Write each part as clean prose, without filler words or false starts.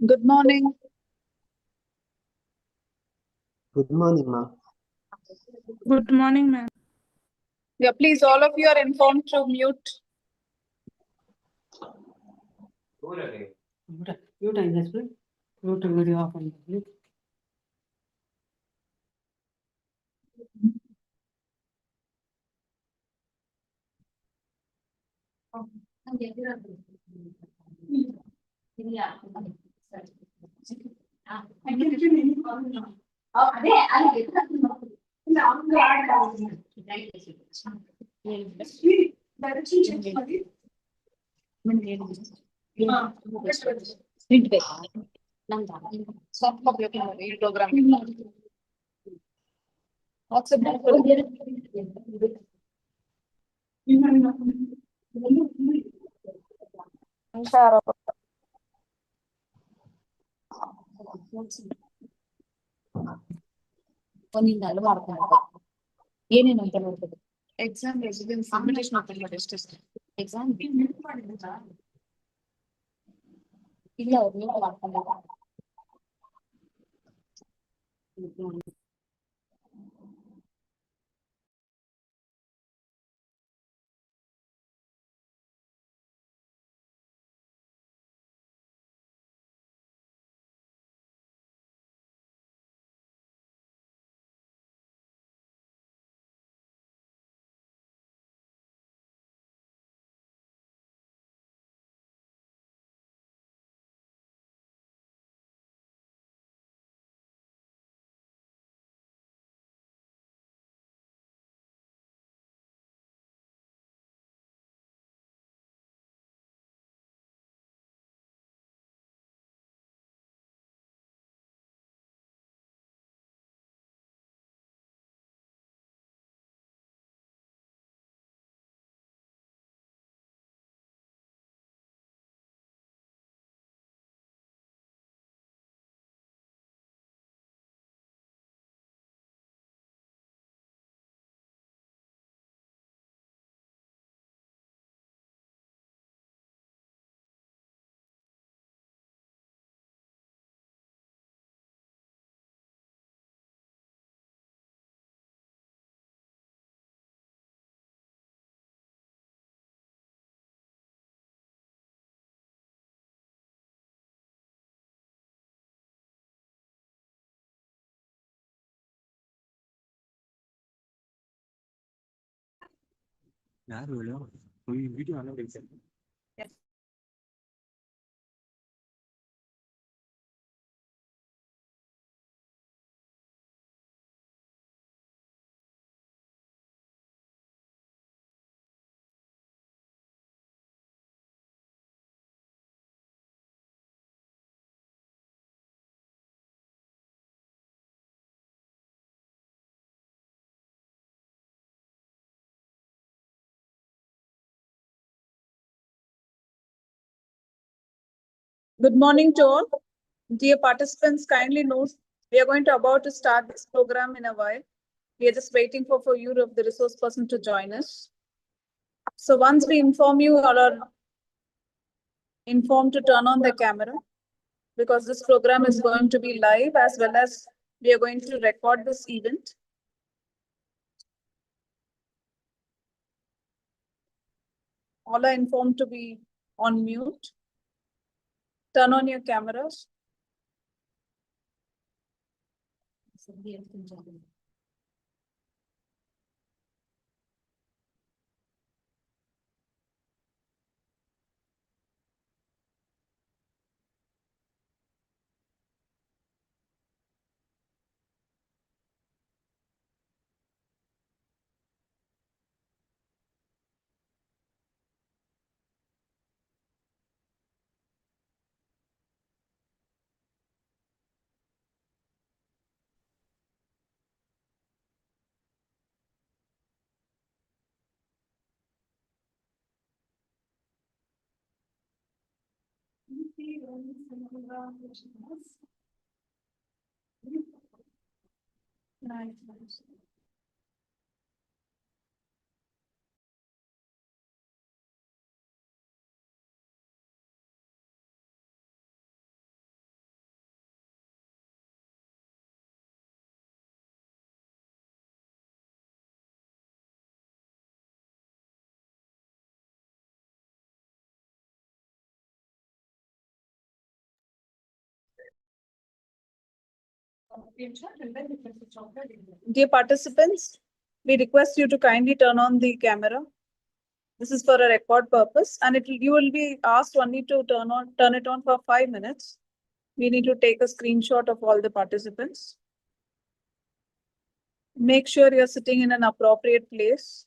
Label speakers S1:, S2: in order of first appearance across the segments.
S1: Good morning.
S2: Good morning, ma'am.
S3: Good morning, ma'am.
S1: Yeah, please, all of you are informed to mute.
S4: Mute and display. Mute video off and display.
S1: What's the exam residence invitation of the test exam
S3: Good morning to all. Dear participants, kindly note we are going to about to start this program in a while. We are just waiting for you of the resource person to join us. So once we inform you, all are informed to turn on the camera because this program is going to be live as well as we are going to record this event. All are informed to be on mute. Turn on your cameras. Nice. Dear participants, we request you to kindly turn on the camera. This is for a record purpose, and you will be asked only to turn it on for 5 minutes. We need to take a screenshot of all the participants. Make sure you're sitting in an appropriate place.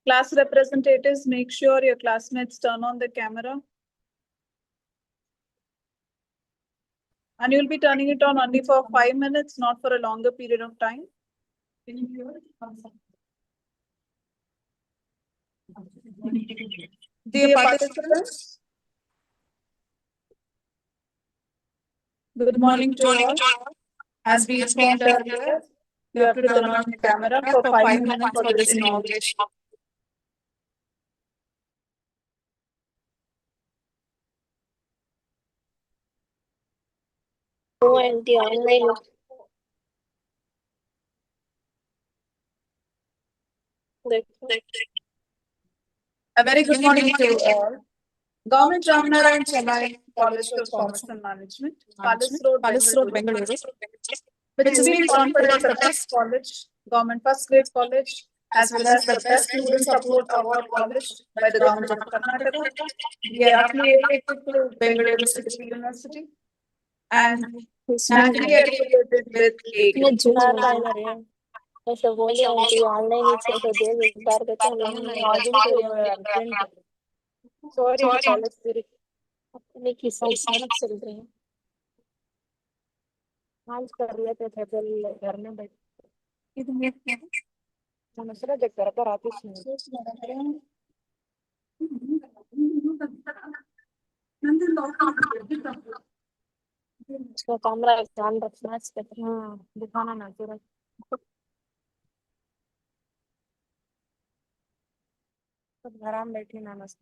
S3: Class representatives, make sure your classmates turn on the camera. And you'll be turning it on only for 5 minutes, not for a longer period of time. Dear participants, good morning to all. As we explained earlier, you have to turn on the camera for 5 minutes for this inauguration.
S5: And the online.
S3: A very good morning to all. Government Ramnara and Chennai College of Commerce and Management, Palace Road, Bengaluru, which is being considered as the best college, government first grade college, as well as the best student support award college by the government of Karnataka. We are affiliated to Bengaluru City University and nationally affiliated with A.
S5: So only the online itself there is target auditorium print. Sorry, college theory. अपने की समझ चल रही है आज कर लेते थे पहले घर में बैठ मनसरा जब घर पर आती उसका कैमरा ध्यान रखना दिखाना ना तुरंत सब आराम बैठी ना मस्त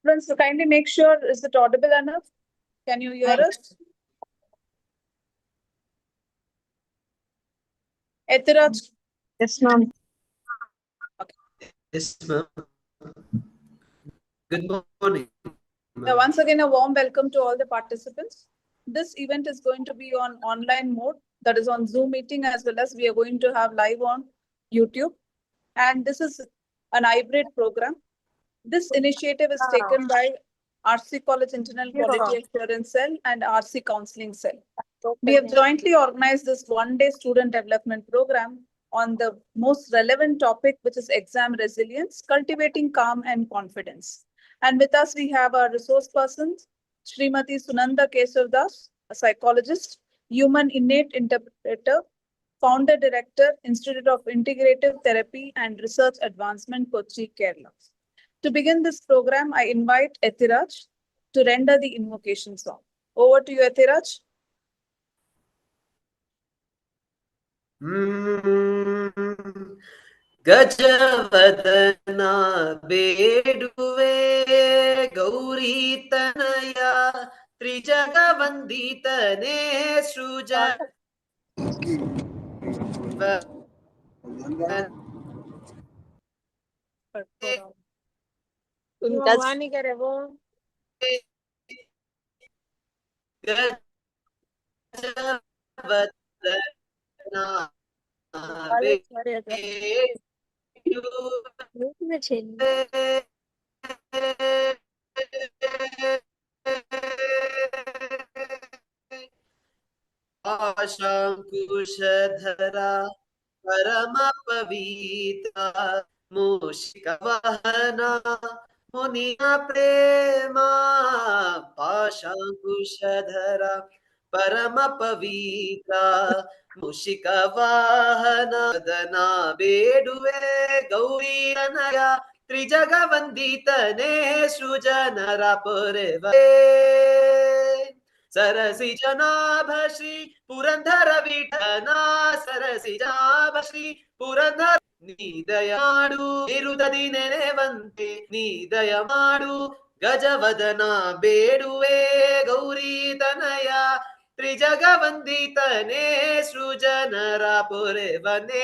S3: Friends, so kindly make sure, is it audible enough? Can you hear us? Etiraj?
S2: Yes, ma'am. Yes, ma'am. Good morning.
S3: Now, once again, a warm welcome to all the participants. This event is going to be on online mode, that is on Zoom meeting, as well as we are going to have live on YouTube. And this is an hybrid program. This initiative is taken by RC College Internal Quality Assurance Cell and RC Counseling Cell. We have jointly organized this one-day student development program on the most relevant topic, which is exam resilience, cultivating calm and confidence. And with us, we have our resource persons, Srimati Sunanda Kesavdas, a psychologist, human innate interpreter, founder director, Institute of Integrative Therapy and Research Advancement, Kochi, Kerala. To begin this program, I invite Etiraj to render the invocation song. Over to you, Etiraj.
S2: ಗಜವದನ ಬೇಡುವೆ ಗೌರಿ ತನಯ ತ್ರಿಜಗವಂದಿತನೇ ಸೃಜ
S5: वाणी करे वो
S2: गजवदना आशांकुशधरा परम पवित्रा मूषिकवाहना मुनिना प्रेमा पाशांकुशधरा परम पवित्रा मूषिकवाहना दना बेडुवे गौरी अनया त्रिजगवंदितने सृजनर पुरवे सरसि जनाभ श्री पुरंदर विठना सरसि जनाभ श्री पुरंदर ನೀದಯ ಮಾಡು ಇರುದದಿ ನೆನೆವಂತೆ ನೀದಯ ಮಾಡು ಗಜವದನ ಬೇಡುವೆ ಗೌರಿ ತನಯ ತ್ರಿಜಗವಂದಿತನೇ ಸೃಜನರ ಪೊರೆವನೆ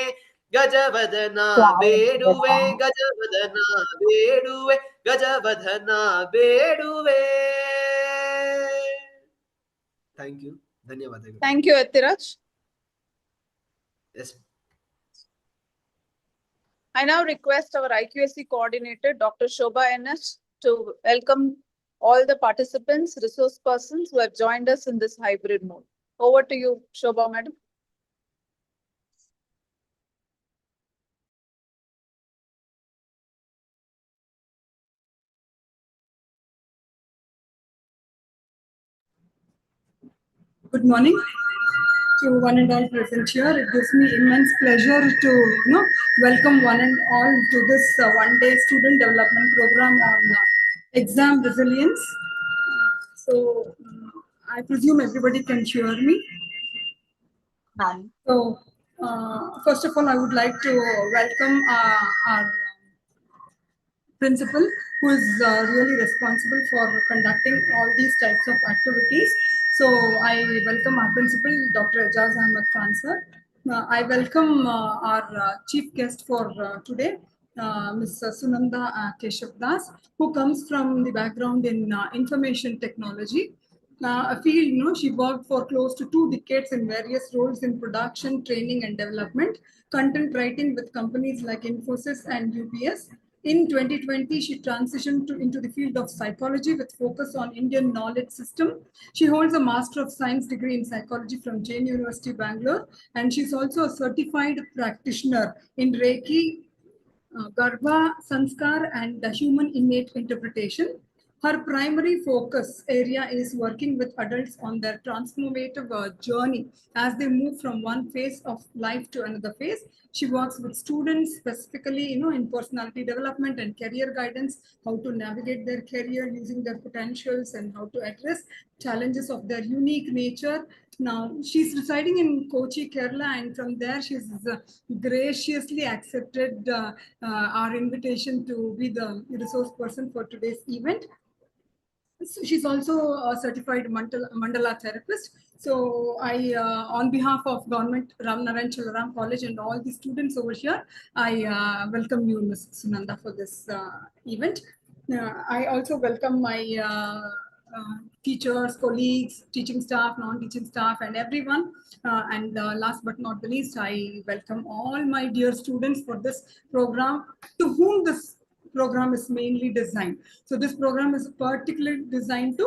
S2: ಗಜವದನ ಬೇಡುವೆ ಗಜವದನ ಬೇಡುವೆ ಗಜವದನ ಬೇಡುವೆ. ಥ್ಯಾಂಕ್ ಯು, ಧನ್ಯವಾದಗಳು.
S3: Thank you, Atiraj.
S2: Yes.
S3: I now request our IQAC coordinator, Dr. Shobha NS, to welcome all the participants, resource persons who have joined us in this hybrid mode. Over to you, Shobha Madam.
S6: Good morning to one and all present here. It gives me immense pleasure to welcome one and all to this one-day student development program on exam resilience. I presume everybody can hear me. So first of all, I would like to welcome our principal, who is really responsible for conducting all these types of activities. So I welcome our principal, Dr. Ejaz Ahmed Khan sir. I welcome our chief guest for today, Ms. Sunanda Keshav Das, who comes from the background in information technology. A field, she worked for close to 2 decades in various roles in production, training, and development, content writing with companies like Infosys and UPS. In 2020, she transitioned into the field of psychology with focus on Indian knowledge system. She holds a Master of Science degree in psychology from Jain University, Bangalore, and she's also a certified practitioner in Reiki, Garbha, Sanskar, and the human innate interpretation. Her primary focus area is working with adults on their transformative journey as they move from one phase of life to another phase. She works with students specifically, in personality development and career guidance, how to navigate their career using their potentials and how to address challenges of their unique nature. Now, she's residing in Kochi, Kerala, and from there she's graciously accepted our invitation to be the resource person for today's event. So she's also a certified mandala therapist. So I, on behalf of Government Ramnarayan Chalaram College and all the students over here, I welcome you, Ms. Sunanda, for this event. I also welcome my teachers, colleagues, teaching staff, non-teaching staff, and everyone. And last but not the least, I welcome all my dear students for this program, to whom this program is mainly designed. So this program is particularly designed to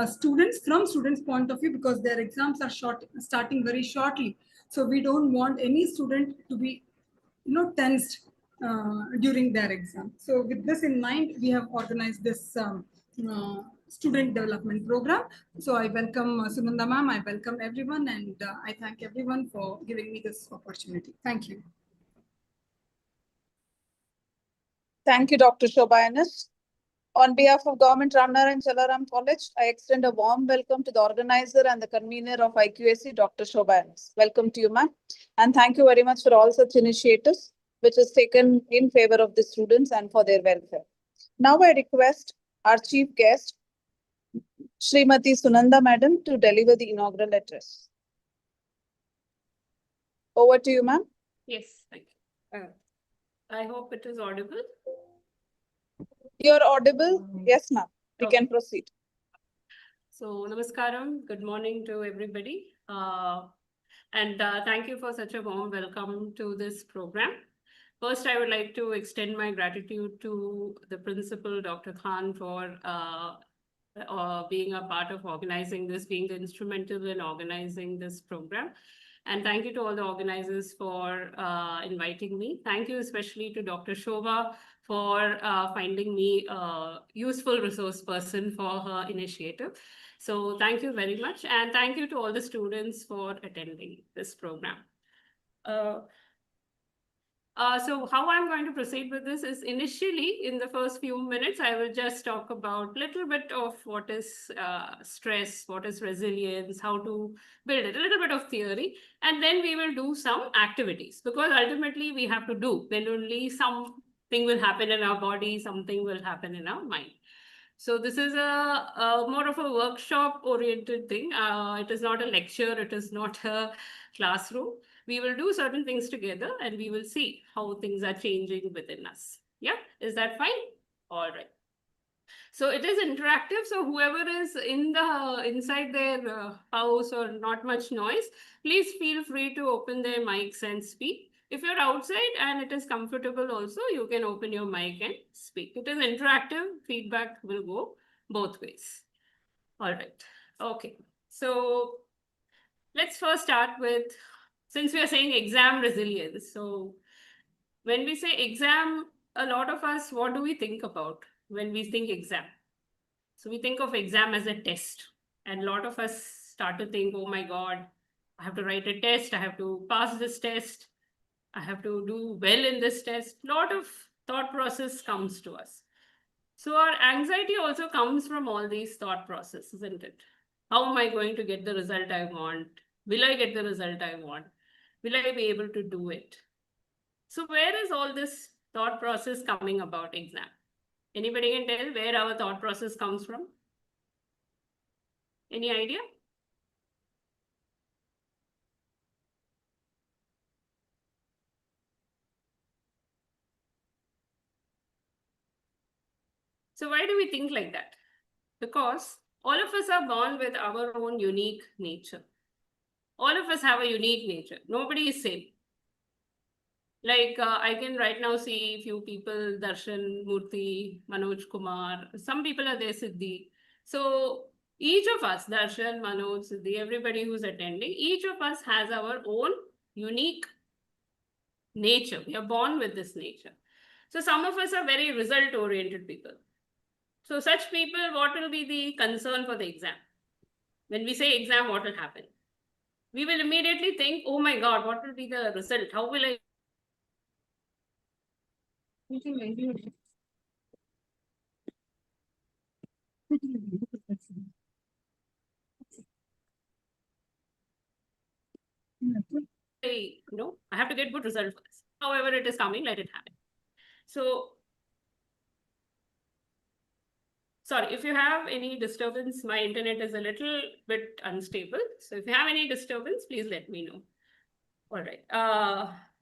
S6: students, from students' point of view, because their exams are starting very shortly. So we don't want any student to be tensed during their exam. So with this in mind, we have organized this student development program. So I welcome Sunanda ma'am, I welcome everyone, and I thank everyone for giving me this opportunity. Thank you.
S3: Thank you, Dr. Shobha NS. On behalf of Government Ramnarayan Chalaram College, I extend a warm welcome to the organizer and the convener of IQAC, Dr. Shobha NS. Welcome to you, ma'am. And thank you very much for all such initiatives which is taken in favor of the students and for their welfare. Now I request our chief guest, Srimati Sunanda Madam, to deliver the inaugural address. Over to you, ma'am.
S7: Yes, thank you. I hope it is audible.
S3: You're audible. Yes, ma'am. We
S7: Okay.
S3: can proceed.
S7: So, namaskaram. Good morning to everybody. And thank you for such a warm welcome to this program. First, I would like to extend my gratitude to the principal, Dr. Khan, for being a part of organizing this, being instrumental in organizing this program. And thank you to all the organizers for inviting me. Thank you especially to Dr. Shobha for finding me a useful resource person for her initiative. So thank you very much. And thank you to all the students for attending this program. So how I'm going to proceed with this is, initially, in the first few minutes, I will just talk about a little bit of what is stress, what is resilience, how to build it, a little bit of theory, and then we will do some activities, because ultimately we have to do, then only something will happen in our body, something will happen in our mind. So this is a more of a workshop oriented thing. It is not a lecture. It is not a classroom. We will do certain things together and we will see how things are changing within us. Yeah, is that fine? All right. So it is interactive. So whoever is inside their house or not much noise, please feel free to open their mics and speak. If you're outside and it is comfortable also, you can open your mic and speak. It is interactive. Feedback will go both ways. All right. Okay. So let's first start with, since we are saying exam resilience. So when we say exam, a lot of us, what do we think about when we think exam? So we think of exam as a test, and a lot of us start to think, oh my God, I have to write a test, I have to pass this test, I have to do well in this test. A lot of thought process comes to us. So our anxiety also comes from all these thought processes, isn't it? How am I going to get the result I want? Will I get the result I want? Will I be able to do it? So where is all this thought process coming about exam? Anybody can tell where our thought process comes from? Any idea? So why do we think like that? Because all of us are born with our own unique nature. All of us have a unique nature. Nobody is same. Like I can right now see few people, Darshan, Murthy, Manoj Kumar. Some people are there, Siddhi. So each of us, Darshan, Manoj, Siddhi, everybody who's attending, each of us has our own unique nature. We are born with this nature. So some of us are very result-oriented people. So such people, what will be the concern for the exam? When we say exam, what will happen? We will immediately think, oh my God, what will be the result? How will I? I have to get good result first. However it is coming, let it happen. So, sorry, if you have any disturbance, my internet is a little bit unstable. So if you have any disturbance, please let me know. All right.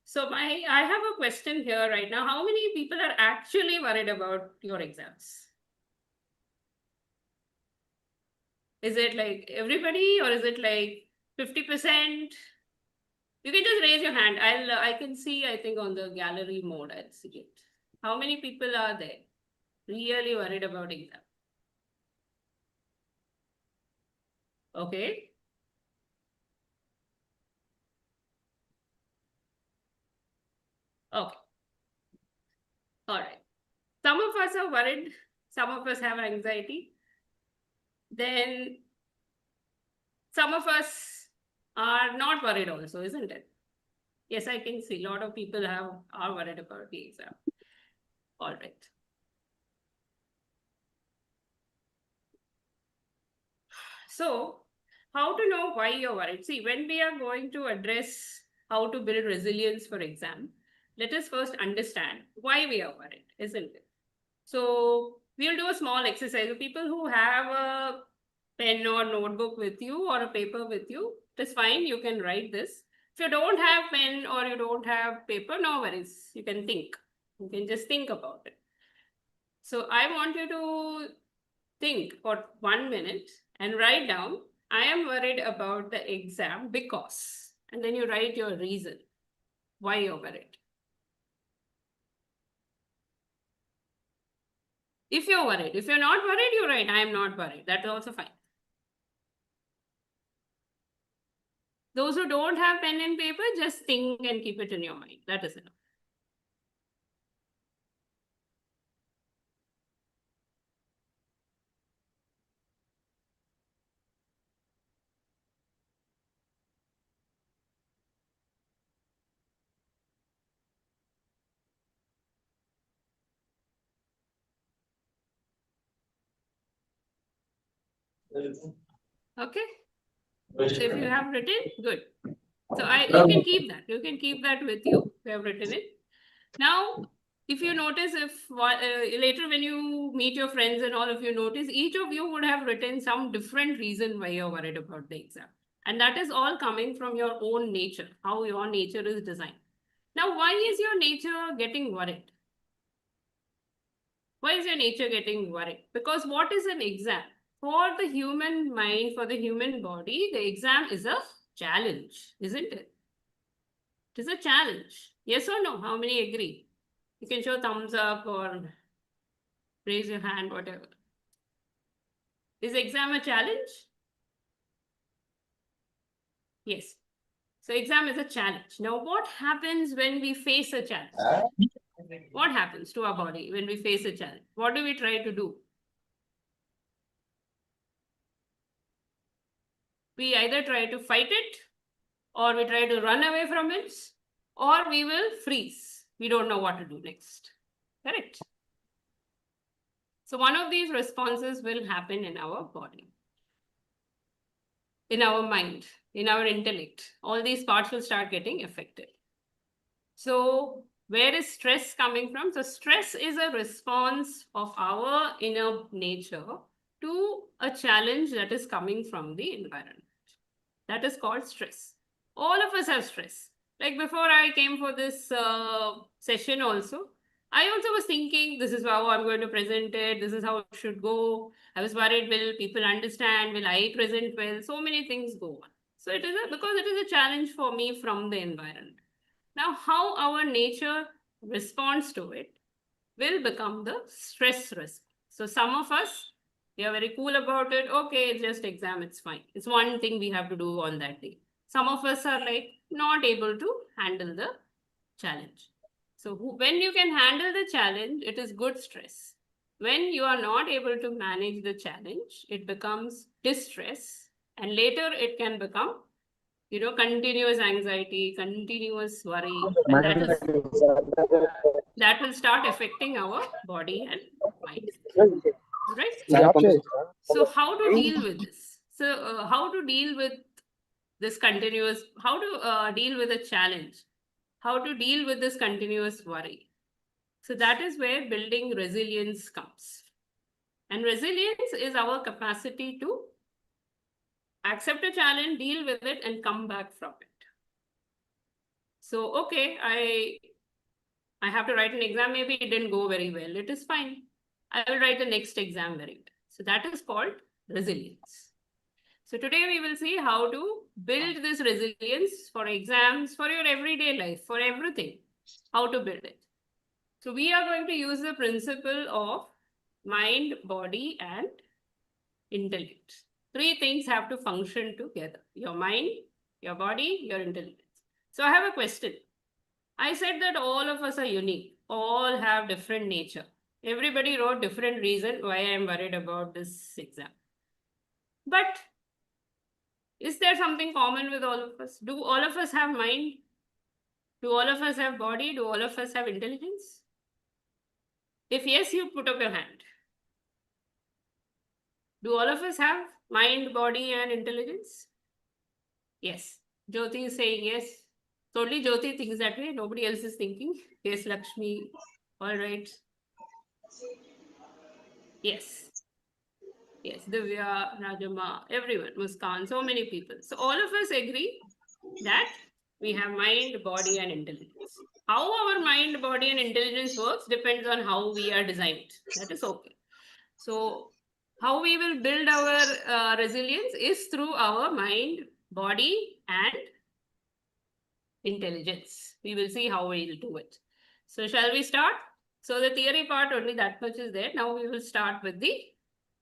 S7: So I have a question here right now. How many people are actually worried about your exams? Is it like everybody or is it like 50%? You can just raise your hand. I can see, I think on the gallery mode, I'll see it. How many people are there really worried about exam? Okay. Okay. All right. Some of us are worried. Some of us have anxiety. Then some of us are not worried also, isn't it? Yes, I can see a lot of people are worried about the exam. All right. So how to know why you're worried? See, when we are going to address how to build resilience for exam, let us first understand why we are worried, isn't it? So we'll do a small exercise. People who have a pen or notebook with you or a paper with you, it is fine. You can write this. If you don't have pen or you don't have paper, no worries. You can think. You can just think about it. So I want you to think for 1 minute and write down, I am worried about the exam because, and then you write your reason why you're worried. If you're worried, if you're not worried, you write, I am not worried. That's also fine. Those who don't have pen and paper, just think and keep it in your mind. That is enough. Okay. So if you have written, good. So you can keep that. You can keep that with you. You have written it. Now, if you notice, if later when you meet your friends and all of you notice, each of you would have written some different reason why you're worried about the exam. And that is all coming from your own nature, how your nature is designed. Now, why is your nature getting worried? Why is your nature getting worried? Because what is an exam? For the human mind, for the human body, the exam is a challenge, isn't it? It is a challenge. Yes or no? How many agree? You can show thumbs up or raise your hand, whatever. Is exam a challenge? Yes. So exam is a challenge. Now, what happens when we face a challenge? What happens to our body when we face a challenge? What do we try to do? We either try to fight it, or we try to run away from it, or we will freeze. We don't know what to do next. Correct? So one of these responses will happen in our body, in our mind, in our intellect. All these parts will start getting affected. So where is stress coming from? So stress is a response of our inner nature to a challenge that is coming from the environment. That is called stress. All of us have stress. Like before I came for this session also, I also was thinking, this is how I'm going to present it. This is how it should go. I was worried, will people understand? Will I present well? So many things go on. So it is because it is a challenge for me from the environment. Now, how our nature responds to it will become the stress response. So some of us, we are very cool about it. Okay, it's just exam, it's fine. It's one thing we have to do on that day. Some of us are like not able to handle the challenge. So when you can handle the challenge, it is good stress. When you are not able to manage the challenge, it becomes distress, and later it can become, continuous anxiety, continuous worry, and that will start affecting our body and mind. Right? So how to deal with this? So how to deal with this continuous, how to deal with a challenge? How to deal with this continuous worry? So that is where building resilience comes. And resilience is our capacity to accept a challenge, deal with it, and come back from it. So, okay, I have to write an exam. Maybe it didn't go very well. It is fine. I will write the next exam very well. So that is called resilience. So today we will see how to build this resilience for exams, for your everyday life, for everything, how to build it. So we are going to use the principle of mind, body, and intellect. Three things have to function together: your mind, your body, your intellect. So I have a question. I said that all of us are unique, all have different nature. Everybody wrote different reason why I am worried about this exam. But is there something common with all of us? Do all of us have mind? Do all of us have body? Do all of us have intelligence? If yes, you put up your hand. Do all of us have mind, body, and intelligence? Yes. Jyoti is saying yes. So only Jyoti thinks that way. Nobody else is thinking. Yes, Lakshmi. All right. Yes. Yes, Divya, Rajama, everyone, Muskan, so many people. So all of us agree that we have mind, body, and intelligence. How our mind, body, and intelligence works depends on how we are designed. That is okay. So how we will build our resilience is through our mind, body, and intelligence. We will see how we will do it. So shall we start? So the theory part, only that much is there. Now we will start with the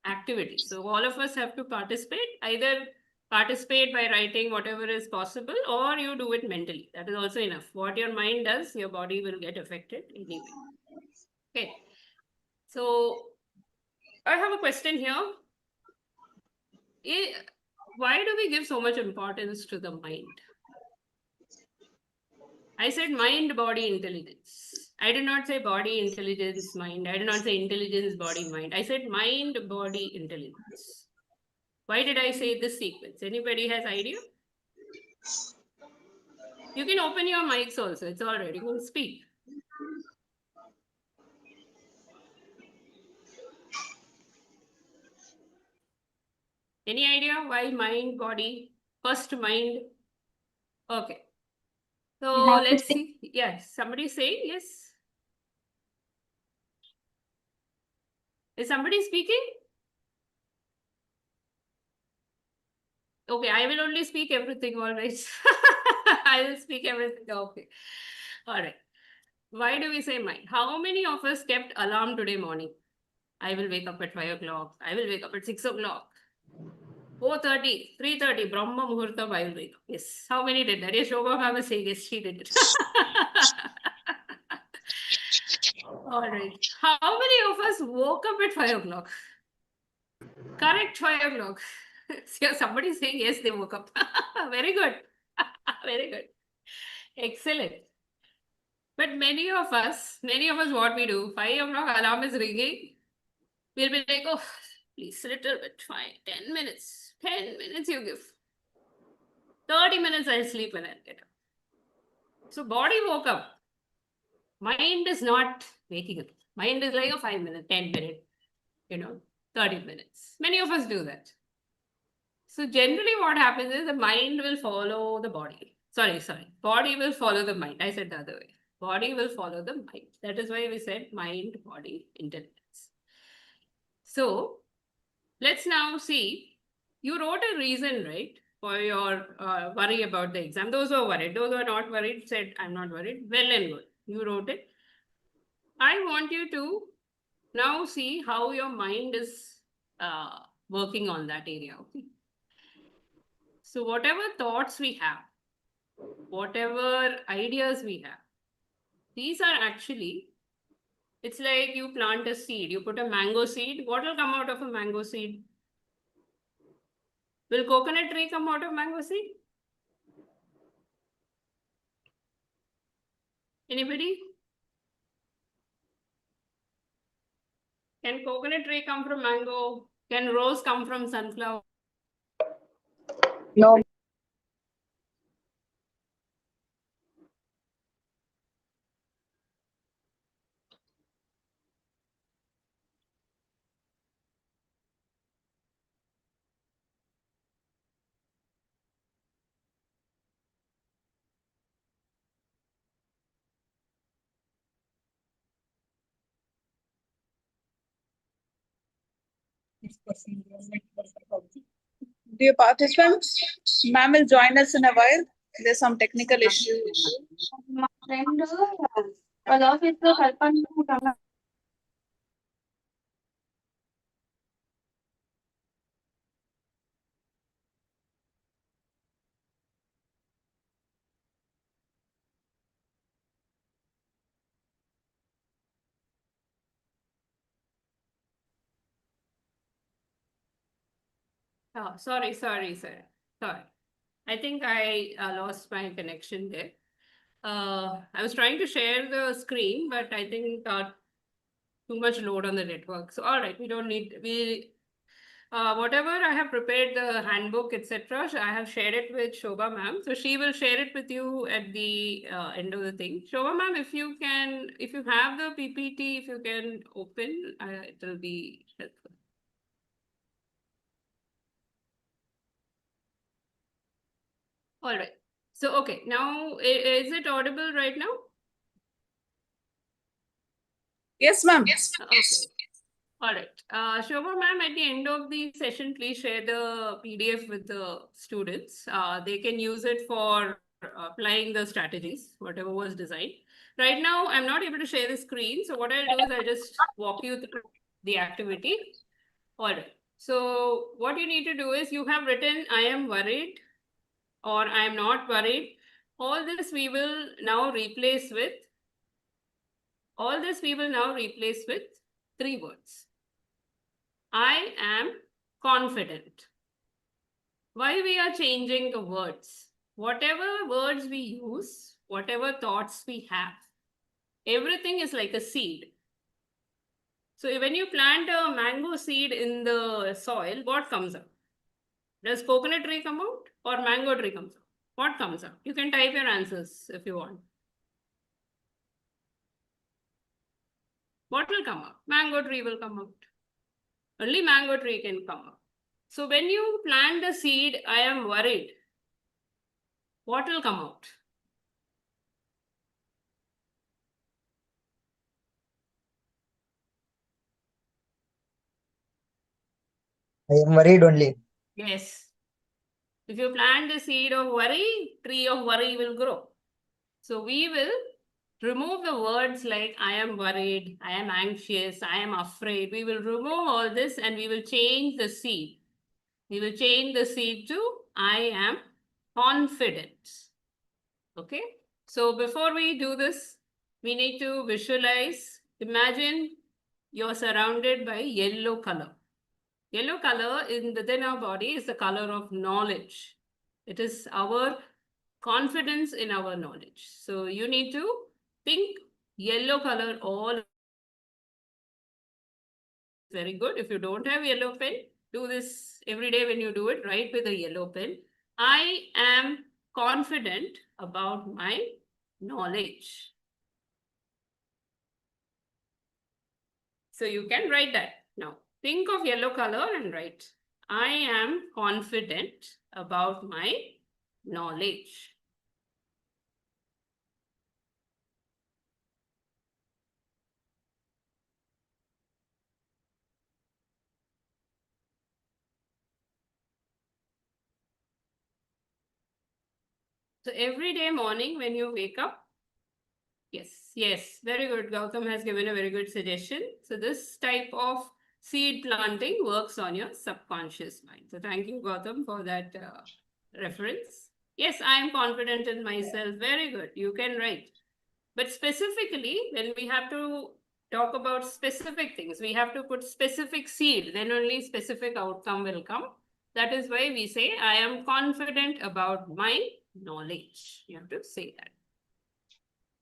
S7: activity. So all of us have to participate, either participate by writing whatever is possible, or you do it mentally. That is also enough. What your mind does, your body will get affected anyway. Okay. So I have a question here. Why do we give so much importance to the mind? I said mind, body, intelligence. I did not say body, intelligence, mind. I did not say intelligence, body, mind. I said mind, body, intelligence. Why did I say this sequence? Anybody has idea? You can open your mics also. It's all right. You can speak. Any idea why mind, body? First mind. Okay. So let's see. Yes, somebody saying yes. Is somebody speaking? Okay, I will only speak everything, all right. I will speak everything. Okay. All right. Why do we say mind? How many of us kept alarm today morning? I will wake up at 5 o'clock. I will wake up at 6 o'clock. 4:30, 3:30, Brahma Muhurta, I will wake up. Yes. How many did that? Yes, Shobha ma'am is saying yes, she did it. All right. How many of us woke up at 5 o'clock? Correct, 5 o'clock. So somebody saying yes, they woke up. Very good. Very good. Excellent. But many of us, what we do, 5 o'clock alarm is ringing. We'll be like, oh, please, little bit, fine. 10 minutes. 10 minutes you give. 30 minutes I'll sleep and I'll get up. So body woke up. Mind is not waking up. Mind is like a 5 minute, 10 minute, 30 minutes. Many of us do that. So generally what happens is the mind will follow the body. Sorry. Body will follow the mind. I said the other way. Body will follow the mind. That is why we said mind, body, intelligence. So let's now see. You wrote a reason, right, for your worry about the exam. Those who are worried, those who are not worried said, I'm not worried. Well and good. You wrote it. I want you to now see how your mind is working on that area. Okay. So whatever thoughts we have, whatever ideas we have, these are actually, it's like you plant a seed. You put a mango seed. What will come out of a mango seed? Will coconut tree come out of mango seed? Anybody? Can coconut tree come from mango? Can rose come from sunflower?
S5: No.
S3: Dear participants, ma'am will join us in a while. There's some technical issue.
S1: మా friend వాళ్ళ office లో కల్పన
S7: Oh, sorry. Sorry. I think I lost my connection there. I was trying to share the screen, but I think too much load on the network. So, all right, we don't need, whatever I have prepared, the handbook, etc. I have shared it with Shobha ma'am. So she will share it with you at the end of the thing. Shobha ma'am, if you have the PPT, if you can open, it will be helpful. All right. So, okay, now is it audible right now?
S3: Yes, ma'am.
S7: Okay. All right. Shobha ma'am, at the end of the session, please share the PDF with the students. They can use it for applying the strategies, whatever was designed. Right now, I'm not able to share the screen. So what I'll do is I'll just walk you through the activity. All right. So what you need to do is you have written, I am worried or I am not worried. All this we will now replace with three words. I am confident. Why we are changing the words? Whatever words we use, whatever thoughts we have, everything is like a seed. So when you plant a mango seed in the soil, what comes out? Does coconut tree come out or mango tree comes out? What comes out? You can type your answers if you want. What will come out? Mango tree will come out. Only mango tree can come out. So when you plant the seed, I am worried, what will come out?
S8: I am worried only.
S7: Yes. If you plant the seed of worry, tree of worry will grow. So we will remove the words like I am worried, I am anxious, I am afraid. We will remove all this and we will change the seed. We will change the seed to I am confident. Okay. So before we do this, we need to visualize, imagine you're surrounded by yellow color. Yellow color within our body is the color of knowledge. It is our confidence in our knowledge. So you need to think yellow color all. Very good. If you don't have yellow pen, do this every day when you do it, write with a yellow pen. I am confident about my knowledge. So you can write that. Now, think of yellow color and write, I am confident about my knowledge. So every day morning when you wake up, yes, very good. Gautam has given a very good suggestion. So this type of seed planting works on your subconscious mind. So thank you, Gautam, for that reference. Yes, I am confident in myself. Very good. You can write. But specifically, when we have to talk about specific things, we have to put specific seed, then only specific outcome will come. That is why we say, I am confident about my knowledge. You have to say that.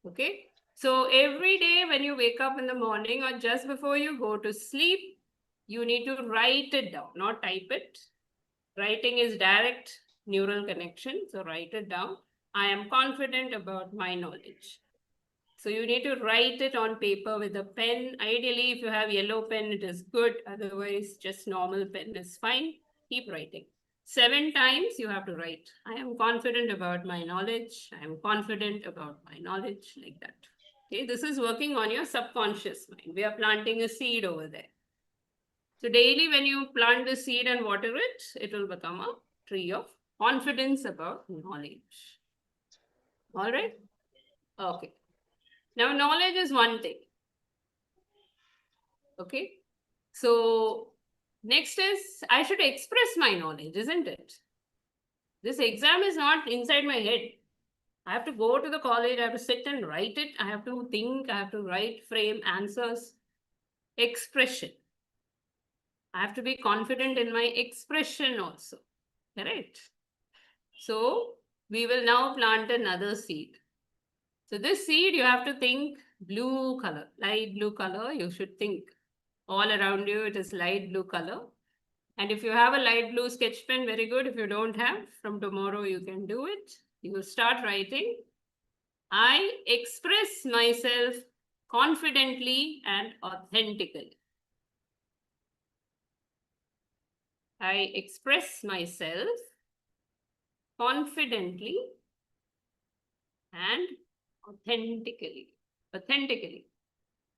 S7: Okay. So every day when you wake up in the morning or just before you go to sleep, you need to write it down, not type it. Writing is direct neural connection. So write it down. I am confident about my knowledge. So you need to write it on paper with a pen. Ideally, if you have yellow pen, it is good. Otherwise, just normal pen is fine. Keep writing. 7 times you have to write. I am confident about my knowledge. I am confident about my knowledge, like that. Okay, this is working on your subconscious mind. We are planting a seed over there. So daily when you plant the seed and water it, it will become a tree of confidence about knowledge. All right? Okay. Now, knowledge is one thing. Okay. So next is, I should express my knowledge, isn't it? This exam is not inside my head. I have to go to the college, I have to sit and write it. I have to think, I have to write, frame answers. Expression. I have to be confident in my expression also. Correct? So we will now plant another seed. So this seed, you have to think blue color, light blue color. You should think all around you, it is light blue color. And if you have a light blue sketch pen, very good. If you don't have, from tomorrow you can do it. You will start writing. I express myself confidently and authentically. I express myself confidently and authentically.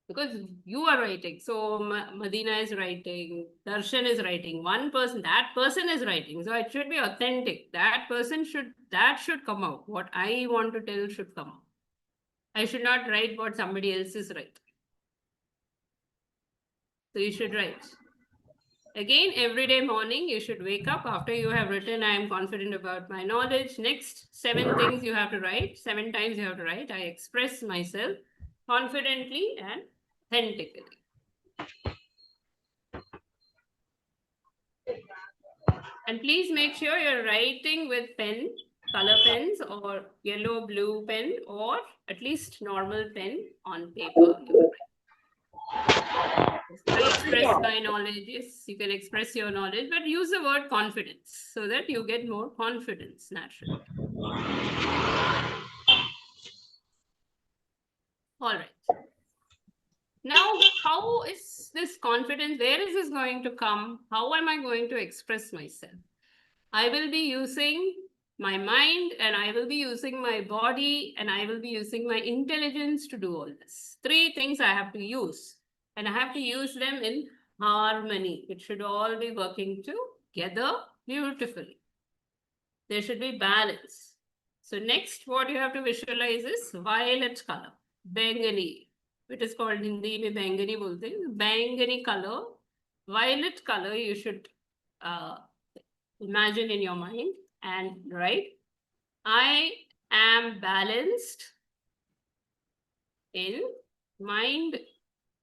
S7: Because you are writing. So Madina is writing, Darshan is writing, one person, that person is writing. So it should be authentic. That should come out. What I want to tell should come out. I should not write what somebody else is writing. So you should write. Again, every day morning, you should wake up after you have written, I am confident about my knowledge. Next 7 things you have to write. 7 times you have to write. I express myself confidently and authentically. And please make sure you're writing with pen, color pens or yellow, blue pen, or at least normal pen on paper. I express my knowledge. Yes, you can express your knowledge, but use the word confidence so that you get more confidence naturally. All right. Now, how is this confidence, where is this going to come? How am I going to express myself? I will be using my mind and I will be using my body and I will be using my intelligence to do all this. Three things I have to use, and I have to use them in harmony. It should all be working together beautifully. There should be balance. So next, what you have to visualize is violet color, Bengani. It is called Hindi में Bengani बोलते हैं. Bengani color, violet color. You should imagine in your mind and write. I am balanced in mind,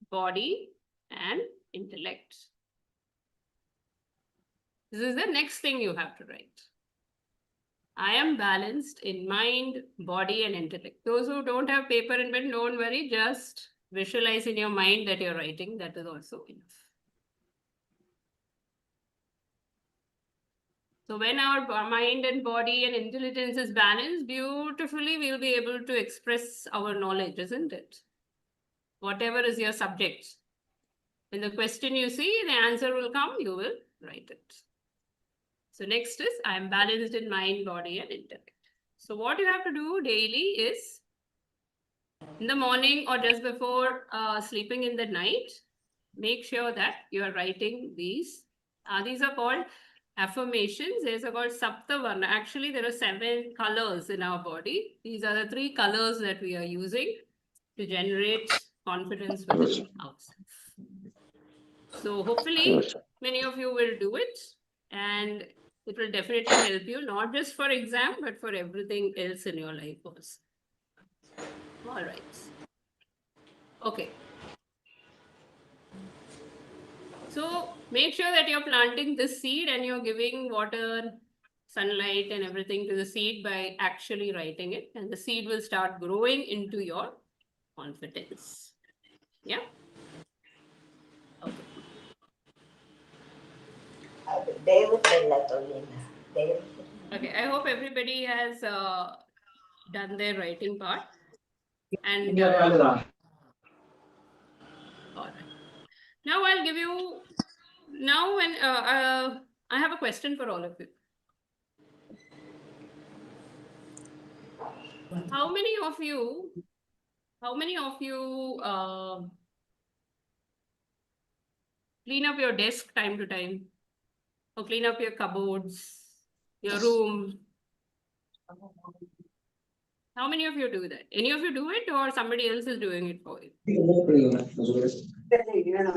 S7: body, and intellect. This is the next thing you have to write. I am balanced in mind, body, and intellect. Those who don't have paper and pen, don't worry, just visualize in your mind that you're writing. That is also enough. So when our mind and body and intelligence is balanced, beautifully we'll be able to express our knowledge, isn't it? Whatever is your subject. When the question you see, the answer will come, you will write it. So next is, I am balanced in mind, body, and intellect. So what you have to do daily is, in the morning or just before sleeping in the night, make sure that you are writing these. These are called affirmations. These are called Saptavarna. Actually, there are 7 colors in our body. These are the 3 colors that we are using to generate confidence within ourselves. So hopefully, many of you will do it, and it will definitely help you, not just for exam, but for everything else in your life also. All right. Okay. So make sure that you're planting this seed and you're giving water, sunlight, and everything to the seed by actually writing it. And the seed will start growing into your confidence. Yeah. Okay. Okay. I hope everybody has done their writing part. And all right. Now I'll give you. Now when I have a question for all of you. How many of you clean up your desk time to time, or clean up your cupboards, your room? How many of you do that? Any of you do it, or somebody else is doing it for you?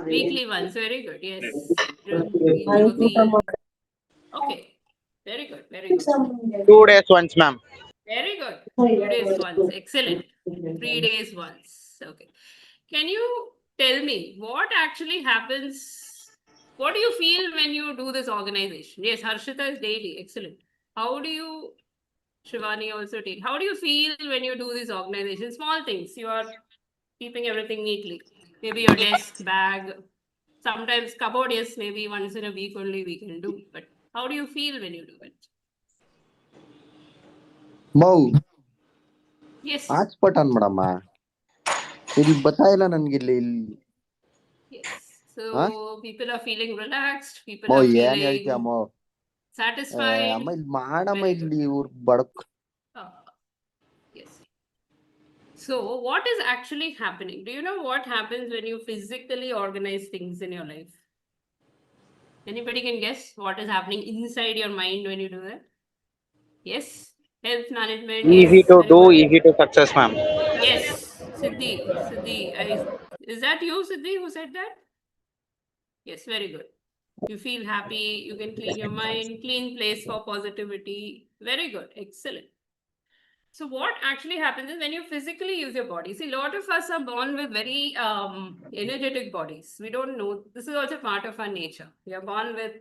S7: Weekly once. Very good. Yes. Okay. Very good. Very good.
S9: 2 days once, ma'am.
S7: Very good. 2 days once. Excellent. 3 days once. Okay. Can you tell me what actually happens? What do you feel when you do this organization? Yes, Harshita is daily. Excellent. How do you, Shivani also daily, how do you feel when you do this organization? Small things. You are keeping everything neatly. Maybe your desk, bag, sometimes cupboard, yes, maybe once in a week only we can do. But how do you feel when you do it?
S10: Mu
S7: Yes.
S10: Hotspot on ಮಾಡಮ್ಮ ಇಲ್ಲಿ ಬತ್ತಾಯಿಲ್ಲ ನನ್ಗಿಲ್ಲಿ
S7: Yes. So people are feeling relaxed. People
S10: mu
S7: are
S10: ಏನ್
S7: feeling
S10: ಹೇಳ್ತೀಯ ಮೌ
S7: satisfied.
S10: ಅಮ್ಮ ಇಲ್ಲಿ ಮಾಡಮ್ಮ
S7: Very
S10: ಇಲ್ಲಿ ಇವ್ರು ಬಡಕ್
S7: yes. So what is actually happening? Do you know what happens when you physically organize things in your life? Anybody can guess what is happening inside your mind when you do that? Yes. Health management.
S9: Easy
S7: Yes.
S9: to
S7: Very
S9: do,
S7: good.
S9: easy to success, ma'am.
S7: Yes. Siddhi. Is that you, Siddhi, who said that? Yes. Very good. You feel happy. You can clean your mind. Clean place for positivity. Very good. Excellent. So what actually happens is when you physically use your body, see, a lot of us are born with very energetic bodies. We don't know. This is also part of our nature. We are born with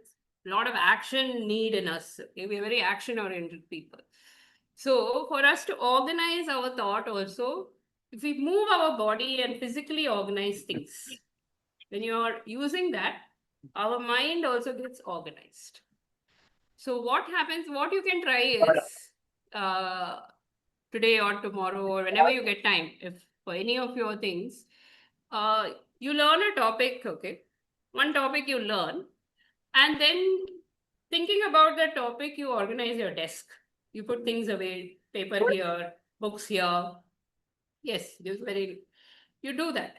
S7: a lot of action need in us. Okay? We are very action-oriented people. So for us to organize our thought also, if we move our body and physically organize things, when you are using that, our mind also gets organized. So what happens, what you can try is, today or tomorrow or whenever you get time, if for any of your things, you learn a topic, okay? One topic you learn, and then thinking about that topic, you organize your desk. You put things away, paper here, books here. Yes, you do that.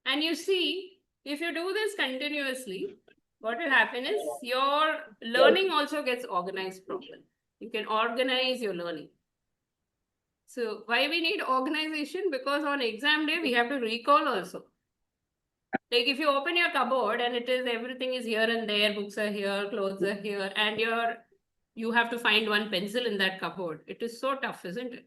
S7: And you see, if you do this continuously, what will happen is your learning also gets organized properly. You can organize your learning. So why we need organization? Because on exam day, we have to recall also. Like if you open your cupboard and everything is here and there, books are here, clothes are here, and you have to find one pencil in that cupboard. It is so tough, isn't it?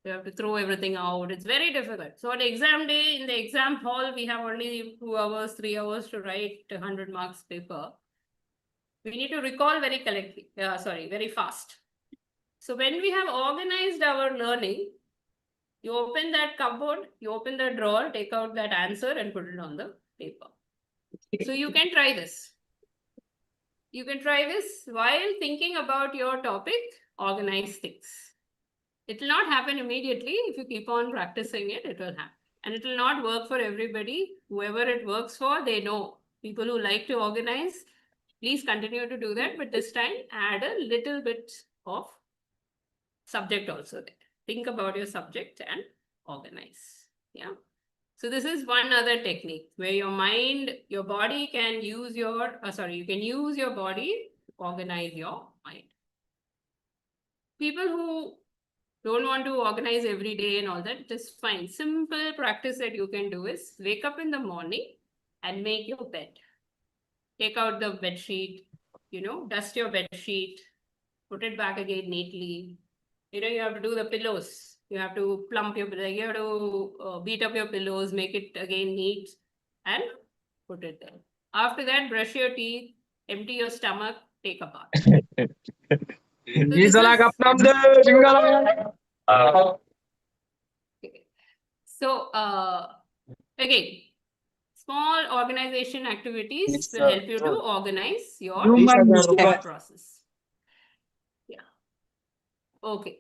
S7: You have to throw everything out. It's very difficult. So on exam day, in the exam hall, we have only 2 hours, 3 hours to write 100 marks paper. We need to recall very fast. So when we have organized our learning, you open that cupboard, you open the drawer, take out that answer and put it on the paper. So you can try this. You can try this while thinking about your topic, organize things. It will not happen immediately. If you keep on practicing it, it will happen. And it will not work for everybody. Whoever it works for, they know. People who like to organize, please continue to do that. But this time, add a little bit of subject also there. Think about your subject and organize. Yeah. So this is one other technique where your body can use you can use your body to organize your mind. People who don't want to organize every day and all that, it is fine. Simple practice that you can do is wake up in the morning and make your bed. Take out the bed sheet, dust your bed sheet, put it back again neatly. You have to do the pillows. You have to plump your pillow. You have to beat up your pillows, make it again neat and put it there. After that, brush your teeth, empty your stomach, take a bath. So again, small organization activities will help you to organize your thought process. Yeah. Okay.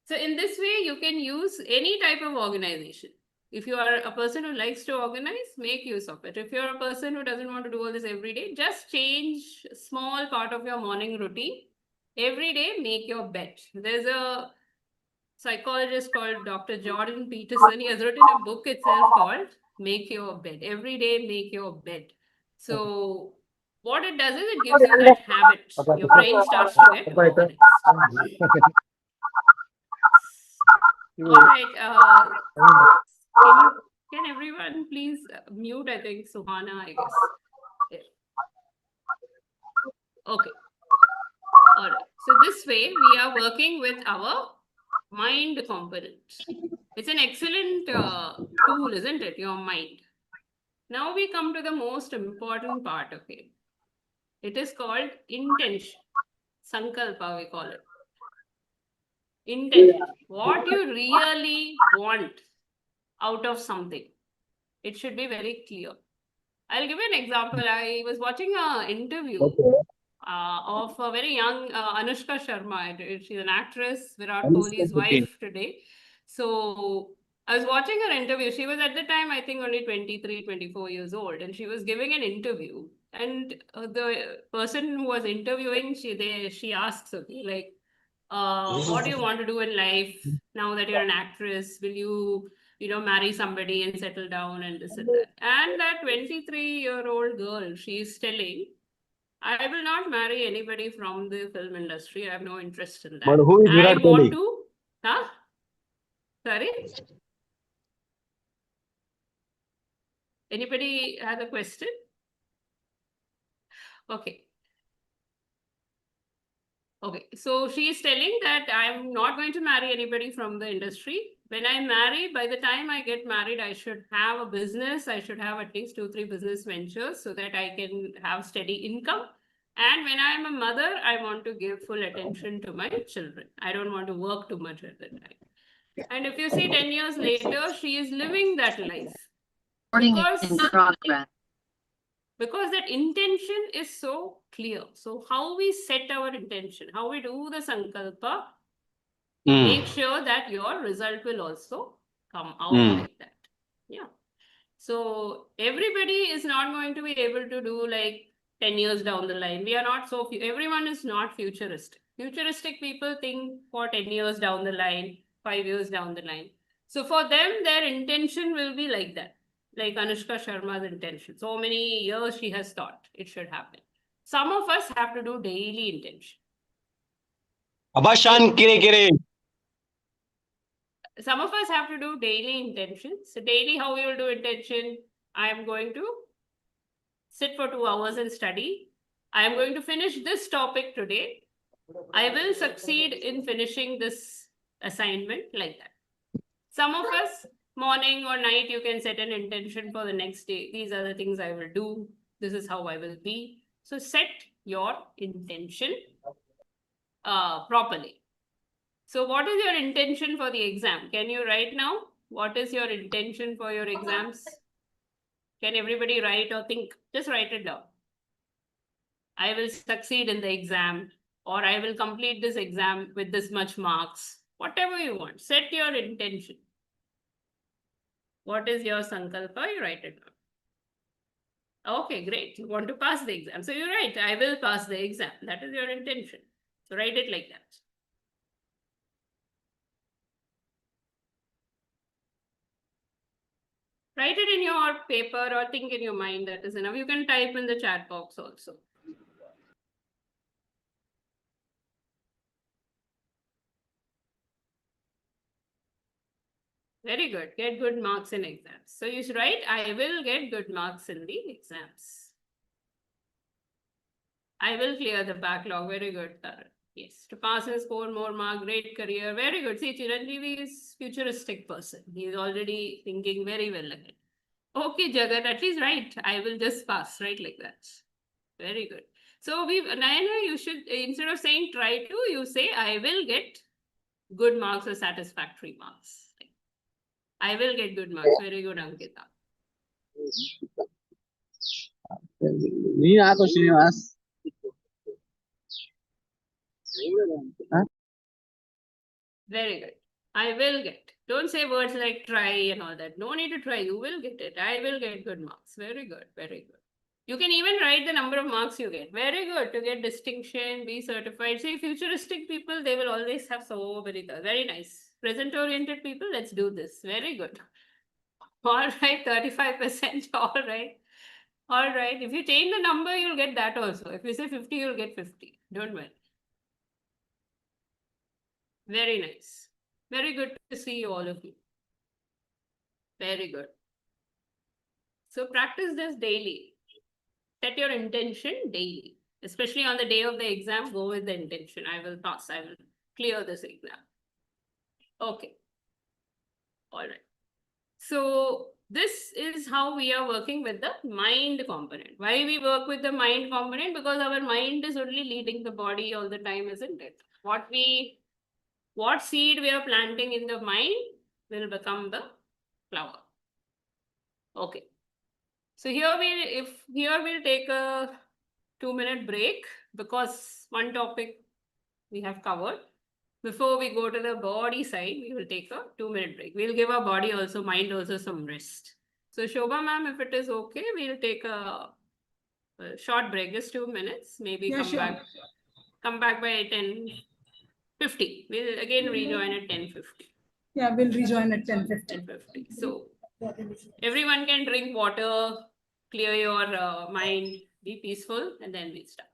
S7: So in this way, you can use any type of organization. If you are a person who likes to organize, make use of it. If you're a person who doesn't want to do all this every day, just change a small part of your morning routine. Every day, make your bed. There's a psychologist called Dr. Jordan Peterson. He has written a book itself called Make Your Bed. Every day, make your bed. So what it does is it gives you that habit. Your brain starts to get organized. All right. Can everyone please mute? I think Suhana, I guess. Yeah. Okay. All right. So this way we are working with our mind component. It's an excellent tool, isn't it? Your mind. Now we come to the most important part of it. It is called intention. Sankalpa, we call it. Intention. What you really want out of something. It should be very clear. I'll give you an example. I was watching an interview of a very young Anushka Sharma. She's an actress, Virat Kohli's wife today. So I was watching her interview. She was at the time, I think, only 23, 24 years old. And she was giving an interview. And the person who was interviewing, she asks, okay, like, what do you want to do in life now that you're an actress? Will you marry somebody and settle down and this and that? And that 23-year-old girl, she's telling, I will not marry anybody from the film industry. I have no interest in that.
S10: But who is
S7: I
S10: Virat
S7: want
S10: Kohli?
S7: to, huh? Sorry? Anybody has a question? Okay. Okay, so she is telling that I'm not going to marry anybody from the industry. When I marry, by the time I get married, I should have a business. I should have at least 2-3 business ventures so that I can have steady income. And when I am a mother, I want to give full attention to my children. I don't want to work too much at the time. And if you see 10 years later, she is living that life. Because that intention is so clear. So how we set our intention, how we do the sankalpa, make sure that your result will also come out like that. Yeah. So everybody is not going to be able to do like 10 years down the line. We are not so, everyone is not futuristic. Futuristic people think for 10 years down the line, 5 years down the line. So for them, their intention will be like that, like Anushka Sharma's intention. So many years she has thought it should happen. Some of us have to do daily intention.
S11: Abashan kire.
S7: Some of us have to do daily intention. So daily, how we will do intention? I am going to sit for 2 hours and study. I am going to finish this topic today. I will succeed in finishing this assignment like that. Some of us, morning or night, you can set an intention for the next day. These are the things I will do. This is how I will be. So set your intention properly. So what is your intention for the exam? Can you write now? What is your intention for your exams? Can everybody write or think? Just write it down. I will succeed in the exam, or I will complete this exam with this much marks. Whatever you want, set your intention. What is your sankalpa? You write it down. Okay, great. You want to pass the exam. So you write, I will pass the exam. That is your intention. So write it like that. Write it in your paper or think in your mind. That is enough. You can type in the chat box also. Very good. Get good marks in exams. So you should write, I will get good marks in the exams. I will clear the backlog. Very good, Taran. Yes. To pass and score more marks, great career. Very good. See, Chiranjeevi is futuristic person. He is already thinking very well ahead. Okay, Jagat, at least write. I will just pass, right? Like that. Very good. So Nayana, you should, instead of saying try to, you say, I will get good marks or satisfactory marks. I will get good marks. Very good, Ankita.
S10: Srinivas.
S7: Very good. I will get. Don't say words like try and all that. No need to try. You will get it. I will get good marks. Very good. Very good. You can even write the number of marks you get. Very good. To get distinction, be certified. See, futuristic people, they will always have so very nice. Present-oriented people, let's do this. Very good. All right, 35%. All right. All right. If you change the number, you'll get that also. If you say 50, you'll get 50. Don't worry. Very nice. Very good to see all of you. Very good. So practice this daily. Set your intention daily. Especially on the day of the exam, go with the intention. I will pass. I will clear this exam. Okay. All right. So this is how we are working with the mind component. Why we work with the mind component? Because our mind is only leading the body all the time, isn't it? What seed we are planting in the mind will become the flower. Okay. So here we'll take a 2-minute break because one topic we have covered. Before we go to the body side, we will take a 2-minute break. We'll give our body also, mind also some rest. So Shobha ma'am, if it is okay, we'll take a short break, just 2 minutes. Maybe
S6: Yeah, sure.
S7: Come back by 10:50. We'll again rejoin at 10:50.
S6: Yeah, we'll rejoin at 10:50.
S7: 10:50. So everyone can drink water, clear your mind, be peaceful, and then we start.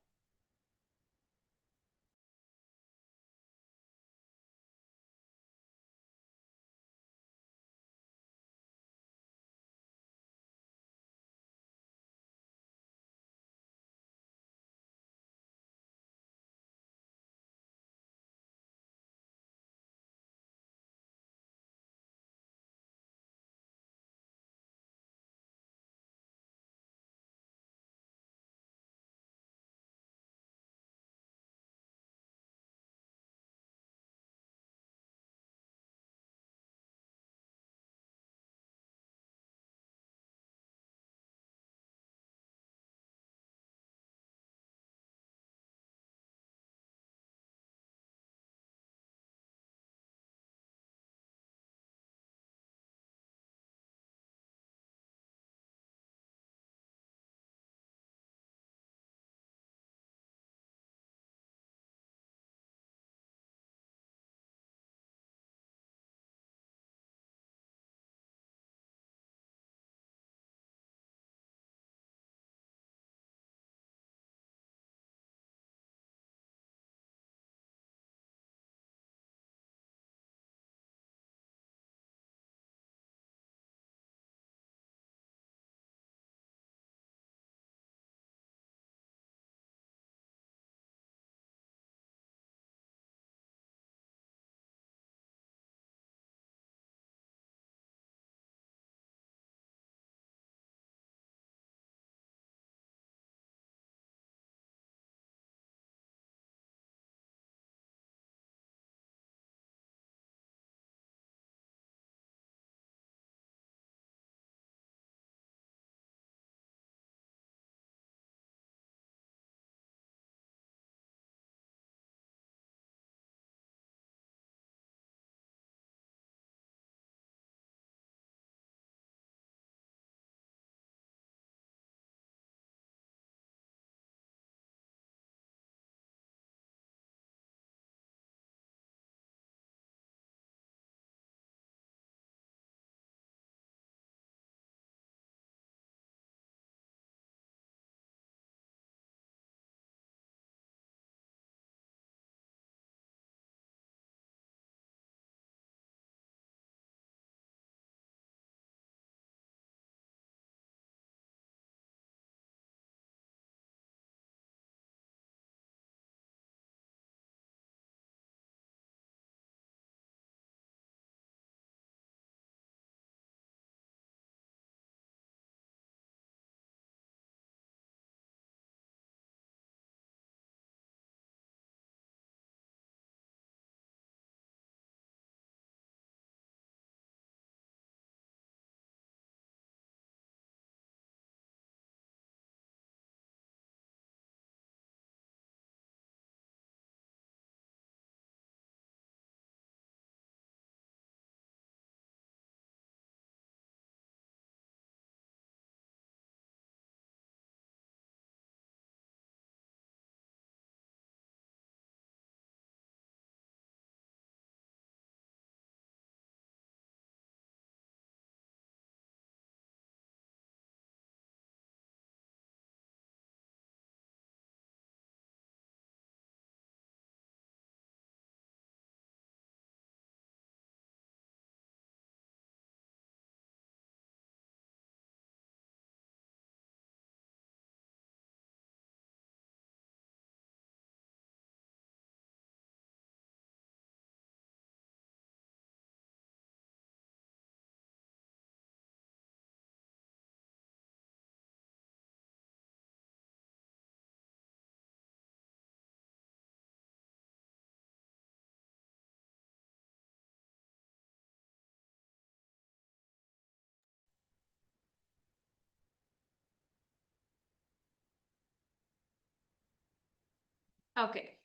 S7: Okay.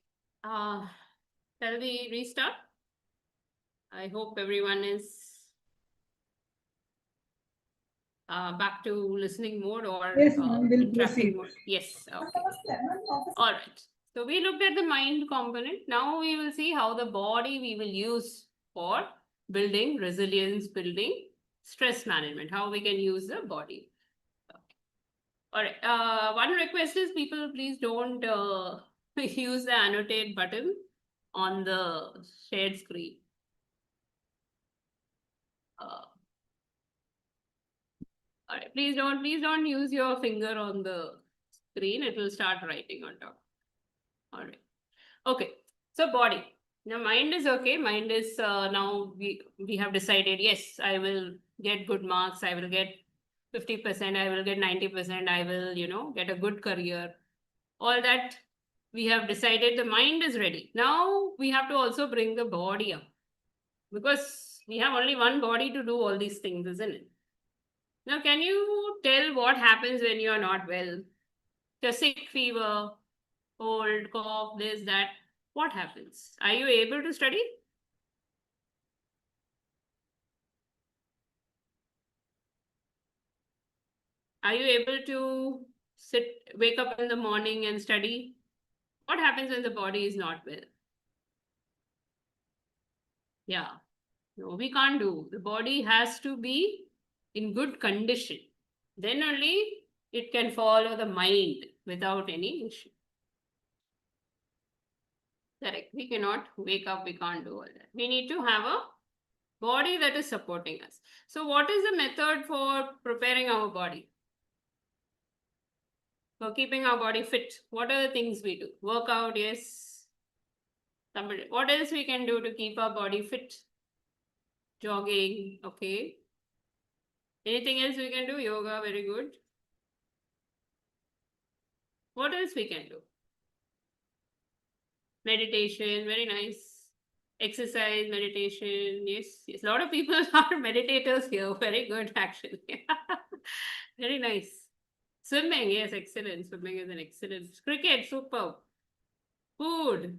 S7: Shall we restart? I hope everyone is back to listening mode or
S6: Yes, ma'am, we'll
S7: interacting
S6: proceed.
S7: mode. Yes. Okay. All right. So we looked at the mind component. Now we will see how the body we will use for building resilience, building stress management, how we can use the body. Okay. All right. One request is people please don't use the annotate button on the shared screen. All right, please don't use your finger on the screen. It will start writing on top. All right. Okay. So body. Now mind is okay. Mind is now we have decided, yes, I will get good marks. I will get 50%. I will get 90%. I will, get a good career. All that we have decided. The mind is ready. Now we have to also bring the body up because we have only one body to do all these things, isn't it? Now, can you tell what happens when you are not well? The sick fever, cold, cough, this, that. What happens? Are you able to study? Are you able to wake up in the morning and study? What happens when the body is not well? Yeah, no, we can't do. The body has to be in good condition. Then only it can follow the mind without any issue. Correct. We cannot wake up. We can't do all that. We need to have a body that is supporting us. So what is the method for preparing our body? For keeping our body fit? What are the things we do? Workout, yes. Somebody, what else we can do to keep our body fit? Jogging, okay. Anything else we can do? Yoga, very good. What else we can do? Meditation, very nice. Exercise, meditation, yes, yes. A lot of people are meditators here. Very good, actually. Very nice. Swimming, yes, excellent. Swimming is an excellent. Cricket, superb. Food.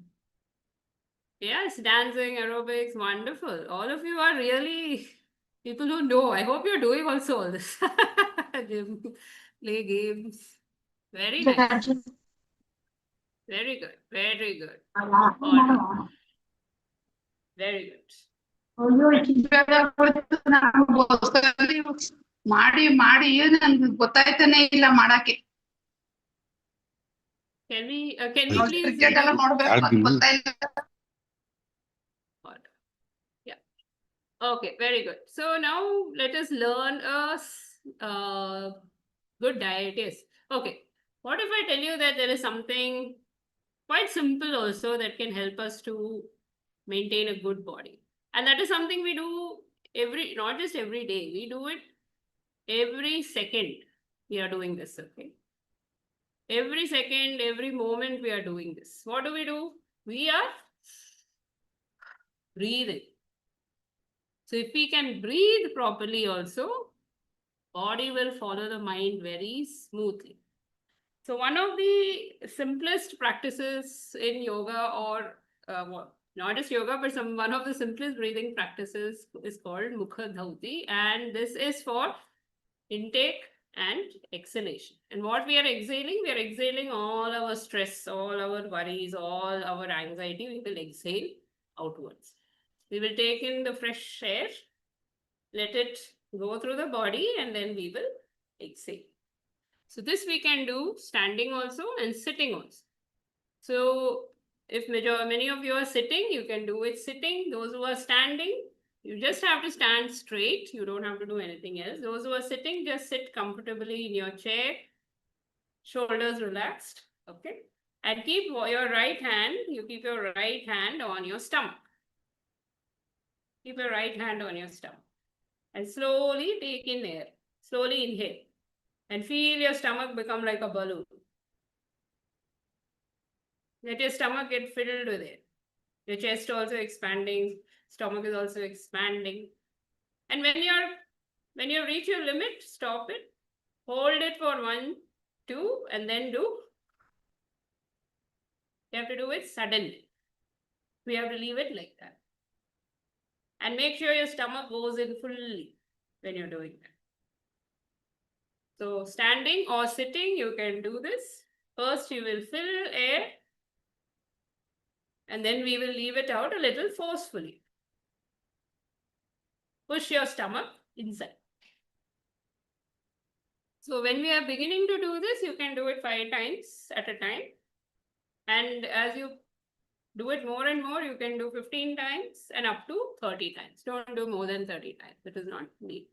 S7: Yes, dancing, aerobics, wonderful. All of you are really people who know. I hope you're doing also all this. Gym, play games. Very nice. Very good. Very good. All right. Very good.
S11: ಮಾಡಿ ಮಾಡಿ ನನ್ಗೆ ಗೊತ್ತಾಯ್ತಾನೆ ಇಲ್ಲ ಮಾಡಕ್ಕೆ
S7: Can we please
S11: cricket ಎಲ್ಲ ನೋಡ್ಬೇಕು ಅದು ಗೊತ್ತಾಯಿಲ್ಲ
S7: yeah. Okay, very good. So now let us learn a good diet. Yes. Okay. What if I tell you that there is something quite simple also that can help us to maintain a good body? And that is something we do not just every day, we do it every second. We are doing this, okay? Every second, every moment we are doing this. What do? We are breathing. So if we can breathe properly also, body will follow the mind very smoothly. So one of the simplest practices in yoga or not just yoga, but one of the simplest breathing practices is called Mukha Dhauti. And this is for intake and exhalation. And what we are exhaling all our stress, all our worries, all our anxiety. We will exhale outwards. We will take in the fresh air, let it go through the body, and then we will exhale. So this we can do standing also and sitting also. So if many of you are sitting, you can do it sitting. Those who are standing, you just have to stand straight. You don't have to do anything else. Those who are sitting, just sit comfortably in your chair, shoulders relaxed, okay? And keep your right hand, on your stomach. Keep your right hand on your stomach. And slowly take in air. Slowly inhale. And feel your stomach become like a balloon. Let your stomach get filled with air. Your chest also expanding. Stomach is also expanding. And when you reach your limit, stop it. Hold it for 1, 2, and then do You have to do it suddenly. We have to leave it like that. And make sure your stomach goes in fully when you're doing that. So standing or sitting, you can do this. First, you will fill air, and then we will leave it out a little forcefully. Push your stomach inside. So when we are beginning to do this, you can do it 5 times at a time. And as you do it more and more, you can do 15 times and up to 30 times. Don't do more than 30 times. It is not needed.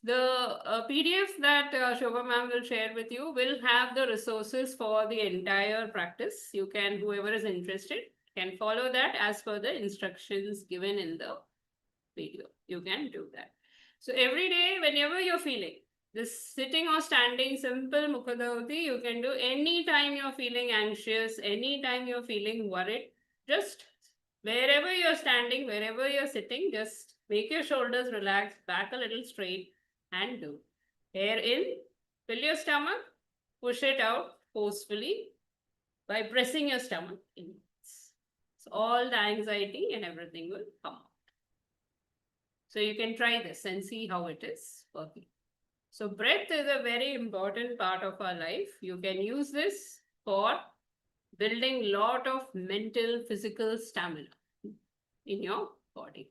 S7: The PDF that Shobha ma'am will share with you will have the resources for the entire practice. You can, whoever is interested, can follow that as per the instructions given in the video. You can do that. So every day, whenever you're feeling this sitting or standing simple Mukha-dhavati, you can do anytime you're feeling anxious, anytime you're feeling worried. Just wherever you're standing, wherever you're sitting, just make your shoulders relax, back a little straight, and do. Air in, fill your stomach, push it out forcefully by pressing your stomach in. So all the anxiety and everything will come out. So you can try this and see how it is working. So breath is a very important part of our life. You can use this for building lot of mental, physical stamina in your body.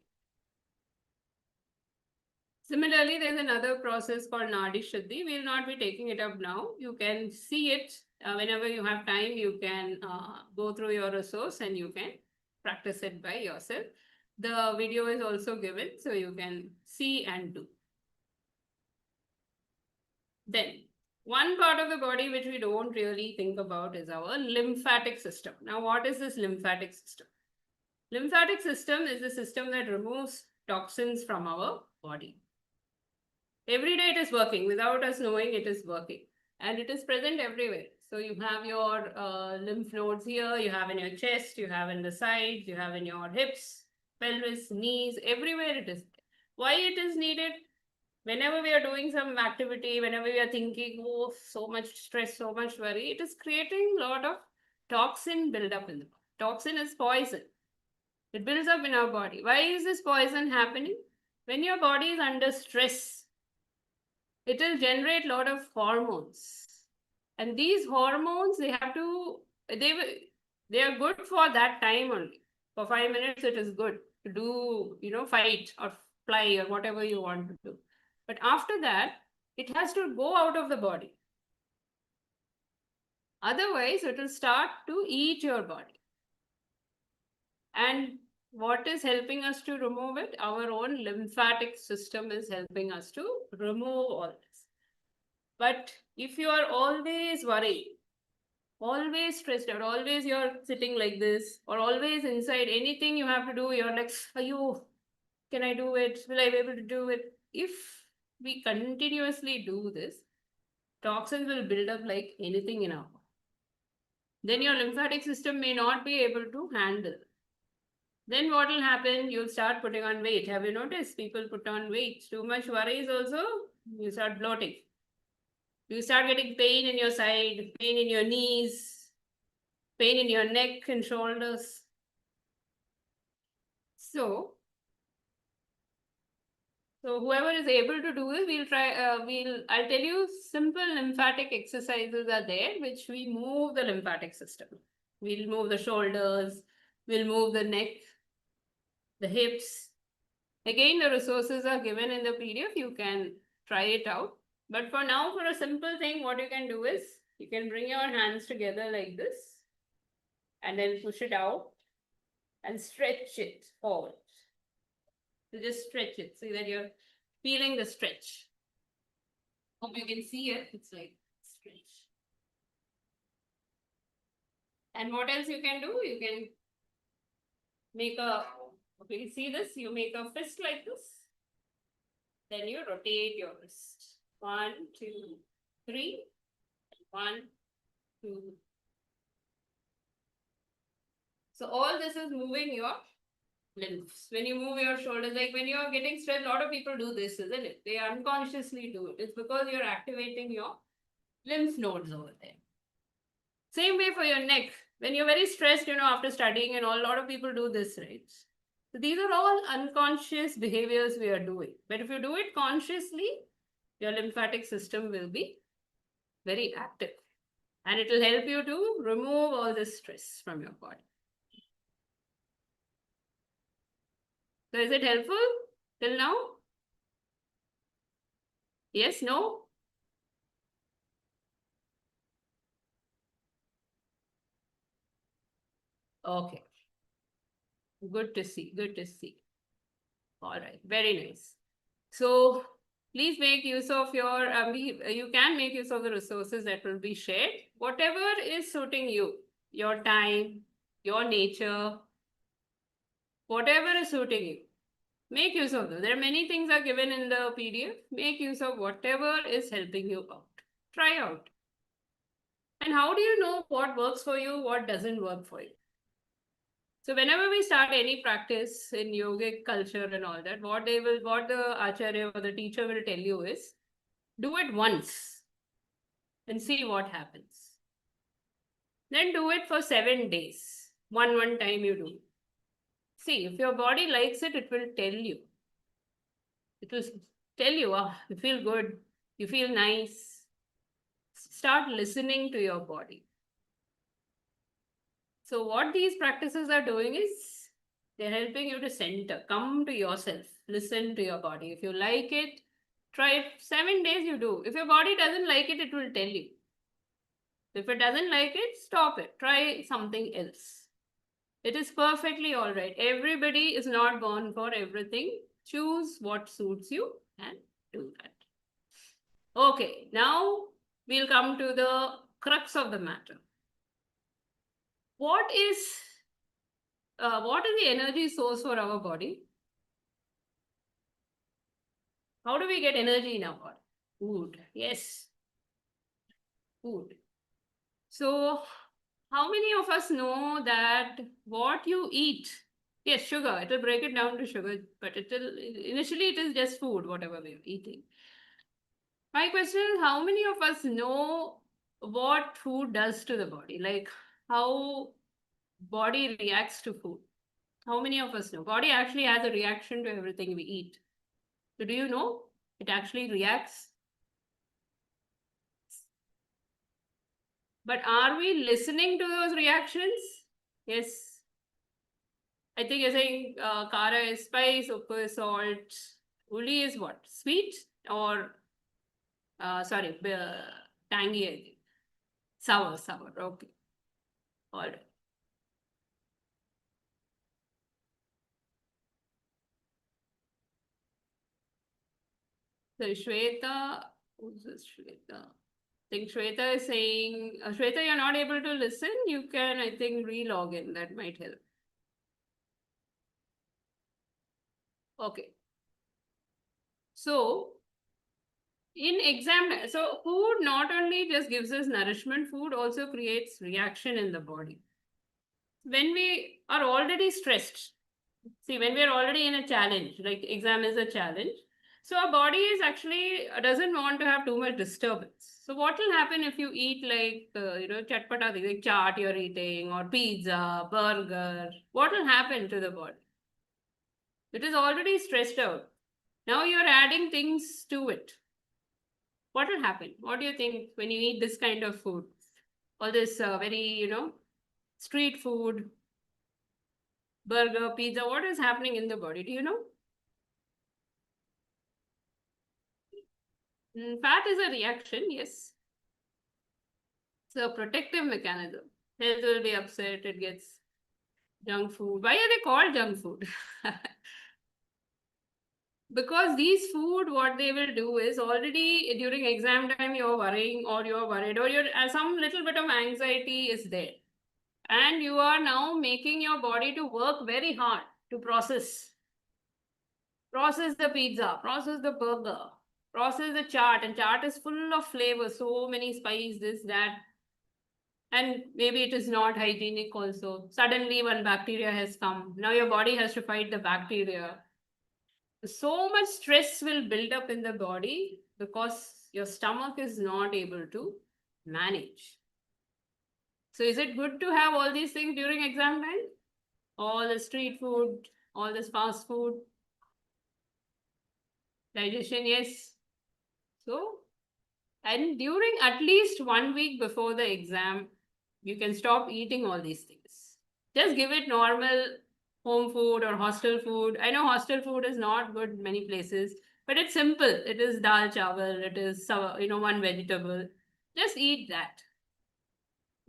S7: Similarly, there's another process called Nadi Shuddhi. We will not be taking it up now. You can see it whenever you have time. You can go through your resource and you can practice it by yourself. The video is also given, so you can see and do. Then, one part of the body which we don't really think about is our lymphatic system. Now, what is this lymphatic system? Lymphatic system is the system that removes toxins from our body. Every day it is working. Without us knowing, it is working. And it is present everywhere. So you have your lymph nodes here, you have in your chest, you have in the sides, you have in your hips, pelvis, knees, everywhere it is. Why it is needed? Whenever we are doing some activity, whenever we are thinking, oh, so much stress, so much worry, it is creating a lot of toxin buildup in the body. Toxin is poison. It builds up in our body. Why is this poison happening? When your body is under stress, it will generate a lot of hormones. And these hormones, they are good for that time only. For 5 minutes, it is good to do, fight or fly or whatever you want to do. But after that, it has to go out of the body. Otherwise, it will start to eat your body. And what is helping us to remove it? Our own lymphatic system is helping us to remove all this. But if you are always worried, always stressed out, always you're sitting like this, or always inside, anything you have to do, you're like, can I do it? Will I be able to do it? If we continuously do this, toxins will build up like anything in our body. Then your lymphatic system may not be able to handle. Then what will happen? You'll start putting on weight. Have you noticed? People put on weight. Too much worries also, you start bloating. You start getting pain in your side, pain in your knees, pain in your neck and shoulders. So whoever is able to do this, I'll tell you simple lymphatic exercises are there, which we move the lymphatic system. We'll move the shoulders, we'll move the neck, the hips. Again, the resources are given in the PDF. You can try it out. But for now, for a simple thing, what you can do is, you can bring your hands together like this and then push it out and stretch it forward. So just stretch it so that you're feeling the stretch. Hope you can see it. It's like stretch. And what else you can do? You can make okay, you see this? You make a fist like this. Then you rotate your wrist. 1, 2, 3. 1, 2. So all this is moving your lymphs. When you move your shoulders, like when you are getting stressed, a lot of people do this, isn't it? They unconsciously do it. It's because you're activating your lymph nodes over there. Same way for your neck. When you're very stressed, after studying and all, a lot of people do this, right? So these are all unconscious behaviors we are doing. But if you do it consciously, your lymphatic system will be very active. And it will help you to remove all this stress from your body. So is it helpful till now? Yes, no? Okay. Good to see. Good to see. All right. Very nice. So please make use of your, you can make use of the resources that will be shared. Whatever is suiting you, your time, your nature, whatever is suiting you, make use of them. There are many things are given in the PDF. Make use of whatever is helping you out. Try out. And how do you know what works for you, what doesn't work for you? So whenever we start any practice in yogic culture and all that, what the acharya or the teacher will tell you is, do it once and see what happens. Then do it for 7 days. One time you do. See, if your body likes it, it will tell you. It will tell you, you feel good, you feel nice. Start listening to your body. So what these practices are doing is, they're helping you to center, come to yourself, listen to your body. If you like it, try it. 7 days you do. If your body doesn't like it, it will tell you. If it doesn't like it, stop it. Try something else. It is perfectly all right. Everybody is not born for everything. Choose what suits you and do that. Okay, now we'll come to the crux of the matter. What is the energy source for our body? How do we get energy in our body? Food. Yes. Food. So how many of us know that what you eat, yes, sugar, it will break it down to sugar, but initially it is just food, whatever we are eating. My question is, how many of us know what food does to the body? Like how body reacts to food. How many of us know? Body actually has a reaction to everything we eat. So do you know? It actually reacts. But are we listening to those reactions? Yes. I think you're saying kara is spice, uppu is salt, uli is what? Sweet or, sorry, tangy, I think. Sour, okay. All right. So Shweta, who's this Shweta? I think Shweta is saying, Shweta, you're not able to listen. You can, I think, re-log in. That might help. Okay. So, so food not only just gives us nourishment, food also creates reaction in the body. When we are already stressed, see, when we are already in a challenge, like exam is a challenge, so our body is actually doesn't want to have too much disturbance. So what will happen if you eat like, chatpata, like chaat you're eating or pizza, burger, what will happen to the body? It is already stressed out. Now you're adding things to it. What will happen? What do you think when you eat this kind of food? All this very, street food, burger, pizza, what is happening in the body? Do you know? Fat is a reaction, yes. It's a protective mechanism. Health will be upset, it gets junk food. Why are they called junk food? Because these food, what they will do is already during exam time, you're worrying or you're worried or some little bit of anxiety is there. And you are now making your body to work very hard to process the pizza, process the burger, process the chaat, and chaat is full of flavor, so many spices, this, that. And maybe it is not hygienic also. Suddenly one bacteria has come. Now your body has to fight the bacteria. So much stress will build up in the body because your stomach is not able to manage. So is it good to have all these things during exam time? All the street food, all this fast food, digestion, yes. So, and during at least 1 week before the exam, you can stop eating all these things. Just give it normal home food or hostel food. I know hostel food is not good in many places, but it's simple. It is dal chawal, it is, one vegetable. Just eat that.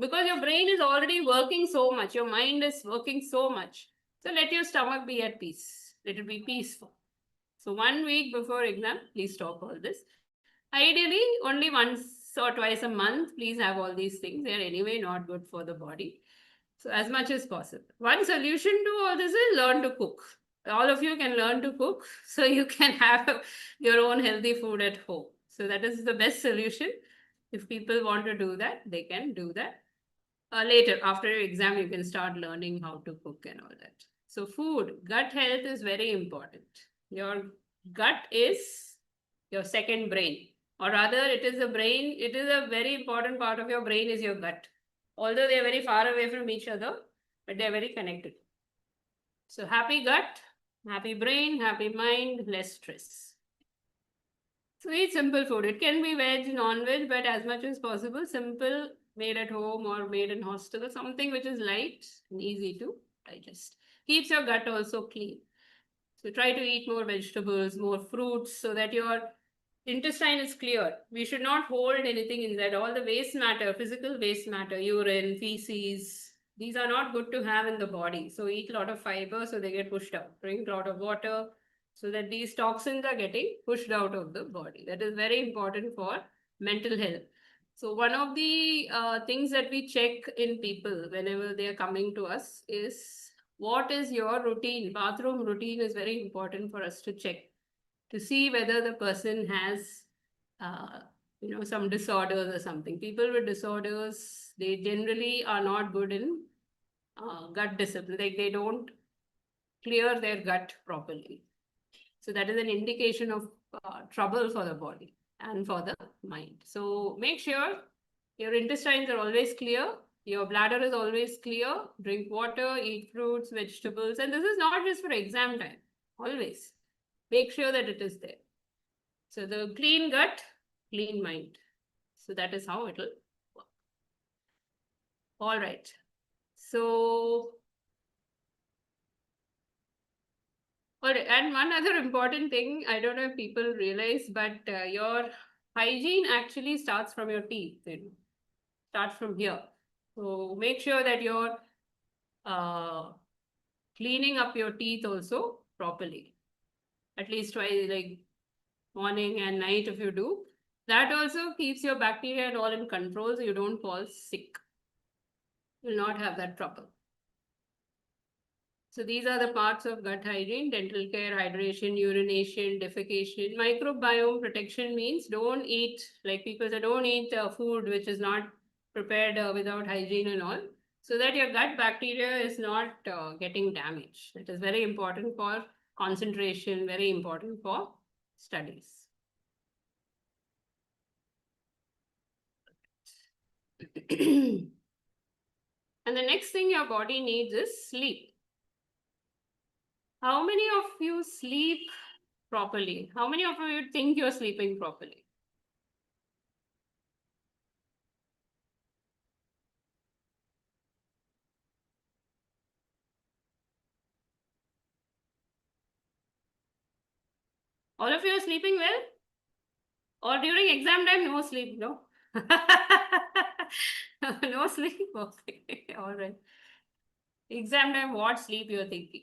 S7: Because your brain is already working so much, your mind is working so much. So let your stomach be at peace. Let it be peaceful. So 1 week before exam, please stop all this. Ideally, only once or twice a month, please have all these things. They are anyway not good for the body. So as much as possible. One solution to all this is learn to cook. All of you can learn to cook, so you can have your own healthy food at home. So that is the best solution. If people want to do that, they can do that. Later, after your exam, you can start learning how to cook and all that. So food, gut health is very important. Your gut is your second brain, or rather it is a brain. It is a very important part of your brain is your gut. Although they are very far away from each other, but they are very connected. So happy gut, happy brain, happy mind, less stress. So eat simple food. It can be veg, non-veg, but as much as possible, simple, made at home or made in hostel, something which is light and easy to digest. Keeps your gut also clean. So try to eat more vegetables, more fruits, so that your intestine is clear. We should not hold anything inside. All the waste matter, physical waste matter, urine, feces, these are not good to have in the body. So eat a lot of fiber so they get pushed out. Drink a lot of water so that these toxins are getting pushed out of the body. That is very important for mental health. So one of the things that we check in people whenever they are coming to us is, what is your routine? Bathroom routine is very important for us to check, to see whether the person has, some disorders or something. People with disorders, they generally are not good in gut discipline. Like they don't clear their gut properly. So that is an indication of trouble for the body and for the mind. So make sure your intestines are always clear. Your bladder is always clear. Drink water, eat fruits, vegetables. And this is not just for exam time. Always. Make sure that it is there. So the clean gut, clean mind. So that is how it will work. All right. So, all right. And one other important thing, I don't know if people realize, but your hygiene actually starts from your teeth. Starts from here. So make sure that you're cleaning up your teeth also properly. At least twice, like morning and night if you do. That also keeps your bacteria and all in control, so you don't fall sick. You will not have that trouble. So these are the parts of gut hygiene: dental care, hydration, urination, defecation. Microbiome protection means don't eat, like people say, don't eat food which is not prepared without hygiene and all, so that your gut bacteria is not getting damaged. It is very important for concentration, very important for studies. And the next thing your body needs is sleep. How many of you sleep properly? How many of you think you're sleeping properly? All of you are sleeping well? Or during exam time, no sleep, no? No sleep? Okay, all right. Exam time, what sleep you're thinking?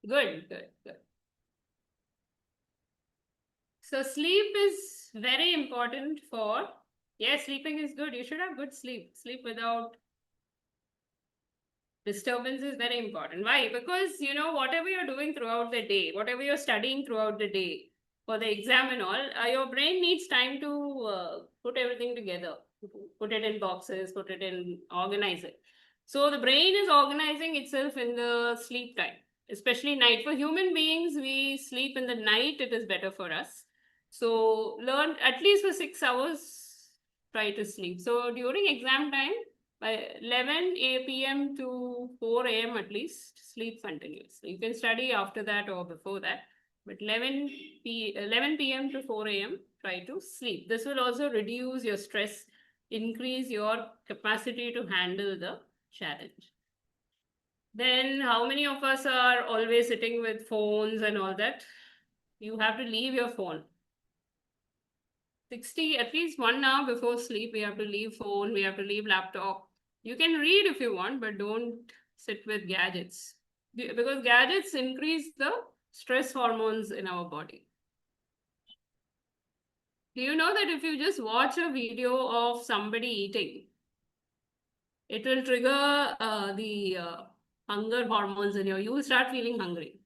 S7: Good, good, good. So sleep is very important for, yes, sleeping is good. You should have good sleep. Sleep without disturbance is very important. Why? Because, whatever you're doing throughout the day, whatever you're studying throughout the day for the exam and all, your brain needs time to put everything together, put it in boxes, put it in, organize it. So the brain is organizing itself in the sleep time, especially night. For human beings, we sleep in the night. It is better for us. So learn at least for 6 hours, try to sleep. So during exam time, by 11 p.m. to 4 a.m. at least, sleep continuously. You can study after that or before that, but 11 p.m. to 4 a.m. try to sleep. This will also reduce your stress, increase your capacity to handle the challenge. Then how many of us are always sitting with phones and all that? You have to leave your phone. 60, at least 1 hour before sleep, we have to leave phone, we have to leave laptop. You can read if you want, but don't sit with gadgets. Because gadgets increase the stress hormones in our body. Do you know that if you just watch a video of somebody eating, it will trigger the hunger hormones in you will start feeling hungry.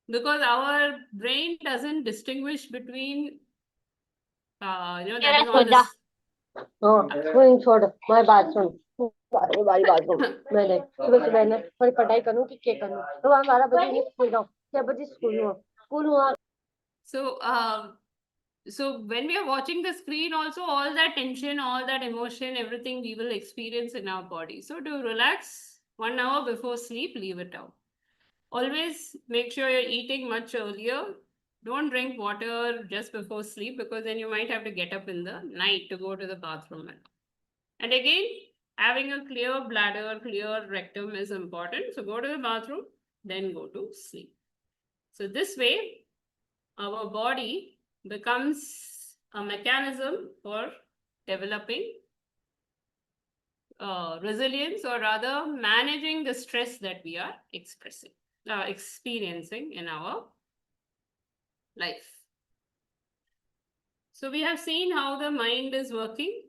S7: Because our brain doesn't distinguish between, that is all this.
S5: वही छोड़ मैं बात सुन बारी बारी बात सुन मैंने सुबह सुबह ना थोड़ी पढ़ाई करूँ कि क्या करूँ तो वहाँ 12 बजे स्कूल जाओ 6 बजे स्कूल हुआ
S7: So when we are watching the screen also, all that tension, all that emotion, everything we will experience in our body. So to relax 1 hour before sleep, leave it out. Always make sure you're eating much earlier. Don't drink water just before sleep because then you might have to get up in the night to go to the bathroom. And again, having a clear bladder, clear rectum is important. So go to the bathroom, then go to sleep. So this way, our body becomes a mechanism for developing resilience, or rather managing the stress that we are experiencing in our life. So we have seen how the mind is working,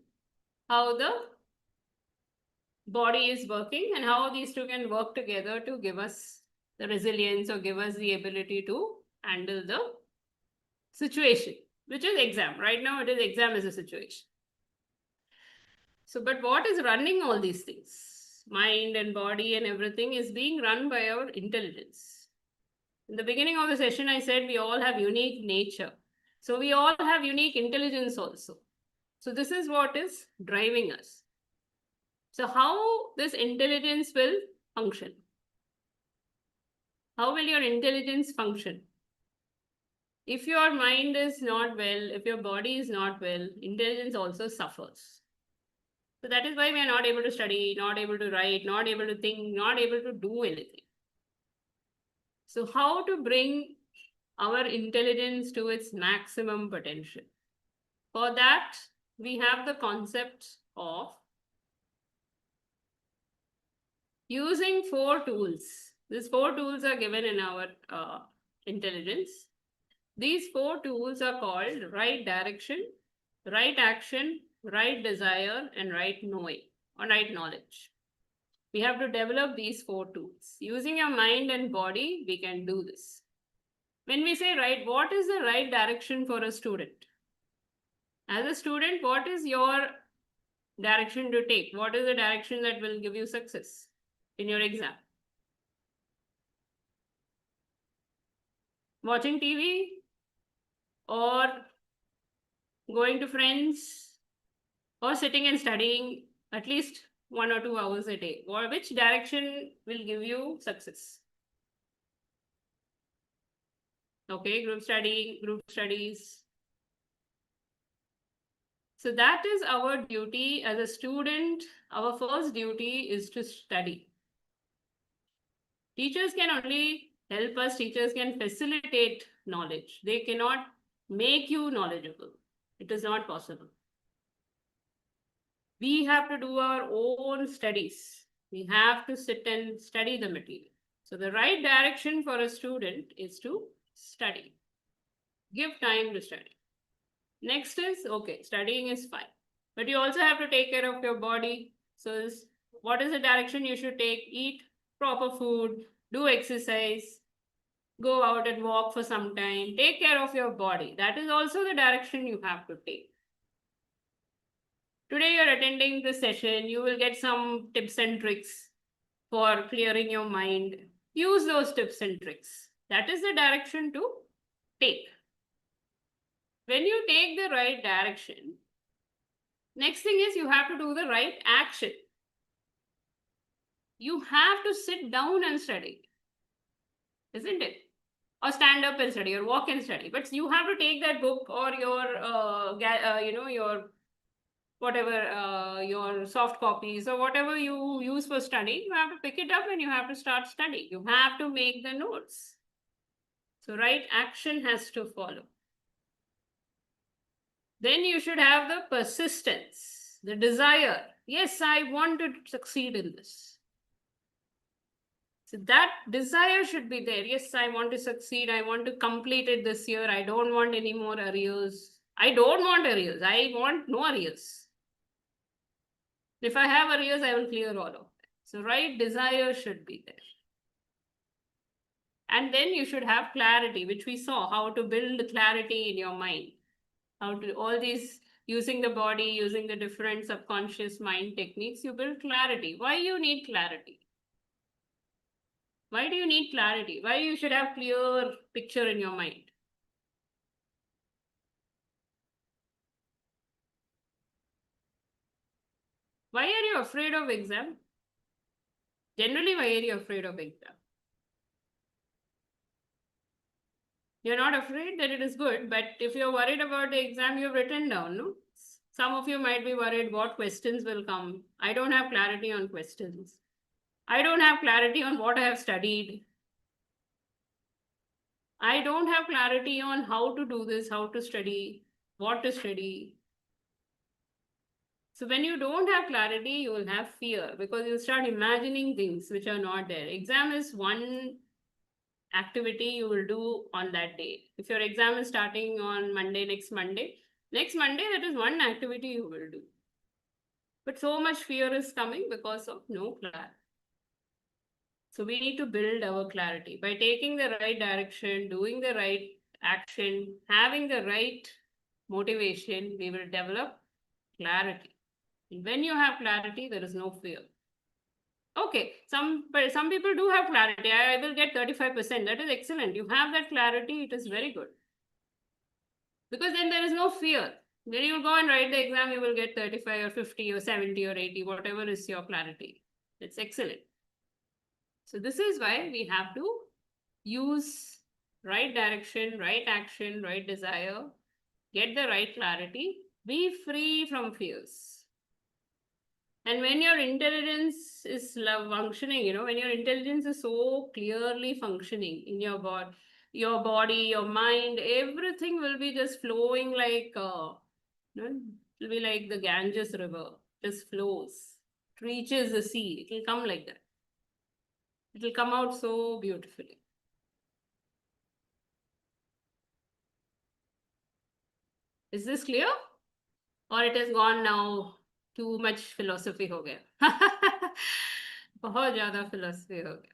S7: how the body is working, and how these two can work together to give us the resilience or give us the ability to handle the situation, which is exam. Right now, it is exam as a situation. So, but what is running all these things? Mind and body and everything is being run by our intelligence. In the beginning of the session, I said we all have unique nature. So, we all have unique intelligence also. So, this is what is driving us. So, how this intelligence will function? How will your intelligence function? If your mind is not well, if your body is not well, intelligence also suffers. So that is why we are not able to study, not able to write, not able to think, not able to do anything. So how to bring our intelligence to its maximum potential? For that, we have the concept of using 4 tools. These 4 tools are given in our intelligence. These 4 tools are called right direction, right action, right desire, and right knowing or right knowledge. We have to develop these 4 tools. Using your mind and body, we can do this. When we say right, what is the right direction for a student? As a student, what is your direction to take? What is the direction that will give you success in your exam? Watching TV or going to friends or sitting and studying at least 1 or 2 hours a day? Or which direction will give you success? Okay, group studies. So that is our duty as a student. Our first duty is to study. Teachers can only help us, teachers can facilitate knowledge. They cannot make you knowledgeable. It is not possible. We have to do our own studies. We have to sit and study the material. So the right direction for a student is to study. Give time to study. Next is, okay, studying is fine. But you also have to take care of your body. So what is the direction you should take? Eat proper food, do exercise, go out and walk for some time, take care of your body. That is also the direction you have to take. Today you're attending this session, you will get some tips and tricks for clearing your mind. Use those tips and tricks. That is the direction to take. When you take the right direction, next thing is you have to do the right action. You have to sit down and study, isn't it? Or stand up and study, or walk and study. But you have to take that book or your, your whatever, your soft copies or whatever you use for studying. You have to pick it up and you have to start studying. You have to make the notes. So right action has to follow. Then you should have the persistence, the desire. Yes, I want to succeed in this. So that desire should be there. Yes, I want to succeed. I want to complete it this year. I don't want any more arrears. I don't want arrears. I want no arrears. If I have arrears, I will clear all of them. So right desire should be there. And then you should have clarity, which we saw, how to build clarity in your mind. How to, all these, using the body, using the different subconscious mind techniques, you build clarity. Why you need clarity? Why do you need clarity? Why you should have clear picture in your mind? Why are you afraid of exam? Generally, why are you afraid of exam? You're not afraid that it is good, but if you're worried about the exam, you've written down, no? Some of you might be worried what questions will come. I don't have clarity on questions. I don't have clarity on what I have studied. I don't have clarity on how to do this, how to study, what to study. So when you don't have clarity, you will have fear because you start imagining things which are not there. Exam is one activity you will do on that day. If your exam is starting on Monday, next Monday, that is one activity you will do. But so much fear is coming because of no clarity. So we need to build our clarity by taking the right direction, doing the right action, having the right motivation. We will develop clarity. And when you have clarity, there is no fear. Okay, some people do have clarity. I will get 35%. That is excellent. You have that clarity. It is very good. Because then there is no fear. When you go and write the exam, you will get 35 or 50 or 70 or 80, whatever is your clarity. It's excellent. So this is why we have to use right direction, right action, right desire, get the right clarity, be free from fears. And when your intelligence is functioning, when your intelligence is so clearly functioning in your body, your mind, everything will be just flowing like, it will be like the Ganges river, just flows, it reaches the sea, it will come like that. It will come out so beautifully. Is this clear? Or it has gone now, too much philosophy हो गया. बहुत ज़्यादा philosophy हो गया.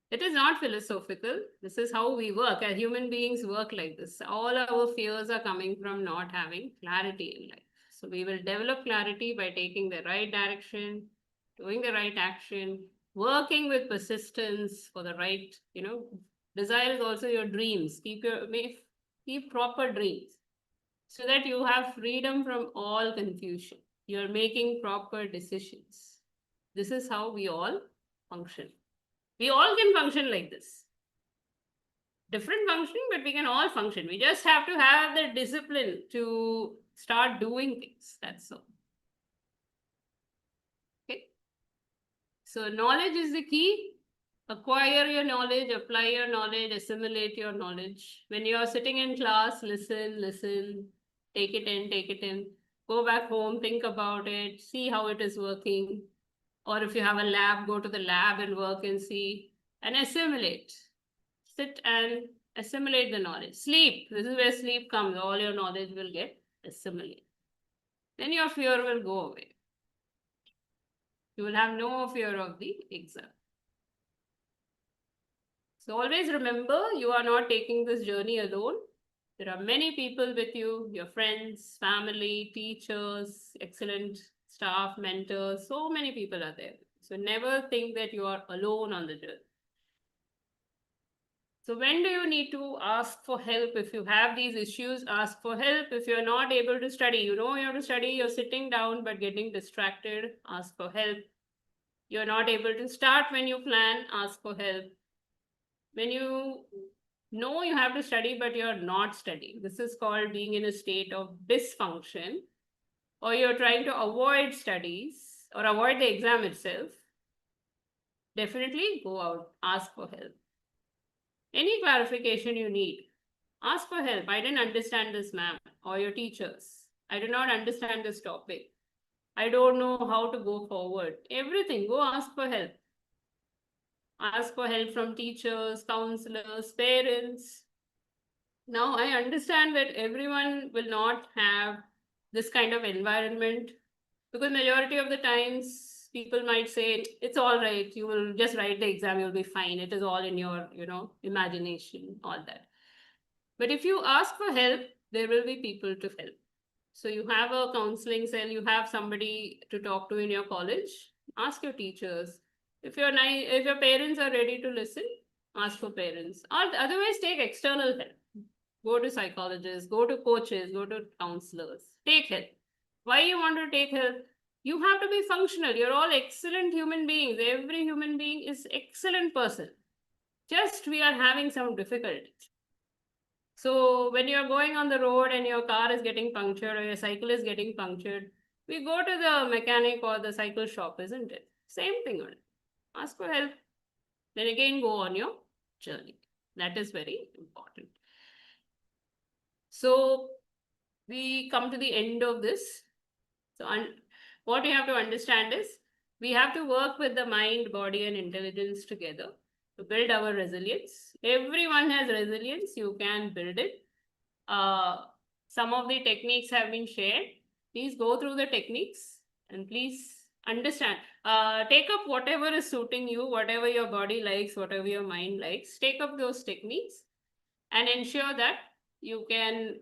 S7: It is not philosophical. This is how we work. As human beings work like this. All our fears are coming from not having clarity in life. So we will develop clarity by taking the right direction, doing the right action, working with persistence for the right, desire is also your dreams. Keep proper dreams so that you have freedom from all confusion. You're making proper decisions. This is how we all function. We all can function like this. Different functioning, but we can all function. We just have to have the discipline to start doing things. That's all. Okay. So knowledge is the key. Acquire your knowledge, apply your knowledge, assimilate your knowledge. When you are sitting in class, listen, take it in, go back home, think about it, see how it is working. Or if you have a lab, go to the lab and work and see and assimilate. Sit and assimilate the knowledge. Sleep. This is where sleep comes. All your knowledge will get assimilated. Then your fear will go away. You will have no fear of the exam. So always remember, you are not taking this journey alone. There are many people with you, your friends, family, teachers, excellent staff, mentors. So many people are there. So never think that you are alone on the journey. So when do you need to ask for help? If you have these issues, ask for help. If you're not able to study, you have to study, you're sitting down but getting distracted, ask for help. You're not able to start when you plan, ask for help. When you know you have to study, but you're not studying, this is called being in a state of dysfunction, or you're trying to avoid studies or avoid the exam itself. Definitely go out, ask for help. Any clarification you need, ask for help. I didn't understand this, ma'am, or your teachers. I did not understand this topic. I don't know how to go forward. Everything, go ask for help. Ask for help from teachers, counselors, parents. Now, I understand that everyone will not have this kind of environment, because majority of the times people might say, it's all right, you will just write the exam, you'll be fine. It is all in your, imagination, all that. But if you ask for help, there will be people to help. So you have a counseling cell, you have somebody to talk to in your college, ask your teachers. If your parents are ready to listen, ask for parents. Or otherwise, take external help. Go to psychologists, go to coaches, go to counselors. Take help. Why you want to take help? You have to be functional. You're all excellent human beings. Every human being is excellent person. Just we are having some difficulties. So when you're going on the road and your car is getting punctured or your cycle is getting punctured, we go to the mechanic or the cycle shop, isn't it? Same thing. Ask for help. Then again, go on your journey. That is very important. So we come to the end of this. So what you have to understand is we have to work with the mind, body, and intelligence together to build our resilience. Everyone has resilience. You can build it. Some of the techniques have been shared. Please go through the techniques and please understand. Take up whatever is suiting you, whatever your body likes, whatever your mind likes. Take up those techniques and ensure that you can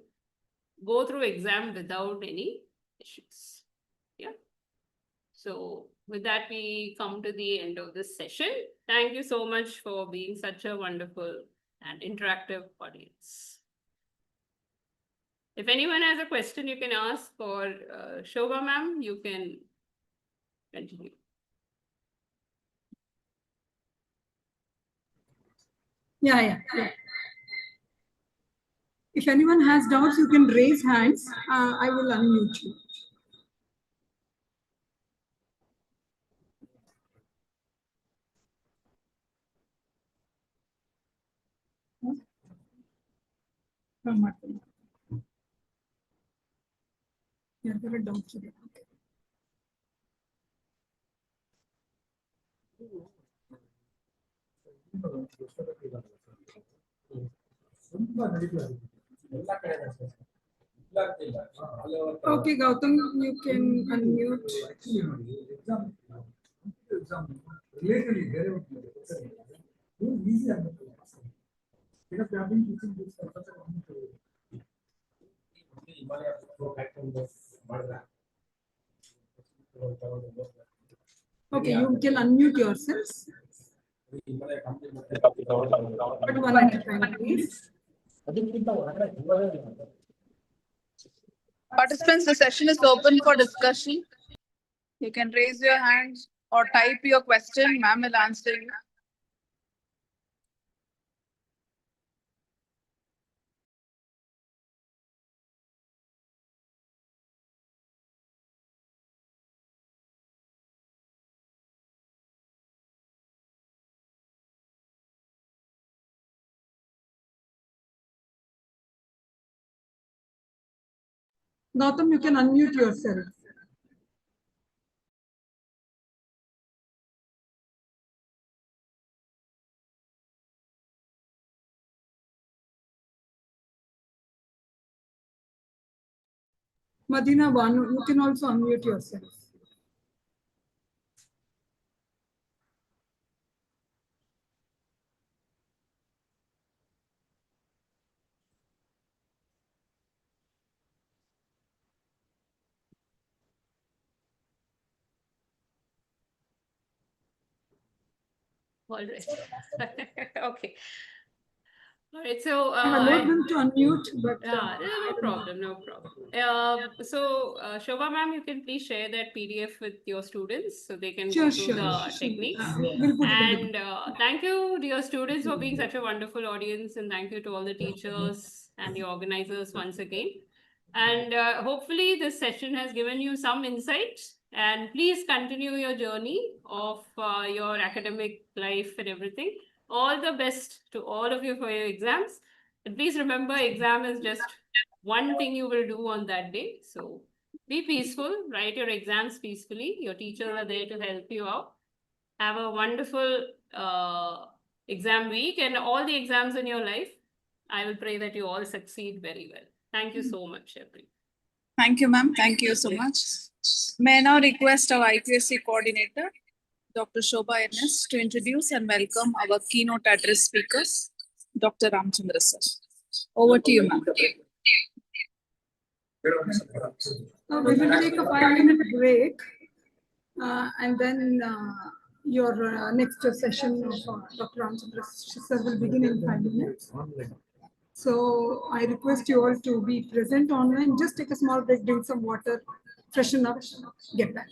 S7: go through exam without any issues. Yeah. So with that, we come to the end of this session. Thank you so much for being such a wonderful and interactive audience. If anyone has a question you can ask, or Shobha ma'am, you can continue.
S6: Yeah. If anyone has doubts, you can raise hands. I will unmute you. Yeah, there are doubts today. Okay, Gautam, you can unmute. Okay, you can unmute yourselves. But one at a time, please.
S3: Participants, the session is open for discussion. You can raise your hands or type your question. Ma'am will answer you.
S6: Gautam, you can unmute yourself. Madina Banu, you can also unmute yourself.
S7: All right. Okay. All right, so
S6: I have allowed them to unmute, but
S7: yeah,
S6: I
S7: no
S6: don't know.
S7: problem, no problem. Shobha ma'am, you can please share that PDF with your students so they can
S6: Sure,
S7: go through
S6: sure,
S7: the
S6: sure.
S7: techniques.
S6: We'll put it in the
S7: And thank you, dear students, for being such a wonderful audience. And thank you to all the teachers and the organizers once again. And hopefully this session has given you some insight. And please continue your journey of your academic life and everything. All the best to all of you for your exams. And please remember, exam is just one thing you will do on that day. So be peaceful, write your exams peacefully. Your teachers are there to help you out. Have a wonderful exam week and all the exams in your life. I will pray that you all succeed very well. Thank you so much, everyone.
S3: Thank you, ma'am. Thank you so much. May I now request our IPSC coordinator, Dr. Shobha N.S., to introduce and welcome our keynote address speakers, Dr. Ramchandra sir. Over to you, ma'am.
S6: We will take a 5-minute break, and then your next session of Dr. Ramchandra sir will begin in 5 minutes. So I request you all to be present online. Just take a small break, drink some water, freshen up, get back.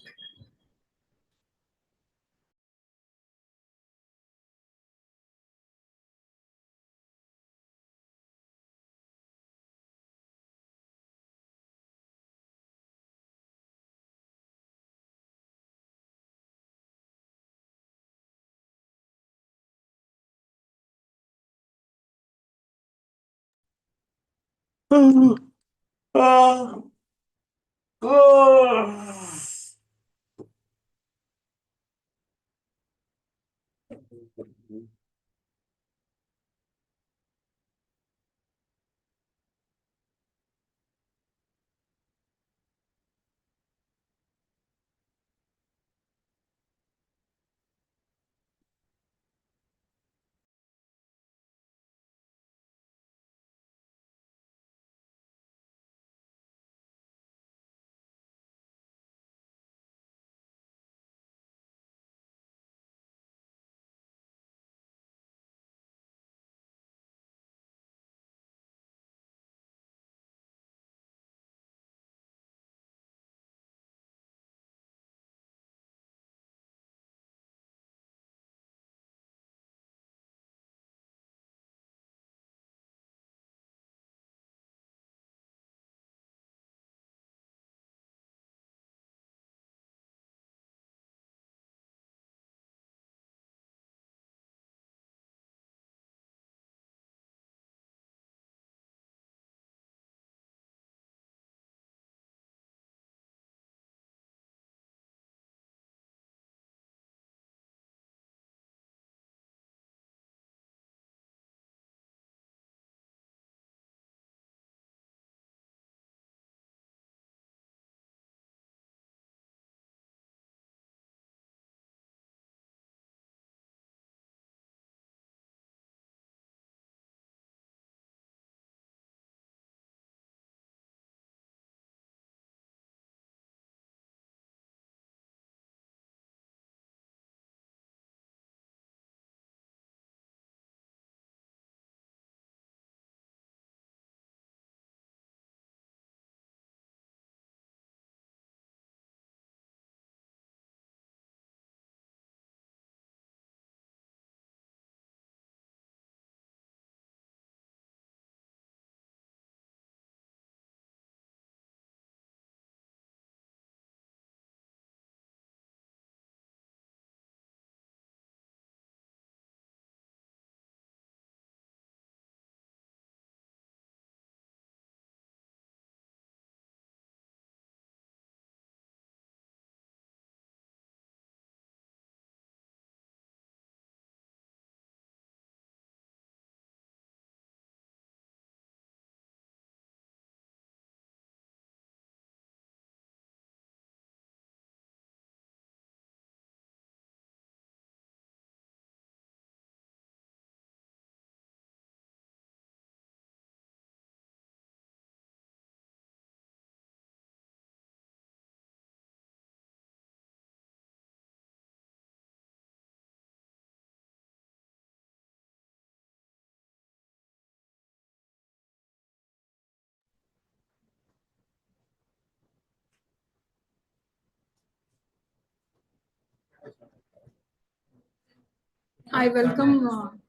S6: I welcome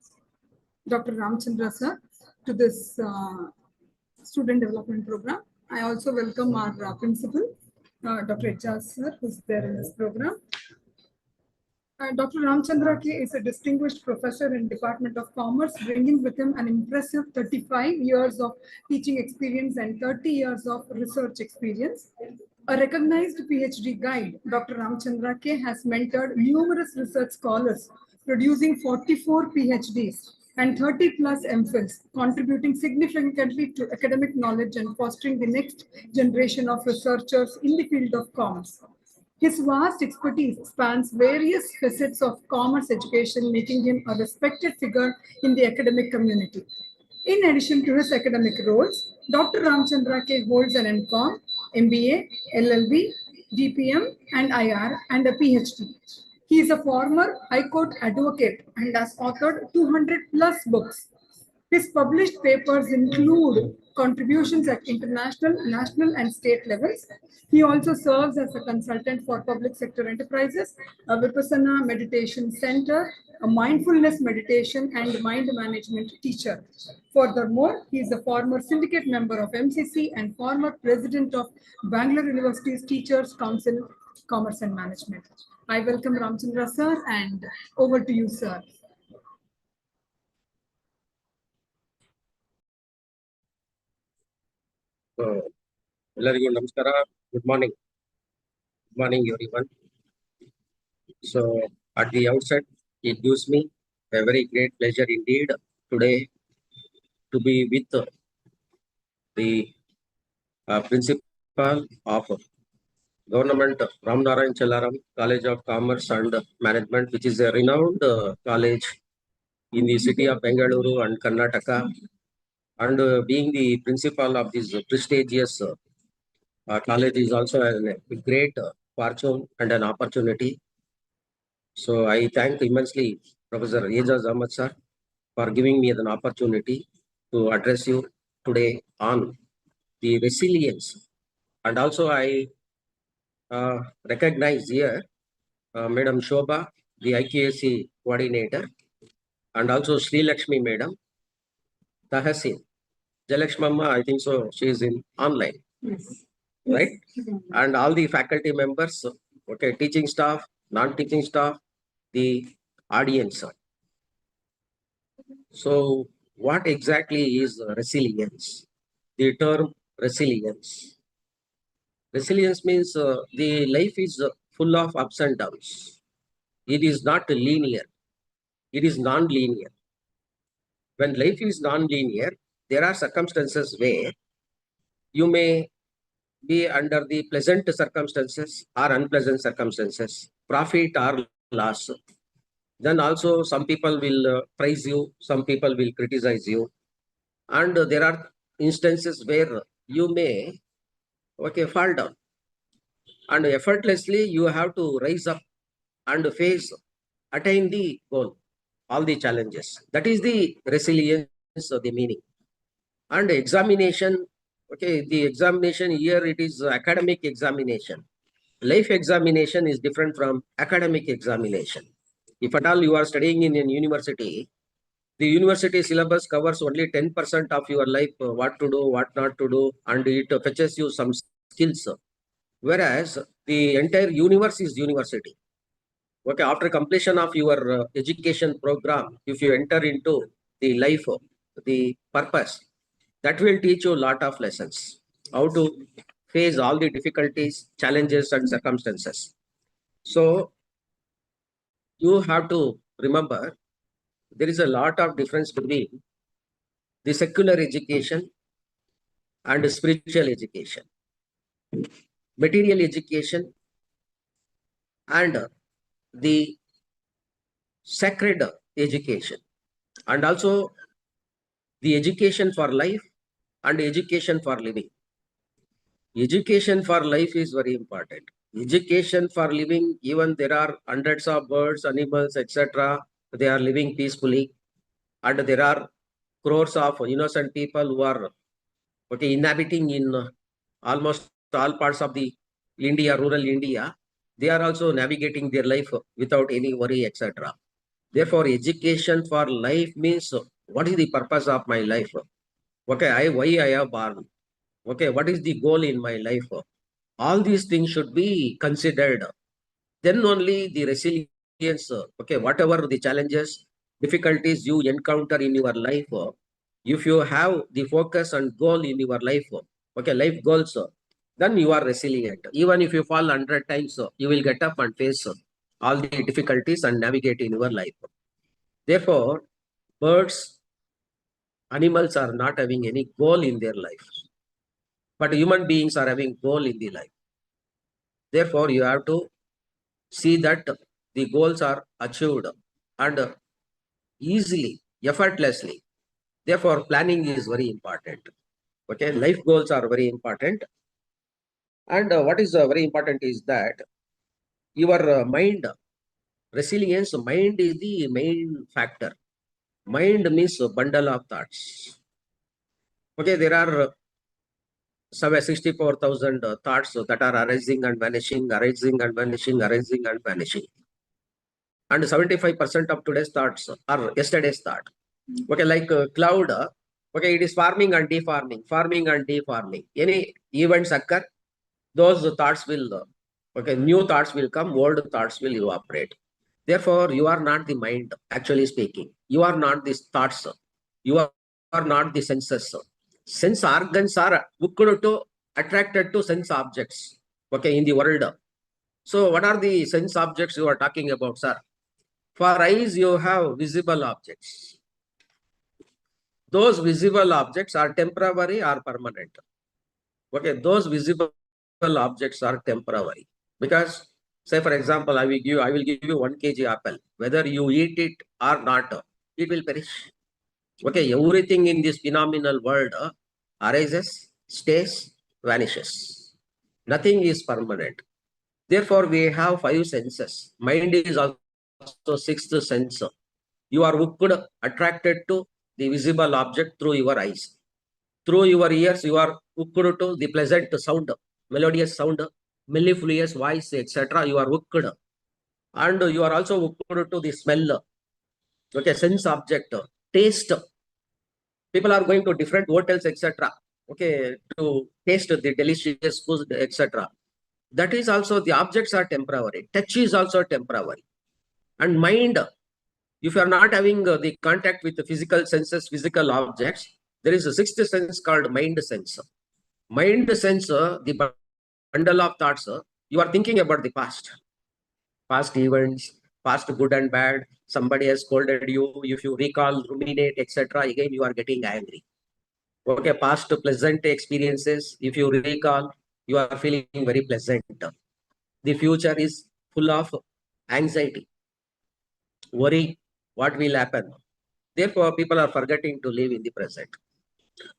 S6: Dr. Ramchandra sir to this student development program. I also welcome our principal, Dr. Ejaz sir, who's there in this program. Dr. Ramchandra K is a distinguished professor in Department of Commerce, bringing with him an impressive 35 years of teaching experience and 30 years of research experience. A recognized PhD guide, Dr. Ramchandra K has mentored numerous research scholars, producing 44 PhDs and 30 plus MPhils, contributing significantly to academic knowledge and fostering the next generation of researchers in the field of commerce. His vast expertise spans various facets of commerce education, making him a respected figure in the academic community. In addition to his academic roles, Dr. Ramchandra K holds an MCom, MBA, LLB, DPM, and IR, and a PhD. He is a former High Court advocate and has authored 200 plus books. His published papers include contributions at international, national, and state levels. He also serves as a consultant for public sector enterprises, a Vipassana meditation center, a mindfulness meditation, and mind management teacher. Furthermore, he is a former syndicate member of MCC and former president of Bangalore University's Teachers Council, Commerce and Management. I welcome Ramchandra sir, and over to you, sir.
S12: ಎಲ್ಲರಿಗೂ ನಮಸ್ಕಾರ. Good morning. Good morning, everyone. So, at the outset, it gives me a very great pleasure indeed today to be with the principal of Government Ramnarayan Chalaram College of Commerce and Management, which is a renowned college in the city of Bengaluru and Karnataka, and being the principal of this prestigious college is also a great fortune and an opportunity. So I thank immensely Professor Ejaz Ahmad sir for giving me an opportunity to address you today on the resilience. And also I recognize here Madam Shobha, the IQAC coordinator, and also Sri Lakshmi Madam, Tahasin. Jalakshmamma, I think so, she is in online. Yes. Right? And all the faculty members, okay, teaching staff, non-teaching staff, the audience. So what exactly is resilience? The term resilience. Resilience means the life is full of ups and downs. It is not linear. It is non-linear. When life is non-linear, there are circumstances where you may be under the pleasant circumstances or unpleasant circumstances, profit or loss. Then also some people will praise you, some people will criticize you. And there are instances where you may fall down. And effortlessly you have to rise up and face, attain the goal, all the challenges. That is the resilience of the meaning. And examination, the examination here, it is academic examination. Life examination is different from academic examination. If at all you are studying in a university, the university syllabus covers only 10% of your life, what to do, what not to do, and it fetches you some skills. Whereas the entire universe is university. After completion of your education program, if you enter into the life, the purpose, that will teach you a lot of lessons. How to face all the difficulties, challenges, and circumstances. So you have to remember there is a lot of difference between the secular education and spiritual education, material education and the sacred education, and also the education for life and education for living. Education for life is very important. Education for living, even there are hundreds of birds, animals, etc. They are living peacefully, and there are crores of innocent people who are inhabiting in almost all parts of the India, rural India. They are also navigating their life without any worry, etc. Therefore, education for life means what is the purpose of my life? Okay, why I have born? Okay, what is the goal in my life? All these things should be considered. Then only the resilience, okay, whatever the challenges, difficulties you encounter in your life, if you have the focus and goal in your life, okay, life goals, then you are resilient. Even if you fall 100 times, you will get up and face all the difficulties and navigate in your life. Therefore, birds, animals are not having any goal in their life, but human beings are having goal in the life. Therefore, you have to see that the goals are achieved and easily, effortlessly. Therefore, planning is very important. Okay, life goals are very important. And what is very important is that your mind, resilience, mind is the main factor. Mind means a bundle of thoughts. Okay, there are 64,000 thoughts that are arising and vanishing, arising and vanishing, arising and vanishing. And 75% of today's thoughts are yesterday's thought. Okay, like cloud, okay, it is forming and deforming, forming and deforming. Any events occur, those thoughts will, okay, new thoughts will come, old thoughts will evaporate. Therefore, you are not the mind, actually speaking. You are not these thoughts. You are not the senses. Sense organs are hooked to, attracted to sense objects, okay, in the world. So, what are the sense objects you are talking about, sir? For eyes, you have visible objects. Those visible objects are temporary or permanent. Okay, those visible objects are temporary because, say for example, I will give you 1 kg apple. Whether you eat it or not, it will perish. Okay, everything in this phenomenal world arises, stays, vanishes. Nothing is permanent. Therefore, we have 5 senses. Mind is also 6th sense. You are hooked, attracted to the visible object through your eyes. Through your ears, you are hooked to the pleasant sound, melodious sound, mellifluous voice, etc. You are hooked. And you are also hooked to the smell, okay, sense object, taste. People are going to different hotels, etc. Okay, to taste the delicious food, etc. That is also, the objects are temporary. Touch is also temporary. And mind, if you are not having the contact with the physical senses, physical objects, there is a 6th sense called mind sense. Mind sense, the bundle of thoughts, you are thinking about the past events, past good and bad. Somebody has scolded you. If you recall, ruminate, etc., again you are getting angry. Okay, past pleasant experiences, if you recall, you are feeling very pleasant. The future is full of anxiety, worry, what will happen. Therefore, people are forgetting to live in the present.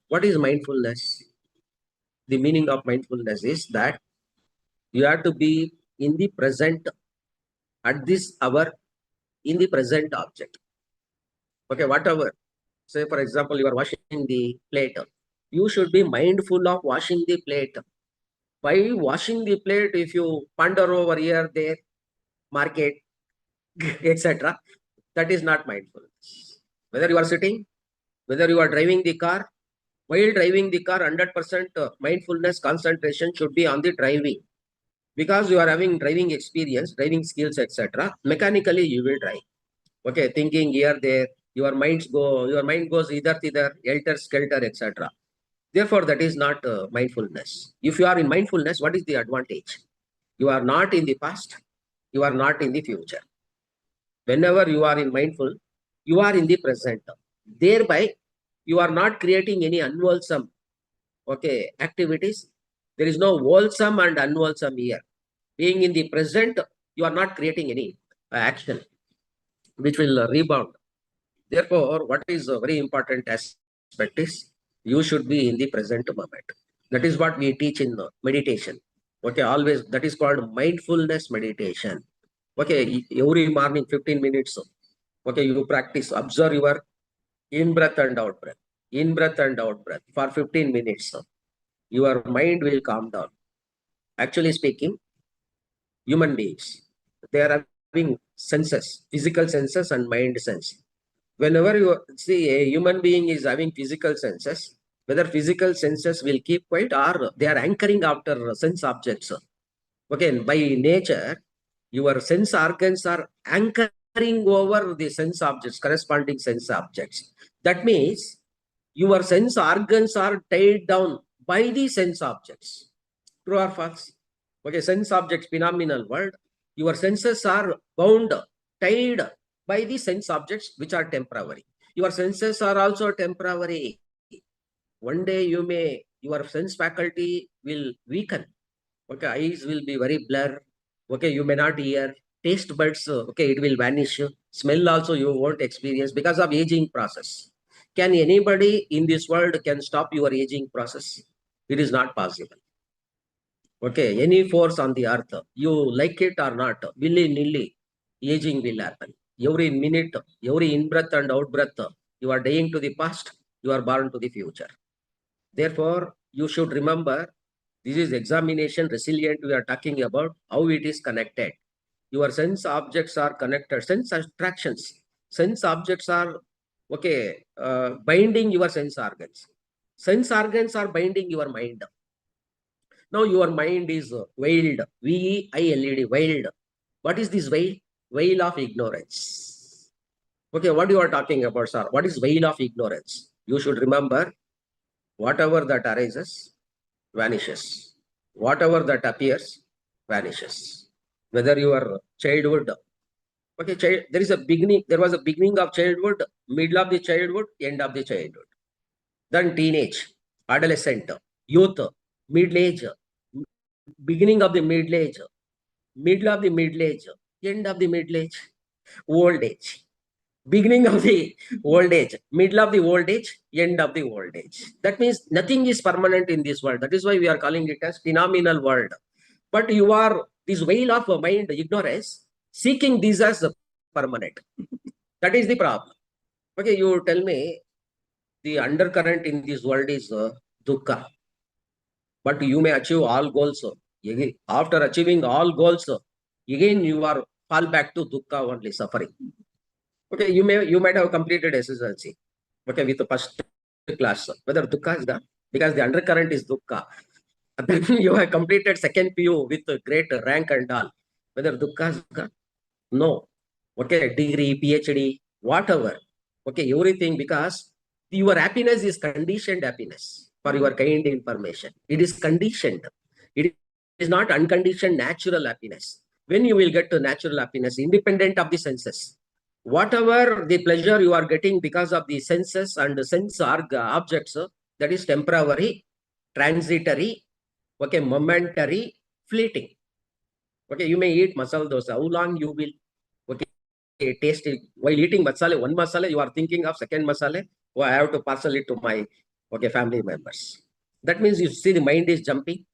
S12: What is mindfulness? The meaning of mindfulness is that you have to be in the present at this hour, in the present object. Okay, whatever. Say, for example, you are washing the plate. You should be mindful of washing the plate. By washing the plate, if you ponder over here, there, market, etc., that is not mindfulness. Whether you are sitting, whether you are driving the car, while driving the car, 100% mindfulness concentration should be on the driving. Because you are having driving experience, driving skills, etc., mechanically you will drive. Okay, thinking here, there, your mind goes either, helter skelter, etc. Therefore, that is not mindfulness. If you are in mindfulness, what is the advantage? You are not in the past, you are not in the future. Whenever you are in mindful, you are in the present. Thereby, you are not creating any unwholesome, okay, activities. There is no wholesome and unwholesome here. Being in the present, you are not creating any action which will rebound. Therefore, what is a very important aspect is you should be in the present moment. That is what we teach in meditation. Okay, always that is called mindfulness meditation. Okay, every morning 15 minutes. Okay, you practice, observe your in breath and out breath, in breath and out breath for 15 minutes. Your mind will calm down. Actually speaking, human beings, they are having senses, physical senses and mind sense. Whenever you see a human being is having physical senses, whether physical senses will keep quiet or they are anchoring after sense objects. Okay, by nature, your sense organs are anchoring over the sense objects, corresponding sense objects. That means your sense organs are tied down by the sense objects. True or false? Okay, sense objects, phenomenal world. Your senses are bound, tied by the sense objects which are temporary. Your senses are also temporary. One day your sense faculty will weaken. Okay, eyes will be very blur. Okay, you may not hear. Taste buds, okay, it will vanish. Smell also you won't experience because of aging process. Can anybody in this world can stop your aging process? It is not possible. Okay, any force on the earth, you like it or not, willy-nilly, aging will happen. Every minute, every in-breath and out-breath, you are dying to the past, you are born to the future. Therefore, you should remember, this is examination resilient we are talking about, how it is connected. Your sense objects are connected, sense attractions. Sense objects are, okay, binding your sense organs. Sense organs are binding your mind. Now your mind is veiled, V-I-L-E-D, veiled. What is this veil? Veil of ignorance. Okay, what you are talking about, sir? What is veil of ignorance? You should remember, whatever that arises, vanishes. Whatever that appears, vanishes. Whether your childhood, okay, there is a beginning, there was a beginning of childhood, middle of the childhood, end of the childhood. Then teenage, adolescent, youth, middle age, beginning of the middle age, middle of the middle age, end of the middle age, old age, beginning of the old age, middle of the old age, end of the old age. That means nothing is permanent in this world. That is why we are calling it as phenomenal world. But you are this veil of mind ignorance, seeking this as permanent. That is the problem. Okay, you tell me the undercurrent in this world is dukkha. But you may achieve all goals. After achieving all goals, again you are fall back to dukkha only, suffering. Okay, you might have completed SSLC. Okay, with the first class, whether dukkha is there, because the undercurrent is dukkha. And then you have completed second PU with a great rank and all. Whether dukkha is there? No. Okay, degree, PhD, whatever. Okay, everything, because your happiness is conditioned happiness for your kind information. It is conditioned. It is not unconditioned natural happiness. When you will get to natural happiness, independent of the senses, whatever the pleasure you are getting because of the senses and the sense objects, that is temporary, transitory, okay, momentary, fleeting. Okay, you may eat masala dosa. How long you will, okay, taste it? While eating masala, one masala, you are thinking of second masala. Oh, I have to parcel it to my, okay, family members. That means you see the mind is jumping.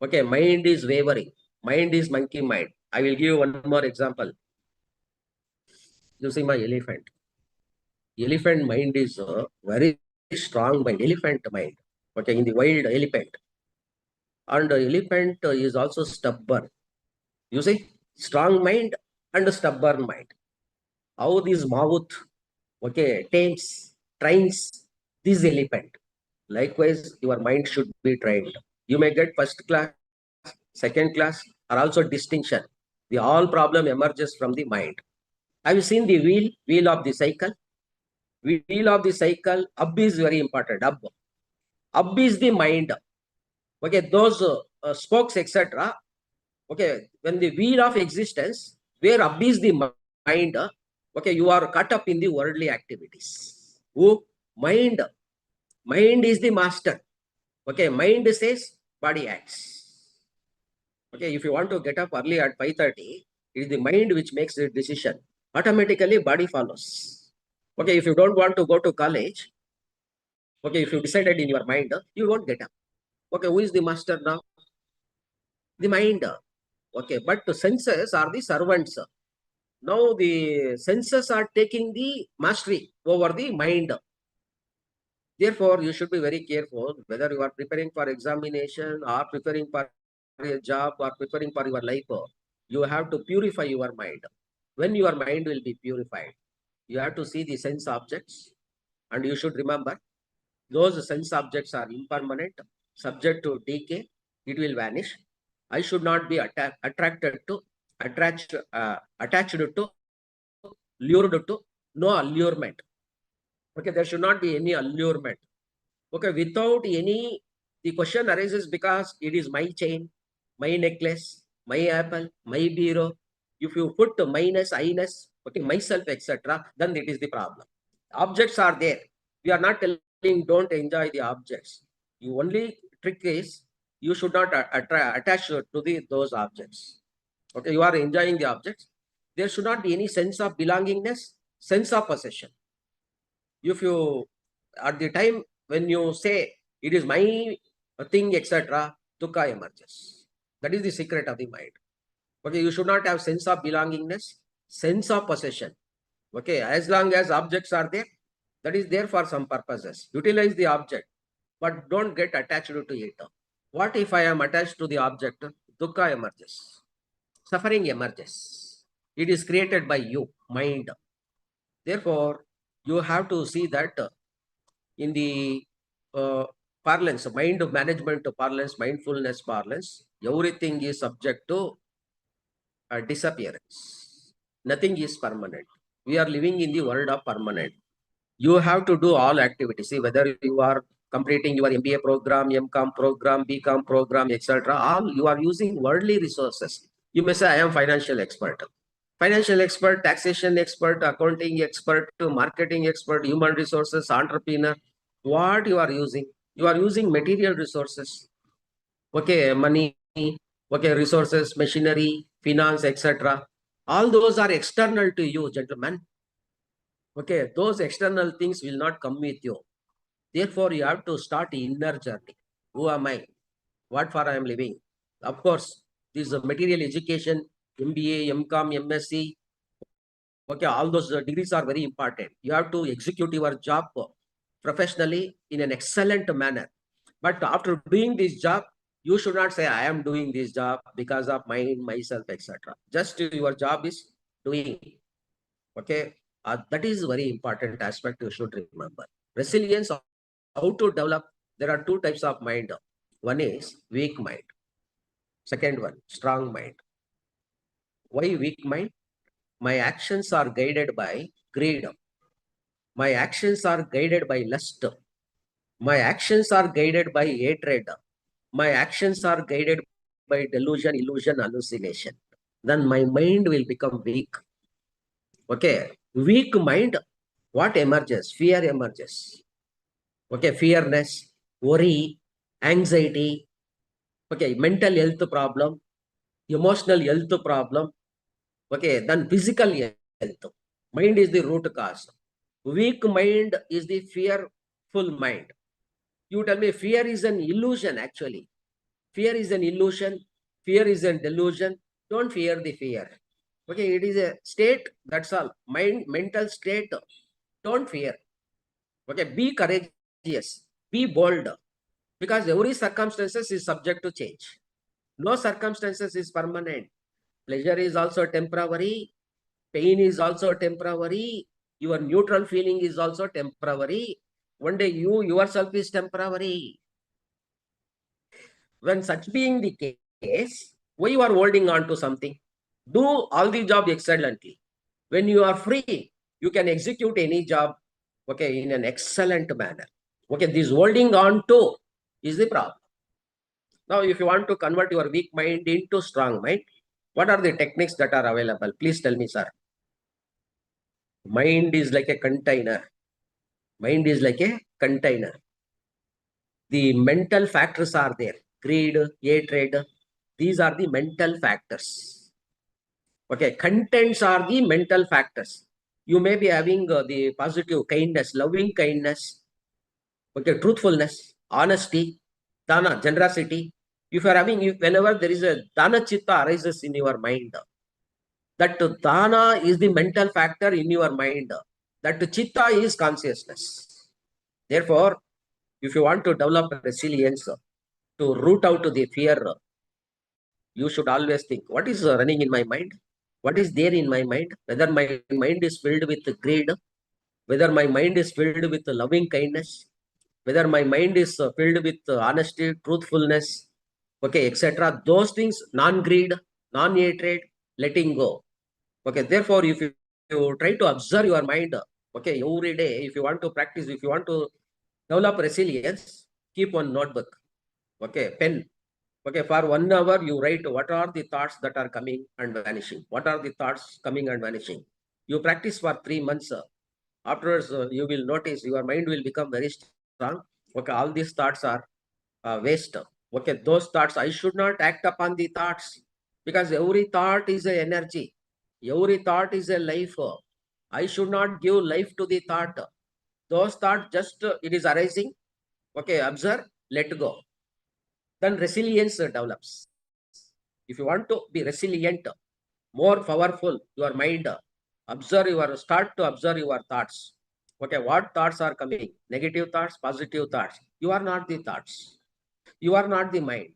S12: Okay, mind is wavering. Mind is monkey mind. I will give you one more example. You see my elephant. Elephant mind is a very strong mind. Elephant mind. Okay, in the wild elephant. And elephant is also stubborn. You see, strong mind and stubborn mind. How this mouth, okay, tames, trains this elephant. Likewise, your mind should be trained. You may get first class, second class, or also distinction. The all problem emerges from the mind. Have you seen the wheel of the cycle? Wheel of the cycle, up is very important. Up is the mind. Okay, those spokes, etc. Okay, when the wheel of existence, where up is the mind, okay, you are caught up in the worldly activities. Who? Mind. Mind is the master. Okay, mind says, body acts. Okay, if you want to get up early at 5:30, it is the mind which makes the decision. Automatically, body follows. Okay, if you don't want to go to college, okay, if you decided in your mind, you won't get up. Okay, who is the master now? The mind. Okay, but the senses are the servants. Now the senses are taking the mastery over the mind. Therefore, you should be very careful whether you are preparing for examination or preparing for a job or preparing for your life. you have to purify your mind. When your mind will be purified, you have to see the sense objects, and you should remember those sense objects are impermanent, subject to decay, it will vanish. I should not be attracted to, attached to, lured to, no allurement. Okay, there should not be any allurement. Okay, without any, the question arises because it is my chain, my necklace, my apple, my bureau. If you put minus, I-ness, okay, myself, etc., then it is the problem. Objects are there. We are not telling don't enjoy the objects. You only trick is you should not attach to those objects. Okay, you are enjoying the objects. There should not be any sense of belongingness, sense of possession. If you, at the time when you say it is my thing, etc., dukkha emerges. That is the secret of the mind. Okay, you should not have sense of belongingness, sense of possession. Okay, as long as objects are there, that is there for some purposes. Utilize the object, but don't get attached to it. What if I am attached to the object? Dukkha emerges. Suffering emerges. It is created by you, mind. Therefore, you have to see that in the parlance, mind management parlance, mindfulness parlance, everything is subject to disappearance. Nothing is permanent. We are living in the world of permanent. You have to do all activities. See, whether you are completing your MBA program, MCOM program, BCom program, etc., all you are using worldly resources. You may say, I am financial expert. Financial expert, taxation expert, accounting expert, marketing expert, human resources, entrepreneur. What you are using? You are using material resources. Okay, money, okay, resources, machinery, finance, etc. All those are external to you, gentlemen. Okay, those external things will not come with you. Therefore, you have to start inner journey. Who am I? What for I am living? Of course, this is material education, MBA, MCOM, MSc. Okay, all those degrees are very important. You have to execute your job professionally in an excellent manner. But after doing this job, you should not say, I am doing this job because of myself, etc. Just your job is doing. Okay, that is very important aspect you should remember. Resilience, how to develop, there are two types of mind. One is weak mind. Second one, strong mind. Why weak mind? My actions are guided by greed. My actions are guided by lust. My actions are guided by hatred. My actions are guided by delusion, illusion, hallucination. Then my mind will become weak. Okay, weak mind, what emerges? Fear emerges. Okay, fearness, worry, anxiety, okay, mental health problem, emotional health problem, okay, then physical health. Mind is the root cause. Weak mind is the fearful mind. You tell me fear is an illusion actually. Fear is an illusion. Fear is a delusion. Don't fear the fear. Okay, it is a state, that's all. Mind, mental state. Don't fear. Okay, be courageous. Be bold. Because every circumstances is subject to change. No circumstances is permanent. Pleasure is also temporary. Pain is also temporary. Your neutral feeling is also temporary. One day you yourself is temporary. When such being the case, why you are holding on to something? Do all the job excellently. When you are free, you can execute any job, okay, in an excellent manner. Okay, this holding on to is the problem. Now, if you want to convert your weak mind into strong mind, what are the techniques that are available? Please tell me, sir. Mind is like a container. Mind is like a container. The mental factors are there. Greed, hatred. These are the mental factors. Okay, contents are the mental factors. You may be having the positive kindness, loving kindness, okay, truthfulness, honesty, dana, generosity. If you are having, whenever there is a dana chitta arises in your mind, that dana is the mental factor in your mind. That chitta is consciousness. Therefore, if you want to develop resilience, to root out the fear, you should always think, what is running in my mind? What is there in my mind? Whether my mind is filled with greed, whether my mind is filled with loving kindness, whether my mind is filled with honesty, truthfulness, okay, etc. Those things, non-greed, non-hatred, letting go. Okay, therefore, if you try to observe your mind, okay, every day, if you want to practice, if you want to develop resilience, keep one notebook, okay, pen. Okay, for 1 hour, you write what are the thoughts that are coming and vanishing. What are the thoughts coming and vanishing? You practice for 3 months. Afterwards, you will notice your mind will become very strong. Okay, all these thoughts are waste. Okay, those thoughts, I should not act upon the thoughts because every thought is a energy. Every thought is a life. I should not give life to the thought. Those thoughts just, it is arising. Okay, observe, let go. Then resilience develops. If you want to be resilient, more powerful, your mind, start to observe your thoughts. Okay, what thoughts are coming? Negative thoughts, positive thoughts. You are not the thoughts. You are not the mind.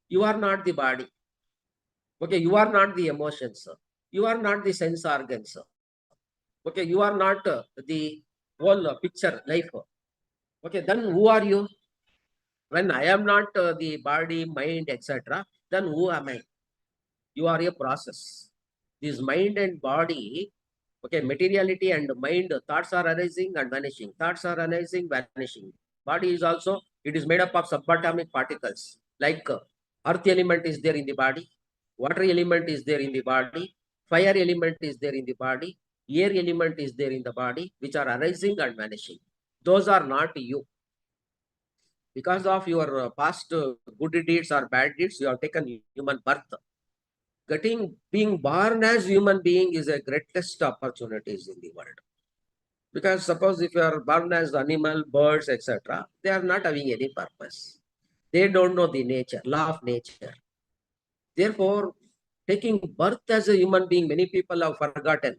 S12: You are not the body. Okay, you are not the emotions. You are not the sense organs. Okay, you are not the whole picture, life. Okay, then who are you? When I am not the body, mind, etc., then who am I? You are a process. This mind and body, okay, materiality and mind, thoughts are arising and vanishing. Thoughts are arising, vanishing. Body is also, it is made up of subatomic particles. Like earth element is there in the body, water element is there in the body, fire element is there in the body, air element is there in the body, which are arising and vanishing. Those are not you. Because of your past good deeds or bad deeds, you have taken human birth. Being born as human being is a greatest opportunities in the world. Because suppose if you are born as animal, birds, etc., they are not having any purpose. They don't know the nature, law of nature. Therefore, taking birth as a human being, many people have forgotten.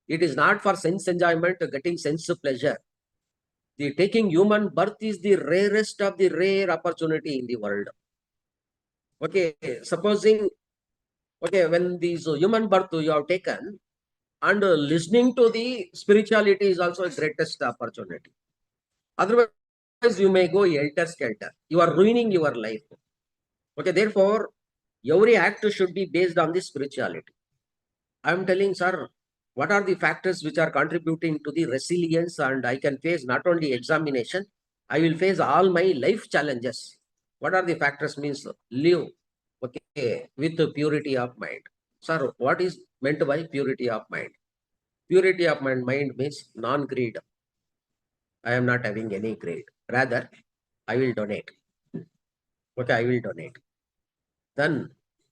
S12: It is not for sense enjoyment, getting sense pleasure. The taking human birth is the rarest of the rare opportunity in the world. Okay, supposing, okay, when these human birth you have taken, and listening to the spirituality is also a greatest opportunity. Otherwise, you may go helter-skelter. You are ruining your life. Okay, therefore, every act should be based on the spirituality. I am telling, sir, what are the factors which are contributing to the resilience, and I can face not only examination, I will face all my life challenges. What are the factors means? Live, okay, with the purity of mind. Sir, what is meant by purity of mind? Purity of my mind means non-greed. I am not having any greed. Rather, I will donate. Okay, I will donate. Then,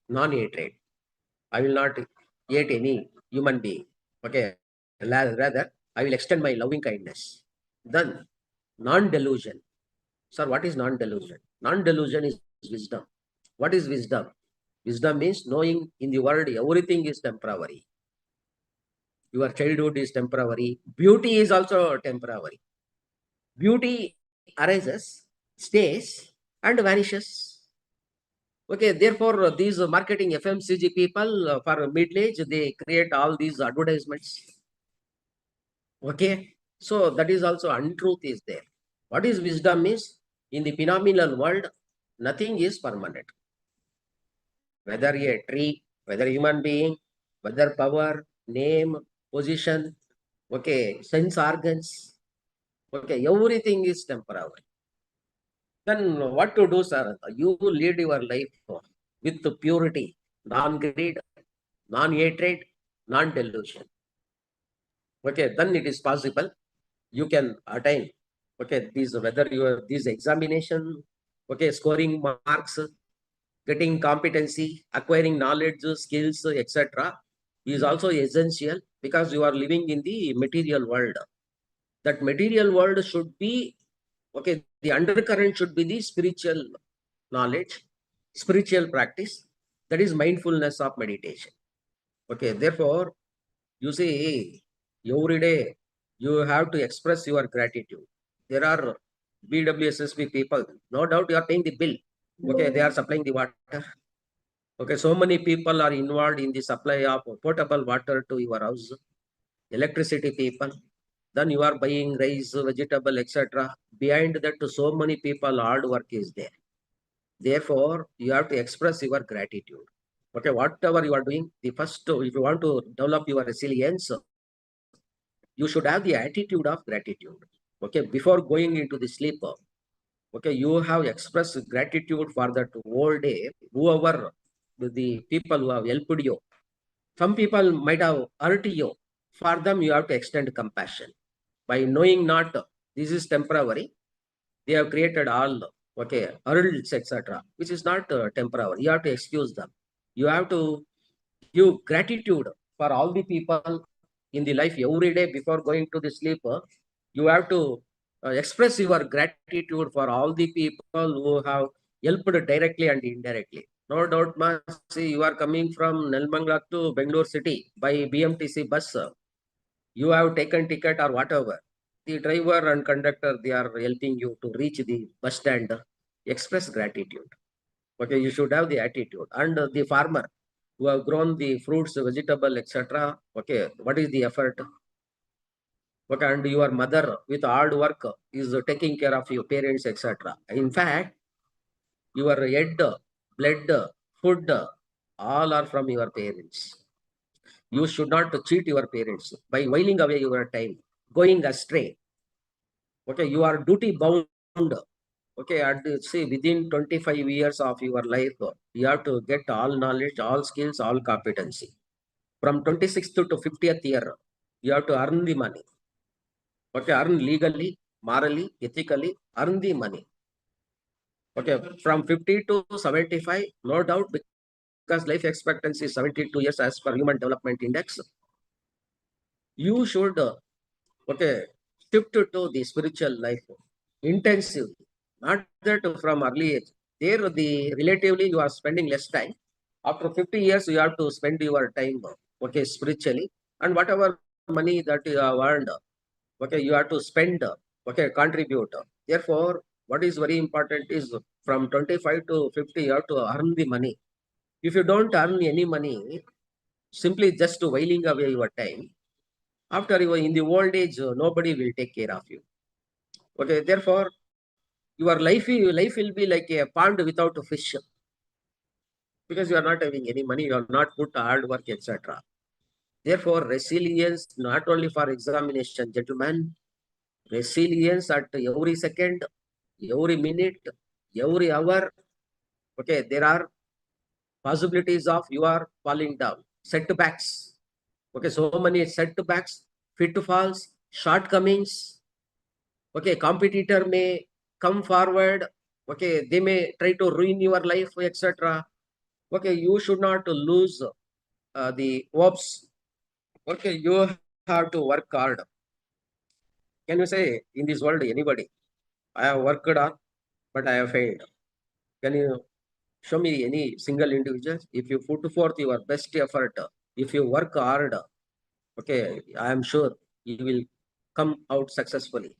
S12: non-hatred. I will not hate any human being. Okay, rather, I will extend my loving kindness. Then, non-delusion. Sir, what is non-delusion? Non-delusion is wisdom. What is wisdom? Wisdom means knowing in the world everything is temporary. Your childhood is temporary. Beauty is also temporary. Beauty arises, stays, and vanishes. Okay, therefore, these marketing FMCG people for middle age, they create all these advertisements. Okay, so that is also untruth is there. What is wisdom is, in the phenomenal world, nothing is permanent. Whether a tree, whether a human being, whether power, name, position, okay, sense organs, okay, everything is temporary. Then what to do, sir? You lead your life with purity, non-greed, non-hatred, non-delusion. Okay, then it is possible you can attain. Okay, these whether your this examination, okay, scoring marks, getting competency, acquiring knowledge, skills, etc., is also essential because you are living in the material world. That material world should be, okay, the undercurrent should be the spiritual knowledge, spiritual practice, that is mindfulness of meditation. Okay, therefore, you see, every day you have to express your gratitude. There are BWSSB people, no doubt you are paying the bill. Okay, they are supplying the water. Okay, so many people are involved in the supply of potable water to your house, electricity people. Then you are buying rice, vegetable, etc. Behind that, so many people, hard work is there. Therefore, you have to express your gratitude. Okay, whatever you are doing, the first, if you want to develop your resilience, you should have the attitude of gratitude. Okay, before going into the sleep, okay, you have expressed gratitude for that whole day, whoever the people who have helped you. Some people might have hurt you. For them, you have to extend compassion. By knowing not this is temporary, they have created all, okay, hurdles, etc., which is not temporary. You have to excuse them. You have to give gratitude for all the people in the life every day before going to the sleep. You have to express your gratitude for all the people who have helped directly and indirectly. No doubt, ma, see, you are coming from Nelmangla to Bangalore city by BMTC bus. You have taken ticket or whatever. The driver and conductor, they are helping you to reach the bus stand. Express gratitude. Okay, you should have the attitude. And the farmer who have grown the fruits, vegetable, etc. Okay, what is the effort? Okay, and your mother with hard work is taking care of your parents, etc. In fact, your head, blood, food, all are from your parents. You should not cheat your parents by whiling away your time, going astray. Okay, you are duty bound. Okay, say within 25 years of your life, you have to get all knowledge, all skills, all competency. From 26th to 50th year, you have to earn the money. Okay, earn legally, morally, ethically, earn the money. Okay, from 50 to 75, no doubt, because life expectancy is 72 years as per Human Development Index. You should, okay, shift to the spiritual life intensively, not that from early age. There, the relatively you are spending less time. After 50 years, you have to spend your time, okay, spiritually, and whatever money that you have earned, okay, you have to spend, okay, contribute. Therefore, what is very important is from 25 to 50, you have to earn the money. If you don't earn any money, simply just whiling away your time, after you are in the old age, nobody will take care of you. Okay, therefore, your life will be like a pond without a fish, because you are not having any money, you are not put hard work, etc. Therefore, resilience not only for examination, gentlemen, resilience at every second, every minute, every hour. Okay, there are possibilities of you are falling down, setbacks. Okay, so many setbacks, pitfalls, shortcomings. Okay, competitor may come forward. Okay, they may try to ruin your life, etc. Okay, you should not lose the hopes. Okay, you have to work hard. Can you say in this world anybody, I have worked hard, but I have failed? Can you show me any single individual? If you put forth your best effort, if you work hard, okay, I am sure you will come out successfully.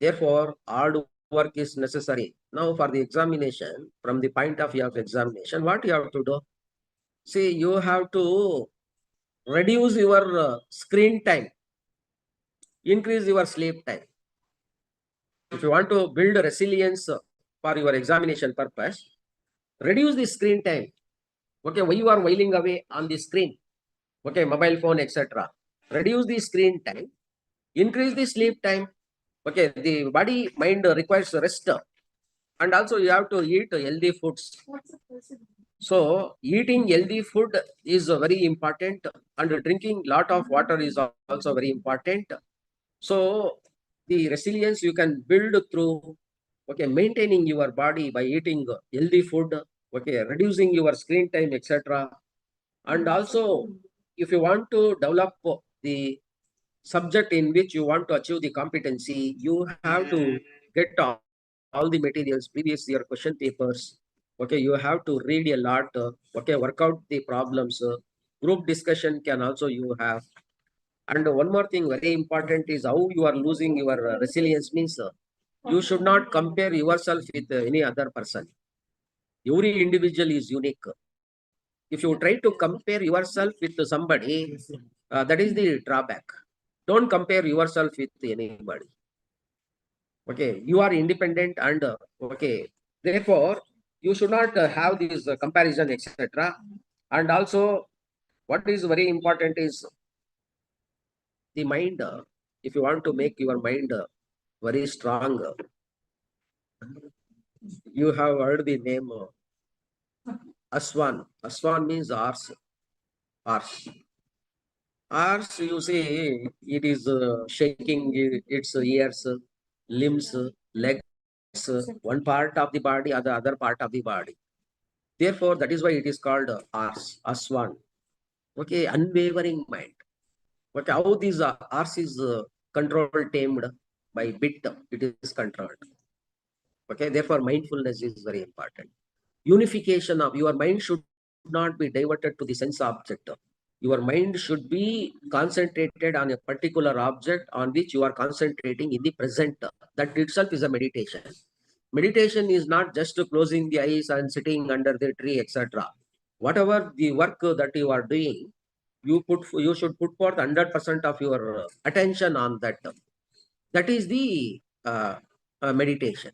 S12: Therefore, hard work is necessary. Now, for the examination, from the point of view of examination, what you have to do? See, you have to reduce your screen time, increase your sleep time. If you want to build resilience for your examination purpose, reduce the screen time. Okay, why you are whiling away on the screen? Okay, mobile phone, etc. Reduce the screen time, increase the sleep time. Okay, the body mind requires rest, and also you have to eat healthy foods. So eating healthy food is very important, and drinking lot of water is also very important. So the resilience you can build through, okay, maintaining your body by eating healthy food, okay, reducing your screen time, etc. And also, if you want to develop the subject in which you want to achieve the competency, you have to get all the materials, previous year question papers. Okay, you have to read a lot. Okay, work out the problems. Group discussion can also you have. And one more thing very important is how you are losing your resilience means you should not compare yourself with any other person. Every individual is unique. If you try to compare yourself with somebody, that is the drawback. Don't compare yourself with anybody. Okay, you are independent and okay. Therefore, you should not have this comparison, etc. And also, what is very important is the mind. If you want to make your mind very strong, you have heard the name Aswan. Aswan means horse. Horse. Horse, you see, it is shaking its ears, limbs, legs, one part of the body, other part of the body. Therefore, that is why it is called ars, aswan. Okay, unwavering mind. Okay, how this ars is controlled, tamed by bit, it is controlled. Okay, therefore, mindfulness is very important. Unification of your mind should not be diverted to the sense object. Your mind should be concentrated on a particular object on which you are concentrating in the present. That itself is a meditation. Meditation is not just closing the eyes and sitting under the tree, etc. Whatever the work that you are doing, you should put forth 100% of your attention on that. That is the meditation.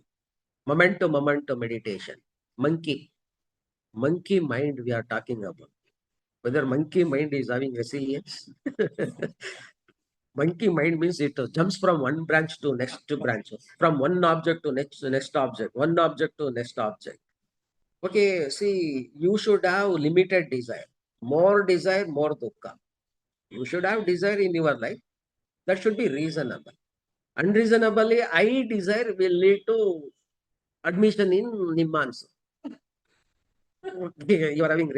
S12: Moment to moment meditation. Monkey mind we are talking about. Whether monkey mind is having resilience. Monkey mind means it jumps from one branch to next branch, from one object to next object, one object to next object. Okay, see, you should have limited desire. More desire, more dukkha. You should have desire in your life. That should be reasonable. Unreasonably, I desire will lead to admission in Nimmans. You are having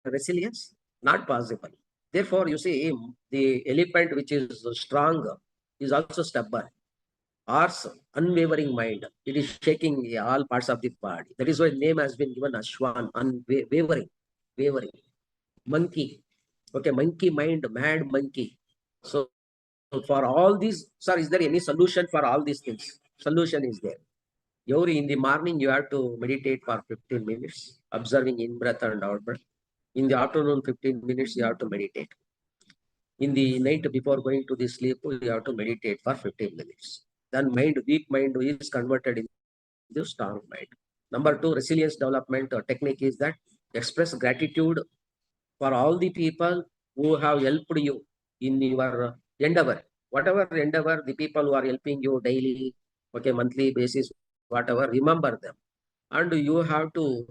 S12: resilience? Not possible. Therefore, you see, the elephant which is strong is also stubborn. Ars, unwavering mind. It is shaking all parts of the body. That is why name has been given Ashwan, unwavering, wavering. Monkey. Okay, monkey mind, mad monkey. So for all these, sir, is there any solution for all these things? Solution is there. In the morning, you have to meditate for 15 minutes, observing in breath and out breath. In the afternoon, 15 minutes, you have to meditate. In the night before going to the sleep, you have to meditate for 15 minutes. Then weak mind is converted into strong mind. Number two, resilience development technique is that express gratitude for all the people who have helped you in your endeavor. Whatever endeavor, the people who are helping you daily, okay, monthly basis, whatever, remember them. And you have to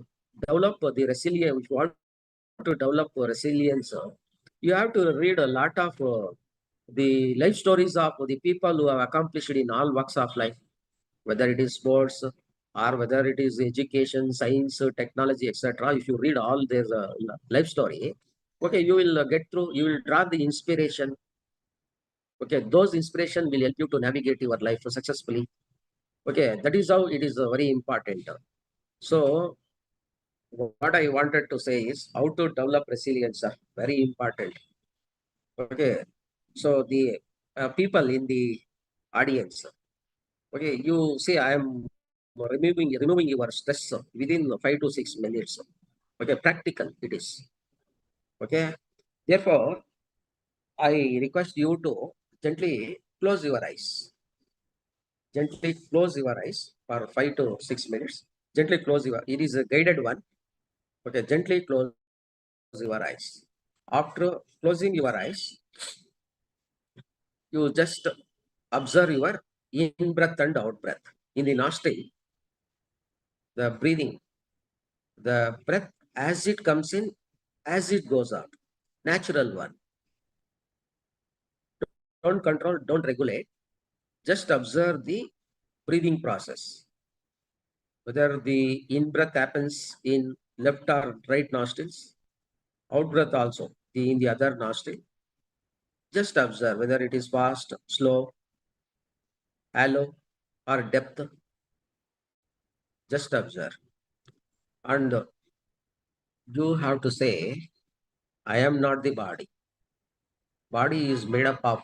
S12: develop the resilience. If you want to develop resilience, you have to read a lot of the life stories of the people who have accomplished in all walks of life, whether it is sports or whether it is education, science, technology, etc. If you read all their life story, okay, you will get through, you will draw the inspiration. Okay, those inspiration will help you to navigate your life successfully. Okay, that is how it is very important. So, what I wanted to say is how to develop resilience, very important. Okay, so the people in the audience, okay, you say I am removing your stress within 5 to 6 minutes. Okay, practical it is. Okay, therefore, I request you to gently close your eyes. Gently close your eyes for 5 to 6 minutes. Gently close your. It is a guided one. Okay, gently close your eyes. After closing your eyes, you just observe your in breath and out breath. In the nostril, the breathing, the breath as it comes in, as it goes out. Natural one. Don't control, don't regulate. Just observe the breathing process. Whether the in breath happens in left or right nostrils, out breath also in the other nostril. Just observe whether it is fast, slow, hollow, or depth. Just observe. And you have to say, I am not the body. Body is made up of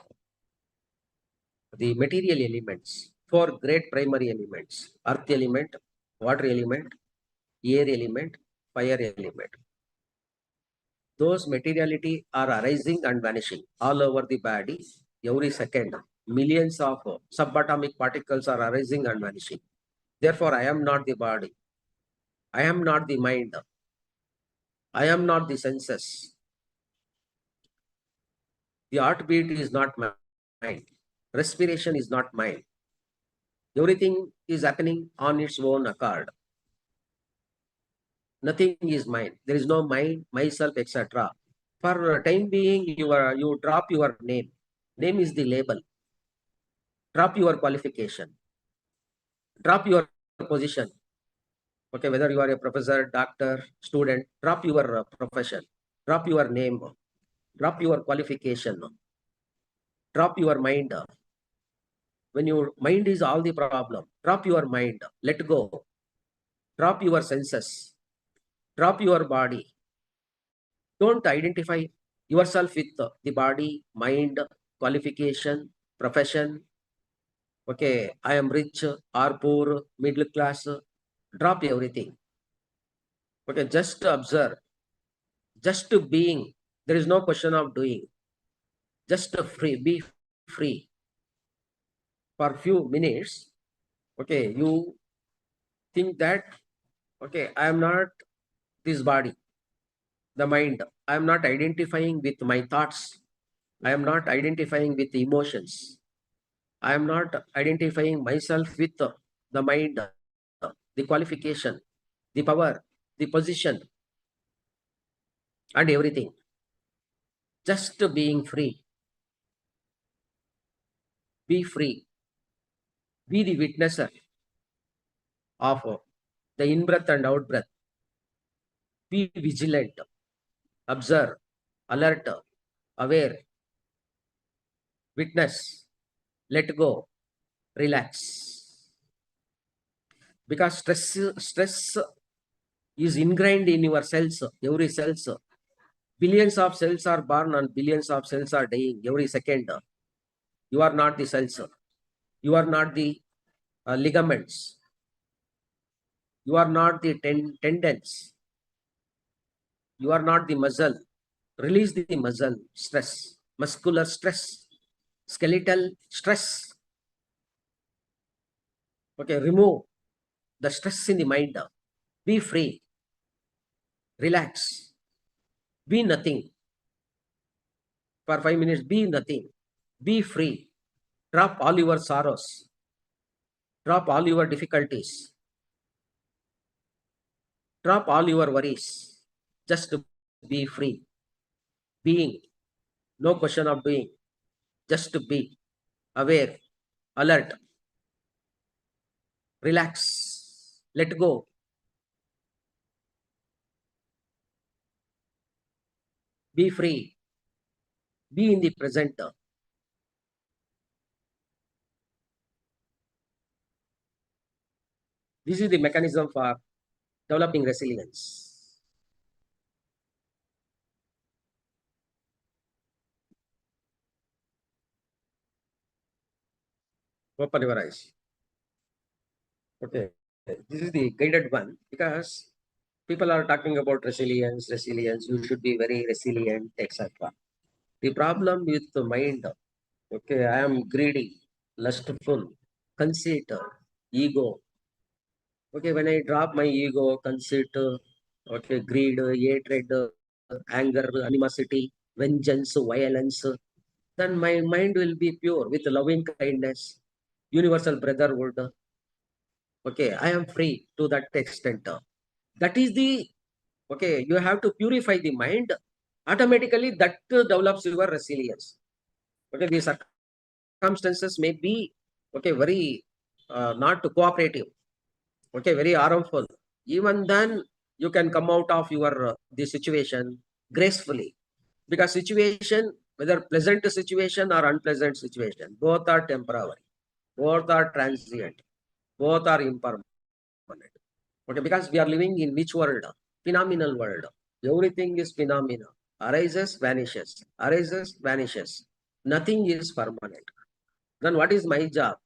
S12: the material elements, four great primary elements: earth element, water element, air element, fire element. those materiality are arising and vanishing all over the body every second. Millions of subatomic particles are arising and vanishing. Therefore, I am not the body. I am not the mind. I am not the senses. The heartbeat is not mine. Respiration is not mine. Everything is happening on its own accord. Nothing is mine. There is no mine, myself, etc. For a time being, you drop your name. Name is the label. Drop your qualification. Drop your position. Okay, whether you are a professor, doctor, student, drop your profession. Drop your name. Drop your qualification. Drop your mind. When your mind is all the problem, drop your mind. Let go. Drop your senses. Drop your body. Don't identify yourself with the body, mind, qualification, profession. Okay, I am rich or poor, middle class. Drop everything. Okay, just observe, just being. There is no question of doing. Just free, be free. For few minutes, okay, you think that, okay, I am not this body, the mind. I am not identifying with my thoughts. I am not identifying with emotions. I am not identifying myself with the mind, the qualification, the power, the position, and everything. Just being free. Be free. Be the witnesser of the in-breath and out-breath. Be vigilant. Observe. Alert. Aware. Witness. Let go. Relax. Because stress is ingrained in your cells, every cells. Billions of cells are born and billions of cells are dying every second. You are not the cells. You are not the ligaments. You are not the tendons. You are not the muscle. Release the muscle stress, muscular stress, skeletal stress. Okay, remove the stress in the mind. Be free. Relax. Be nothing. For 5 minutes, be nothing. Be free. Drop all your sorrows. Drop all your difficulties. Drop all your worries. Just to be free. Being. No question of doing. Just to be. Aware. Alert. Relax. Let go. Be free. Be in the present. This is the mechanism for developing resilience. Open your eyes. Okay, this is the guided one because people are talking about resilience, you should be very resilient, etc. The problem with the mind, okay, I am greedy, lustful, conceit, ego. Okay, when I drop my ego, conceit, okay, greed, hatred, anger, animosity, vengeance, violence, then my mind will be pure with loving kindness, universal brotherhood. Okay, I am free to that extent. That is the, okay, you have to purify the mind. Automatically, that develops your resilience. Okay, the circumstances may be, okay, very not cooperative, okay, very harmful. Even then, you can come out of your the situation gracefully. Because situation, whether pleasant situation or unpleasant situation, both are temporary, both are transient, both are impermanent. Okay, because we are living in which world? Phenomenal world. Everything is phenomena. Arises, vanishes. Arises, vanishes. Nothing is permanent. Then what is my job?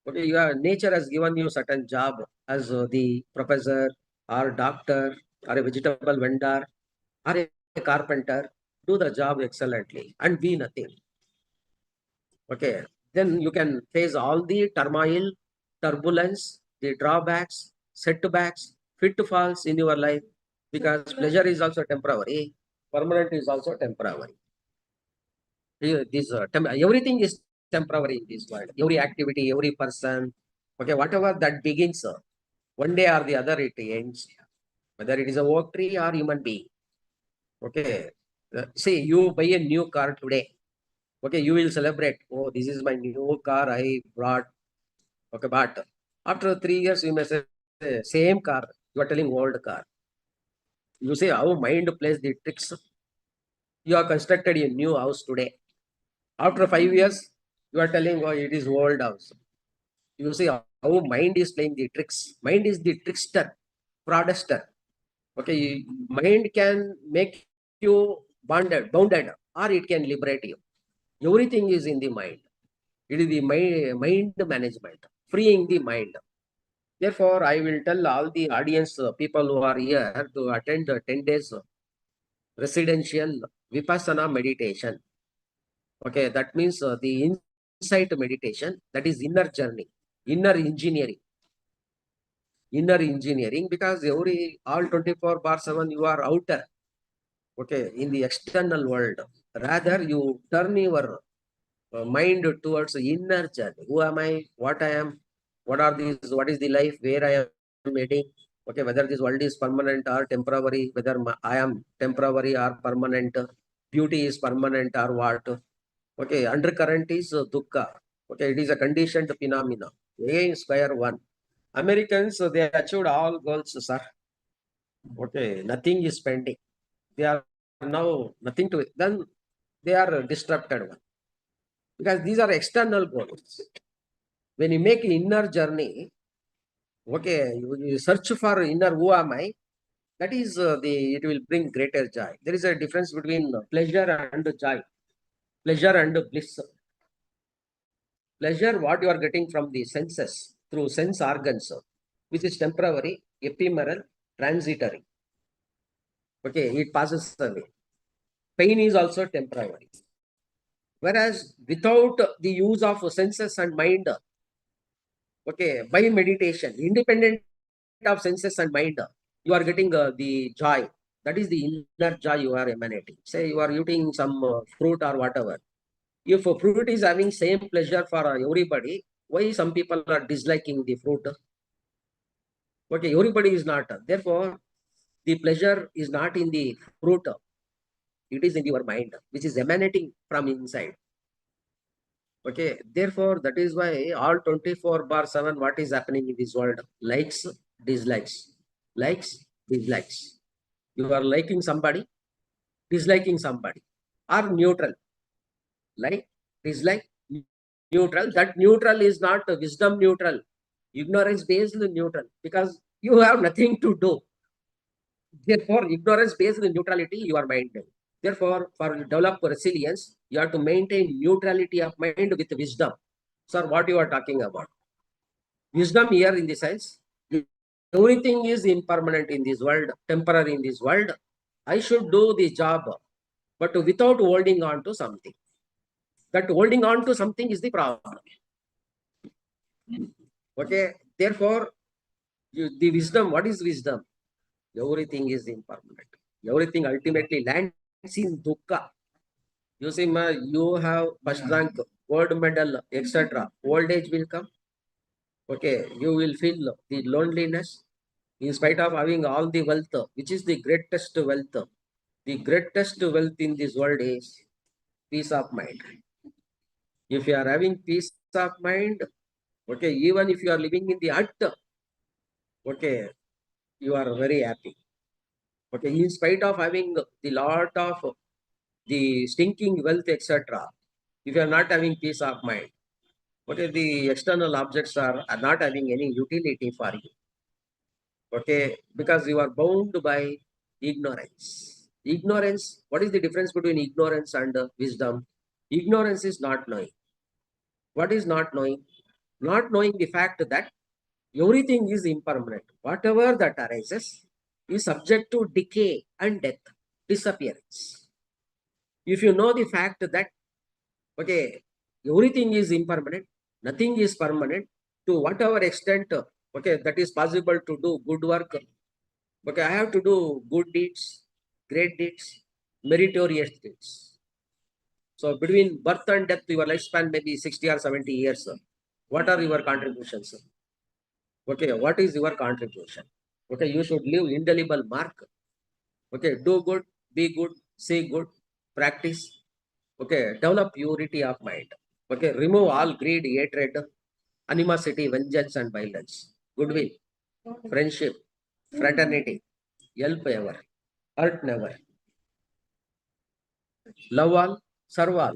S12: Okay, nature has given you certain job as the professor or doctor or a vegetable vendor or a a carpenter, do the job excellently and be nothing. Okay, then you can face all the turmoil, turbulence, the drawbacks, setbacks, pitfalls in your life, because pleasure is also temporary, permanent is also temporary. Everything is temporary in this world. Every activity, every person, okay, whatever that begins, one day or the other it ends. Whether it is a oak tree or human being. Okay, see, you buy a new car today. Okay, you will celebrate. Oh, this is my new car I brought. Okay, but after 3 years, you may say, same car. You are telling old car. You say how mind plays the tricks. You are constructed a new house today. After 5 years, you are telling, oh, it is old house. You see how mind is playing the tricks. Mind is the trickster, fraudster. Okay, mind can make you bounded, or it can liberate you. Everything is in the mind. It is the mind management, freeing the mind. Therefore, I will tell all the audience, people who are here to attend the 10 days residential Vipassana meditation. Okay, that means the insight meditation, that is inner journey, inner engineering. Inner engineering, because all 24/7 you are outer, okay, in the external world. Rather, you turn your mind towards the inner journey. Who am I? What I am? What are these? What is the life? Where I am heading? Okay, whether this world is permanent or temporary, whether I am temporary or permanent, beauty is permanent or what? Okay, undercurrent is dukkha. Okay, it is a conditioned phenomena. Again, square one. Americans, they achieved all goals, sir. Okay, nothing is pending. They are now nothing to it. Then they are disrupted one. Because these are external goals. When you make inner journey, okay, you search for inner who am I, that is it will bring greater joy. There is a difference between pleasure and joy, pleasure and bliss. Pleasure, what you are getting from the senses through sense organs, which is temporary, ephemeral, transitory. Okay, it passes away. Pain is also temporary. Whereas without the use of senses and mind, okay, by meditation, independent of senses and mind, you are getting the joy. That is the inner joy you are emanating. Say you are eating some fruit or whatever. If a fruit is having same pleasure for everybody, why some people are disliking the fruit? Okay, everybody is not. Therefore, the pleasure is not in the fruit. It is in your mind, which is emanating from inside. Okay, therefore, that is why all 24/7, what is happening in this world? Likes, dislikes, likes, dislikes. You are liking somebody, disliking somebody, or neutral. Like, dislike, neutral. That neutral is not wisdom neutral, ignorance based neutral, because you have nothing to do. Therefore, ignorance based neutrality, you are mind. Therefore, for develop resilience, you have to maintain neutrality of mind with wisdom. Sir, what you are talking about? Wisdom here in the sense, everything is impermanent in this world, temporary in this world. I should do the job, but without holding on to something. That holding on to something is the problem. Okay, therefore, the wisdom, what is wisdom? Everything is impermanent. Everything ultimately lands in dukkha. You see, you have first rank, gold medal, etc. Old age will come. Okay, you will feel the loneliness in spite of having all the wealth, which is the greatest wealth. The greatest wealth in this world is peace of mind. If you are having peace of mind, okay, even if you are living in the hut, okay, you are very happy. Okay, in spite of having the lot of the stinking wealth, etc., if you are not having peace of mind, okay, the external objects are not having any utility for you. Okay, because you are bound by ignorance. Ignorance, what is the difference between ignorance and wisdom? Ignorance is not knowing. What is not knowing? Not knowing the fact that everything is impermanent. Whatever that arises is subject to decay and death. It disappearance. If you know the fact that, okay, everything is impermanent, nothing is permanent, to whatever extent, okay, that is possible to do good work, okay, I have to do good deeds, great deeds, meritorious deeds. So between birth and death, your lifespan may be 60 or 70 years. What are your contributions? Okay, what is your contribution? Okay, you should leave indelible mark. Okay, do good, be good, say good, practice. Okay, develop purity of mind. Okay, remove all greed, hatred, animosity, vengeance, and violence. Goodwill, friendship, fraternity, help ever, hurt never. Love all, serve all.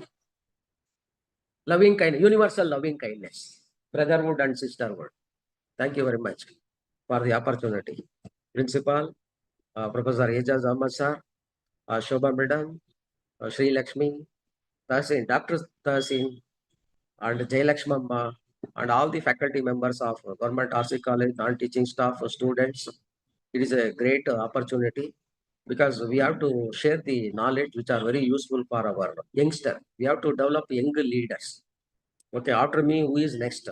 S12: Loving kindness, universal loving kindness, brotherhood and sisterhood. Thank you very much for the opportunity. Principal, Professor Ejaz Ahmad sir, Shobha Madam, Sri Lakshmi, Tahsin, Dr. Tahsin, and Jayalakshmamma, and all the faculty members of Government RC College, non-teaching staff, students. It is a great opportunity because we have to share the knowledge which are very useful for our youngster. We have to develop young leaders. Okay, after me, who is next?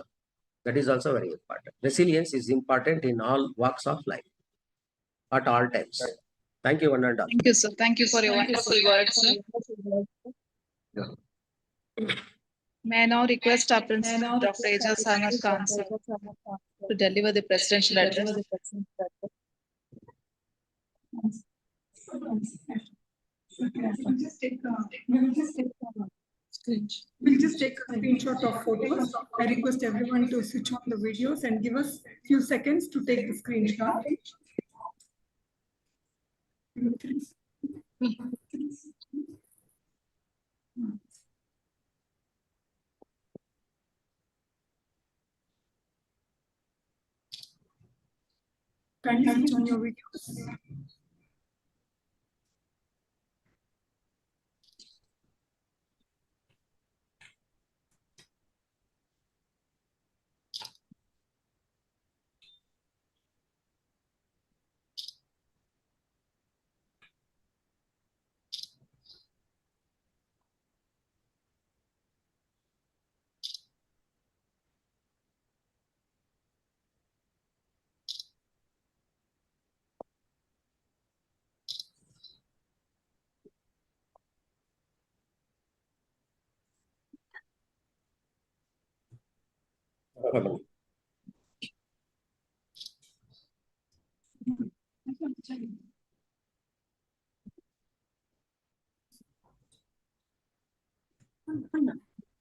S12: That is also very important. Resilience is important in all walks of life at all times. Thank you, one and all.
S3: Thank you, sir. Thank you for your wonderful words, sir. May I now request our principal, Dr. Ejaz Ahmad Khan, sir, to deliver the presidential address.
S6: We'll just take a screenshot of photos. I request everyone to switch on the videos and give us a few seconds to take the screenshot. Kindly switch on your videos.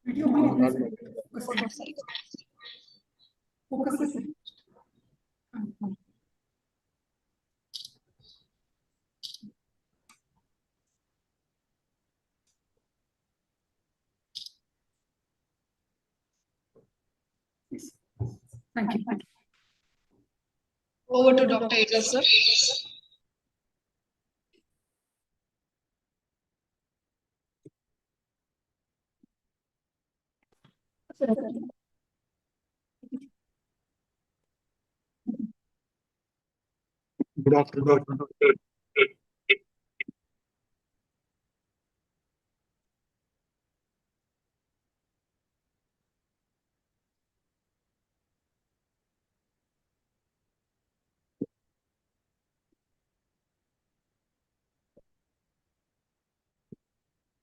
S6: Video focus. Thank you.
S3: Over to Dr. Ejaz, sir.
S13: Good afternoon.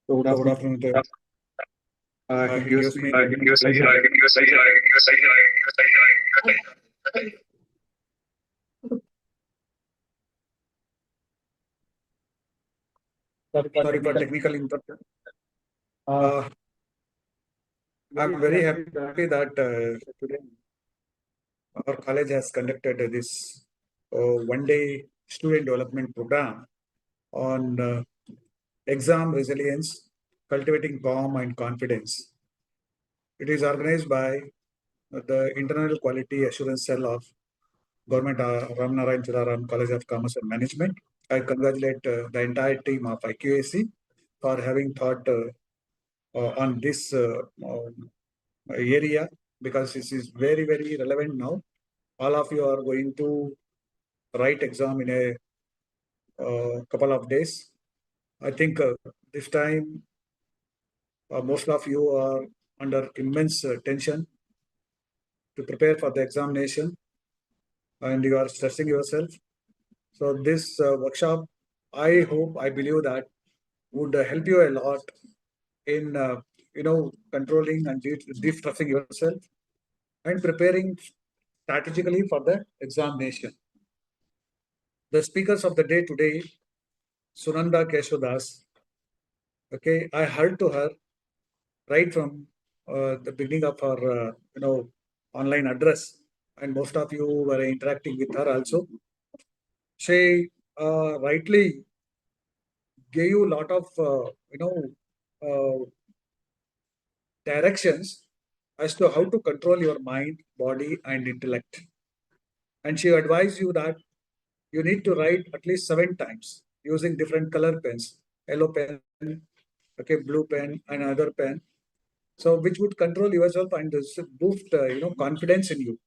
S13: Good afternoon. It gives me pleasure. Sorry for technical interruption. I'm very happy that today our college has conducted this one-day student development program on exam resilience, cultivating calm and confidence. It is organized by the Internal Quality Assurance Cell of Government Ramnarayan Chiraram College of Commerce and Management. I congratulate the entire team of IQAC for having thought on this area, because this is very, very relevant now. All of you are going to write exam in a couple of days. I think this time most of you are under immense tension to prepare for the examination and you are stressing yourself. So this workshop, I hope, I believe that would help you a lot in controlling and de-stressing yourself and preparing strategically for the examination. The speakers of the day today, Sunanda Keshadas. Okay, I heard to her right from the beginning of her online address, and most of you were interacting with her also. She rightly gave you a lot of directions as to how to control your mind, body, and intellect. And she advised you that you need to write at least 7 times using different color pens, yellow pen, okay, blue pen, and other pen. So which would control yourself and boost confidence in you.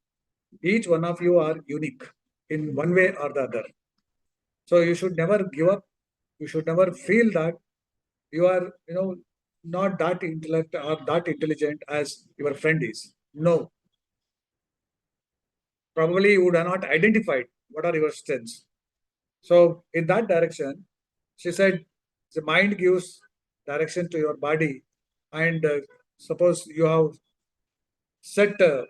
S13: Each one of you are unique in one way or the other. So you should never give up. You should never feel that you are not that intellect or that intelligent as your friend is. No, probably you would have not identified what are your strengths. So in that direction, she said, the mind gives direction to your body, and suppose you have set an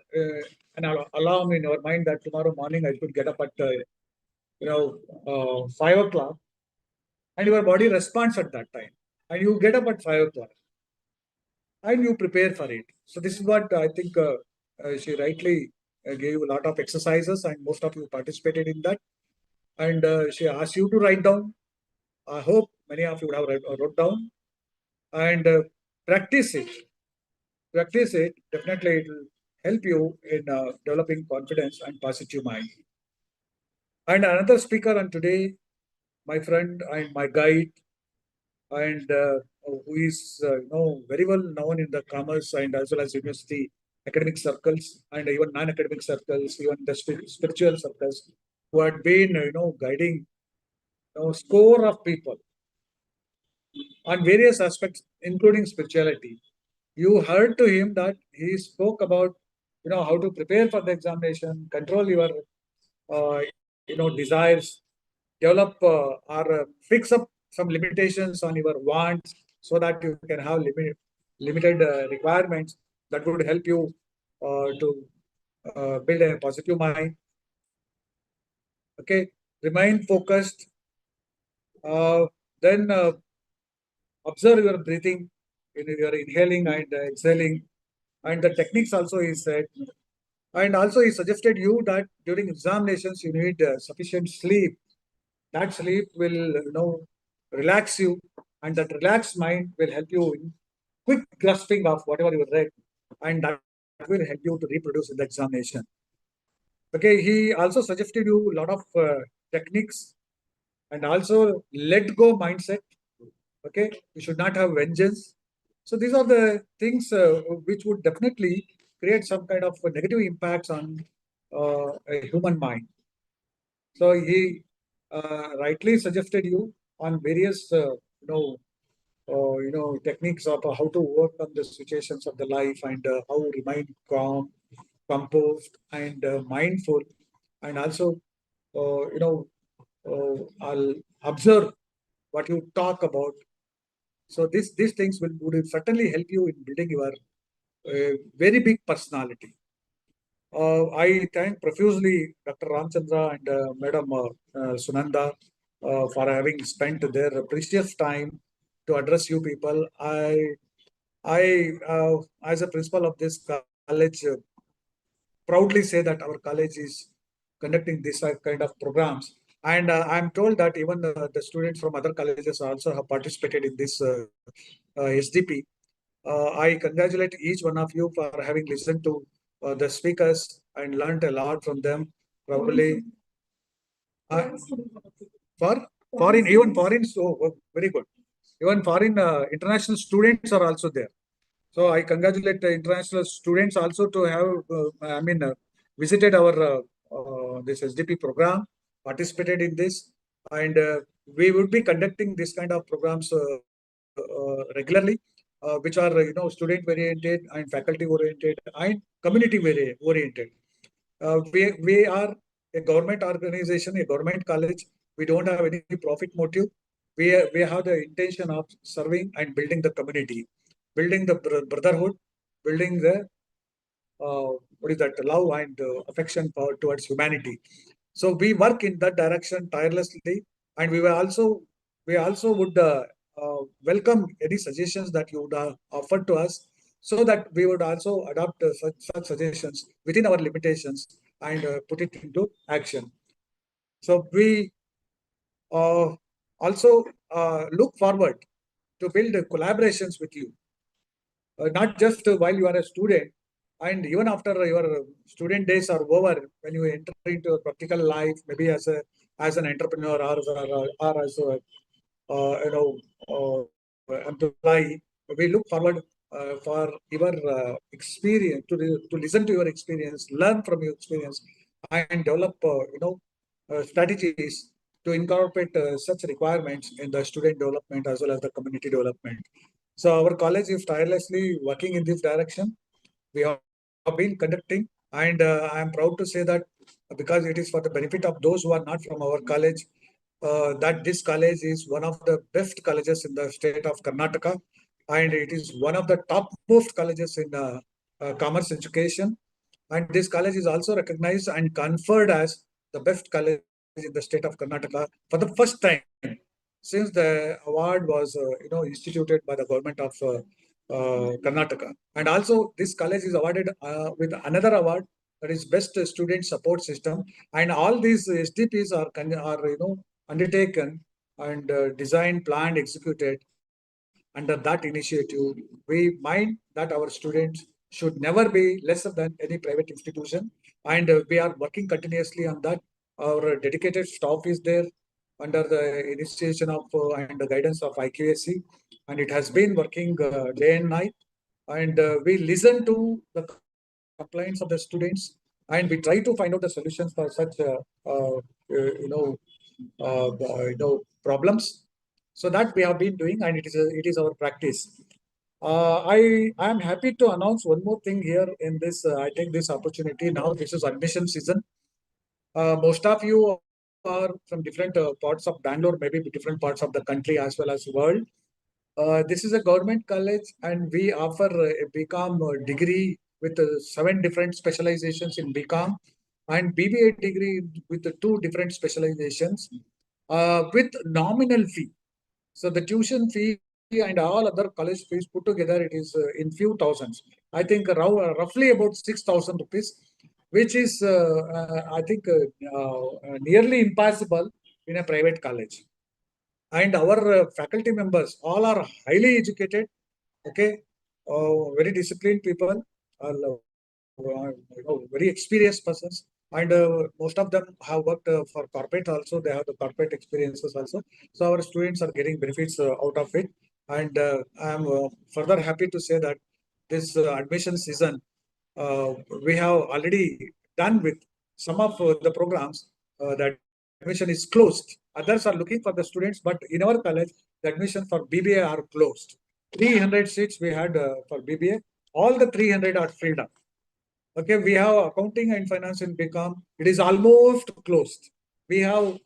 S13: alarm in your mind that tomorrow morning I should get up at 5 o'clock, and your body responds at that time, and you get up at 5 o'clock, and you prepare for it. So this is what I think she rightly gave a lot of exercises, and most of you participated in that. And she asked you to write down. I hope many of you would have wrote down and practice it. Practice it. Definitely, it will help you in developing confidence and positive mind. And another speaker on today, my friend and my guide, and who is very well known in the commerce and as well as university academic circles and even non-academic circles, even the spiritual circles, who had been guiding score of people on various aspects, including spirituality. You heard to him that he spoke about how to prepare for the examination, control your desires, develop or fix up some limitations on your wants so that you can have limited requirements that would help you to build a positive mind. Okay, remain focused. Then observe your breathing, your inhaling and exhaling, and the techniques also he said. And also he suggested you that during examinations you need sufficient sleep. That sleep will relax you, and that relaxed mind will help you in quick grasping of whatever you read, and that will help you to reproduce in the examination. Okay, he also suggested you a lot of techniques and also let go mindset. Okay, you should not have vengeance. So these are the things which would definitely create some kind of negative impacts on a human mind. So he rightly suggested you on various techniques of how to overcome the situations of the life and how remain calm, composed, and mindful, and also I'll observe what you talk about. So these things would certainly help you in building your very big personality. I thank profusely Dr. Ramchandra and Madam Sunanda for having spent their precious time to address you people. I as a principal of this college, proudly say that our college is conducting this kind of programs. And I'm told that even the students from other colleges also have participated in this SDP. I congratulate each one of you for having listened to the speakers and learned a lot from them. Probably for foreign, even foreign, so very good. Even foreign international students are also there. So I congratulate the international students also to have, visited our this SDP program, participated in this, and we would be conducting this kind of programs regularly, which are student oriented and faculty oriented and community oriented. We are a government organization, a government college. We don't have any profit motive. We have the intention of serving and building the community, building the brotherhood, building the what is that, love and affection towards humanity. So we work in that direction tirelessly, and we also would welcome any suggestions that you would offer to us, so that we would also adopt such suggestions within our limitations and put it into action. So we also look forward to build collaborations with you, not just while you are a student, and even after your student days are over, when you enter into a practical life, maybe as an entrepreneur or as a employee. We look forward for your experience, to listen to your experience, learn from your experience, and develop strategies to incorporate such requirements in the student development as well as the community development. So our college is tirelessly working in this direction. We have been conducting, and I am proud to say that, because it is for the benefit of those who are not from our college, that this college is one of the best colleges in the state of Karnataka, and it is one of the topmost colleges in commerce education. And this college is also recognized and conferred as the best college in the state of Karnataka for the first time since the award was instituted by the government of Karnataka. And also this college is awarded with another award, that is Best Student Support System. And all these SDPs are undertaken and designed, planned, executed under that initiative. We mind that our students should never be lesser than any private institution, and we are working continuously on that. Our dedicated staff is there under the initiation of and the guidance of IQAC, and it has been working day and night. And we listen to the complaints of the students, and we try to find out the solutions for such problems. So that we have been doing, and it is our practice. I am happy to announce one more thing here in this. I take this opportunity now. This is admission season. Most of you are from different parts of Bangalore, maybe different parts of the country as well as world. This is a government college, and we offer a BCom degree with 7 different specializations in BCom, and BBA degree with 2 different specializations with nominal fee. So the tuition fee and all other college fees put together, it is in few thousands. I think roughly about 6,000 rupees, which is I think nearly impossible in a private college. And our faculty members all are highly educated, okay, very disciplined people, very experienced persons, and most of them have worked for corporate also. They have the corporate experiences also. So our students are getting benefits out of it, and I am further happy to say that this admission season, we have already done with some of the programs. The admission is closed. Others are looking for the students, but in our college, the admission for BBA are closed. 300 seats we had for BBA. All the 300 are filled up. Okay, we have accounting and finance in BCom. It is almost closed. We have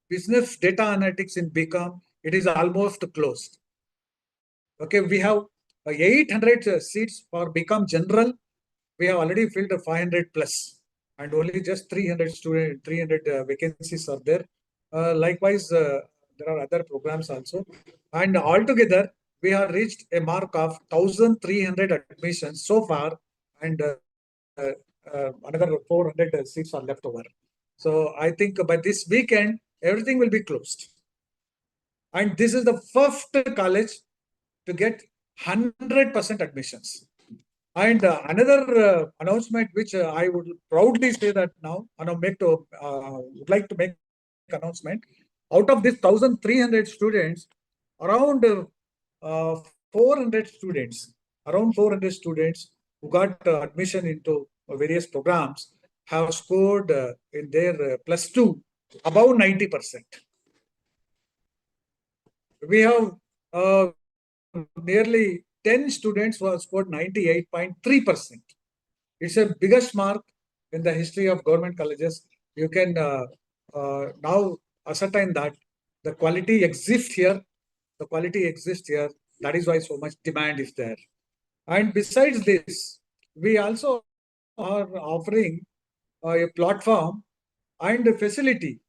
S13: business data analytics in BCom. It is almost closed. Okay, we have 800 seats for BCom General. We have already filled 500 plus, and only just 300 vacancies are there. Likewise, there are other programs also, and altogether we have reached a mark of 1,300 admissions so far, and another 400 seats are left over. So I think by this weekend everything will be closed, and this is the first college to get 100% admissions. And another announcement, which I would proudly say that now, and I would like to make announcement. Out of this 1,300 students, around 400 students, who got admission into various programs have scored in their plus 2 above 90%. we have nearly 10 students who have scored 98.3%. It's a biggest mark in the history of government colleges. You can now ascertain that the quality exists here. The quality exists here. That is why so much demand is there. And besides this, we also are offering a platform and a facility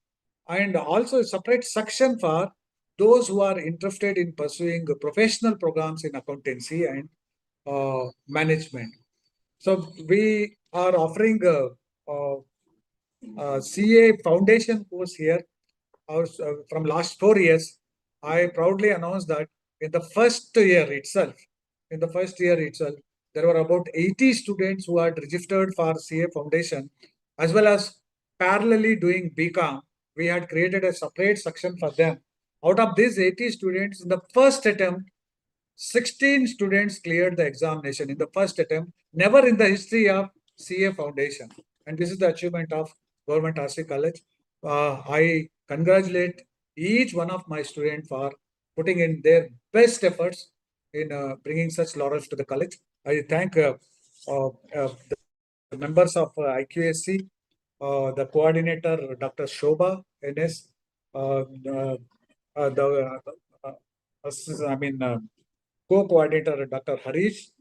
S13: and also a separate section for those who are interested in pursuing professional programs in accountancy and management. So we are offering a CA foundation course here. From last 4 years, I proudly announced that in the first year itself, there were about 80 students who had registered for CA foundation, as well as parallelly doing BCom. We had created a separate section for them. Out of these 80 students, in the first attempt, 16 students cleared the examination in the first attempt, never in the history of CA Foundation. And this is the achievement of Government RC College. I congratulate each one of my students for putting in their best efforts in bringing such laurels to the college. I thank the members of IQSC, the coordinator, Dr. Shobha NS, the co-coordinator Dr. Harish,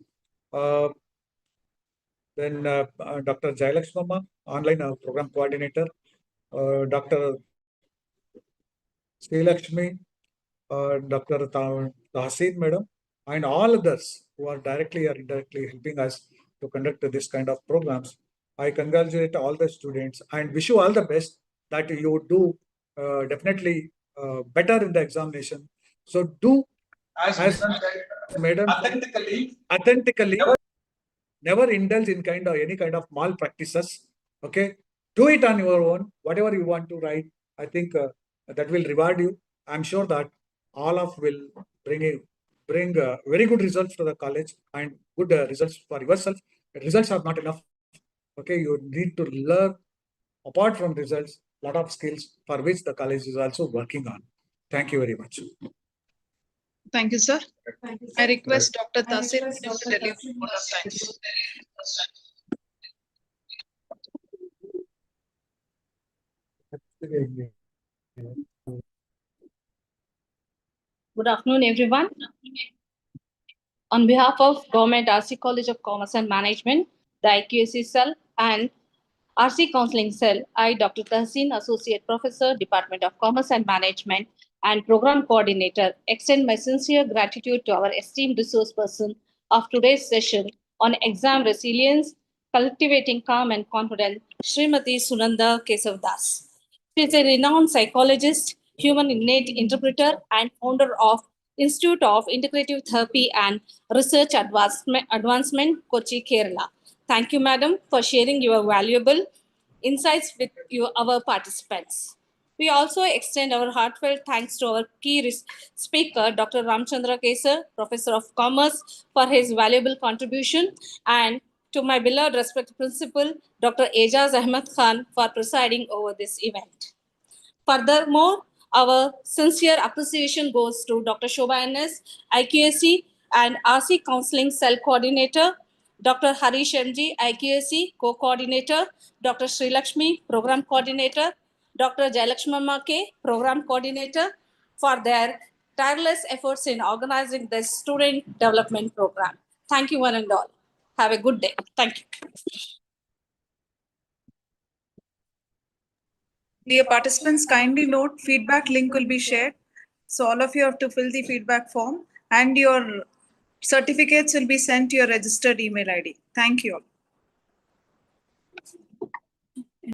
S13: then Dr. Jailakshmama, online program coordinator, Dr. Srilakshmi, Dr. Tahsin Madam, and all others who are directly or indirectly helping us to conduct this kind of programs. I congratulate all the students and wish you all the best that you do definitely better in the examination. So do as Madam authentically, never indulge in any kind of malpractices. Okay, do it on your own. Whatever you want to write, I think that will reward you. I'm sure that all of will bring very good results to the college and good results for yourself. Results are not enough. Okay, you need to learn apart from results lot of skills for which the college is also working on. Thank you very much.
S3: Thank you, sir. I request Dr. Tasir to deliver the vote of thanks.
S14: Good afternoon, everyone. On behalf of Government RC College of Commerce and Management, the IQSC cell and RC Counseling Cell, I, Dr. Tahsin, Associate Professor, Department of Commerce and Management, and Program Coordinator, extend my sincere gratitude to our esteemed resource person of today's session on exam resilience, cultivating calm and confidence, Srimati Sunanda Kesavdas. She is a renowned psychologist, human innate interpreter, and founder of Institute of Integrative Therapy and Research Advancement, Kochi, Kerala. Thank you, madam, for sharing your valuable insights with our participants. We also extend our heartfelt thanks to our key speaker, Dr. Ramchandra Kesar, Professor of Commerce, for his valuable contribution, and to my beloved respected principal, Dr. Ejaz Ahmed Khan, for presiding over this event. Furthermore, our sincere appreciation goes to Dr. Shobha NS, IQSC and RC Counseling Cell Coordinator, Dr. Harish MG, IQSC Co-Coordinator, Dr. Srilakshmi, Program Coordinator, Dr. Jailakshmama K, Program Coordinator, for their tireless efforts in organizing this student development program. Thank you one and all. Have a good day. Thank you.
S3: Dear participants, kindly note feedback link will be shared. So all of you have to fill the feedback form and your certificates will be sent to your registered email ID. Thank you all.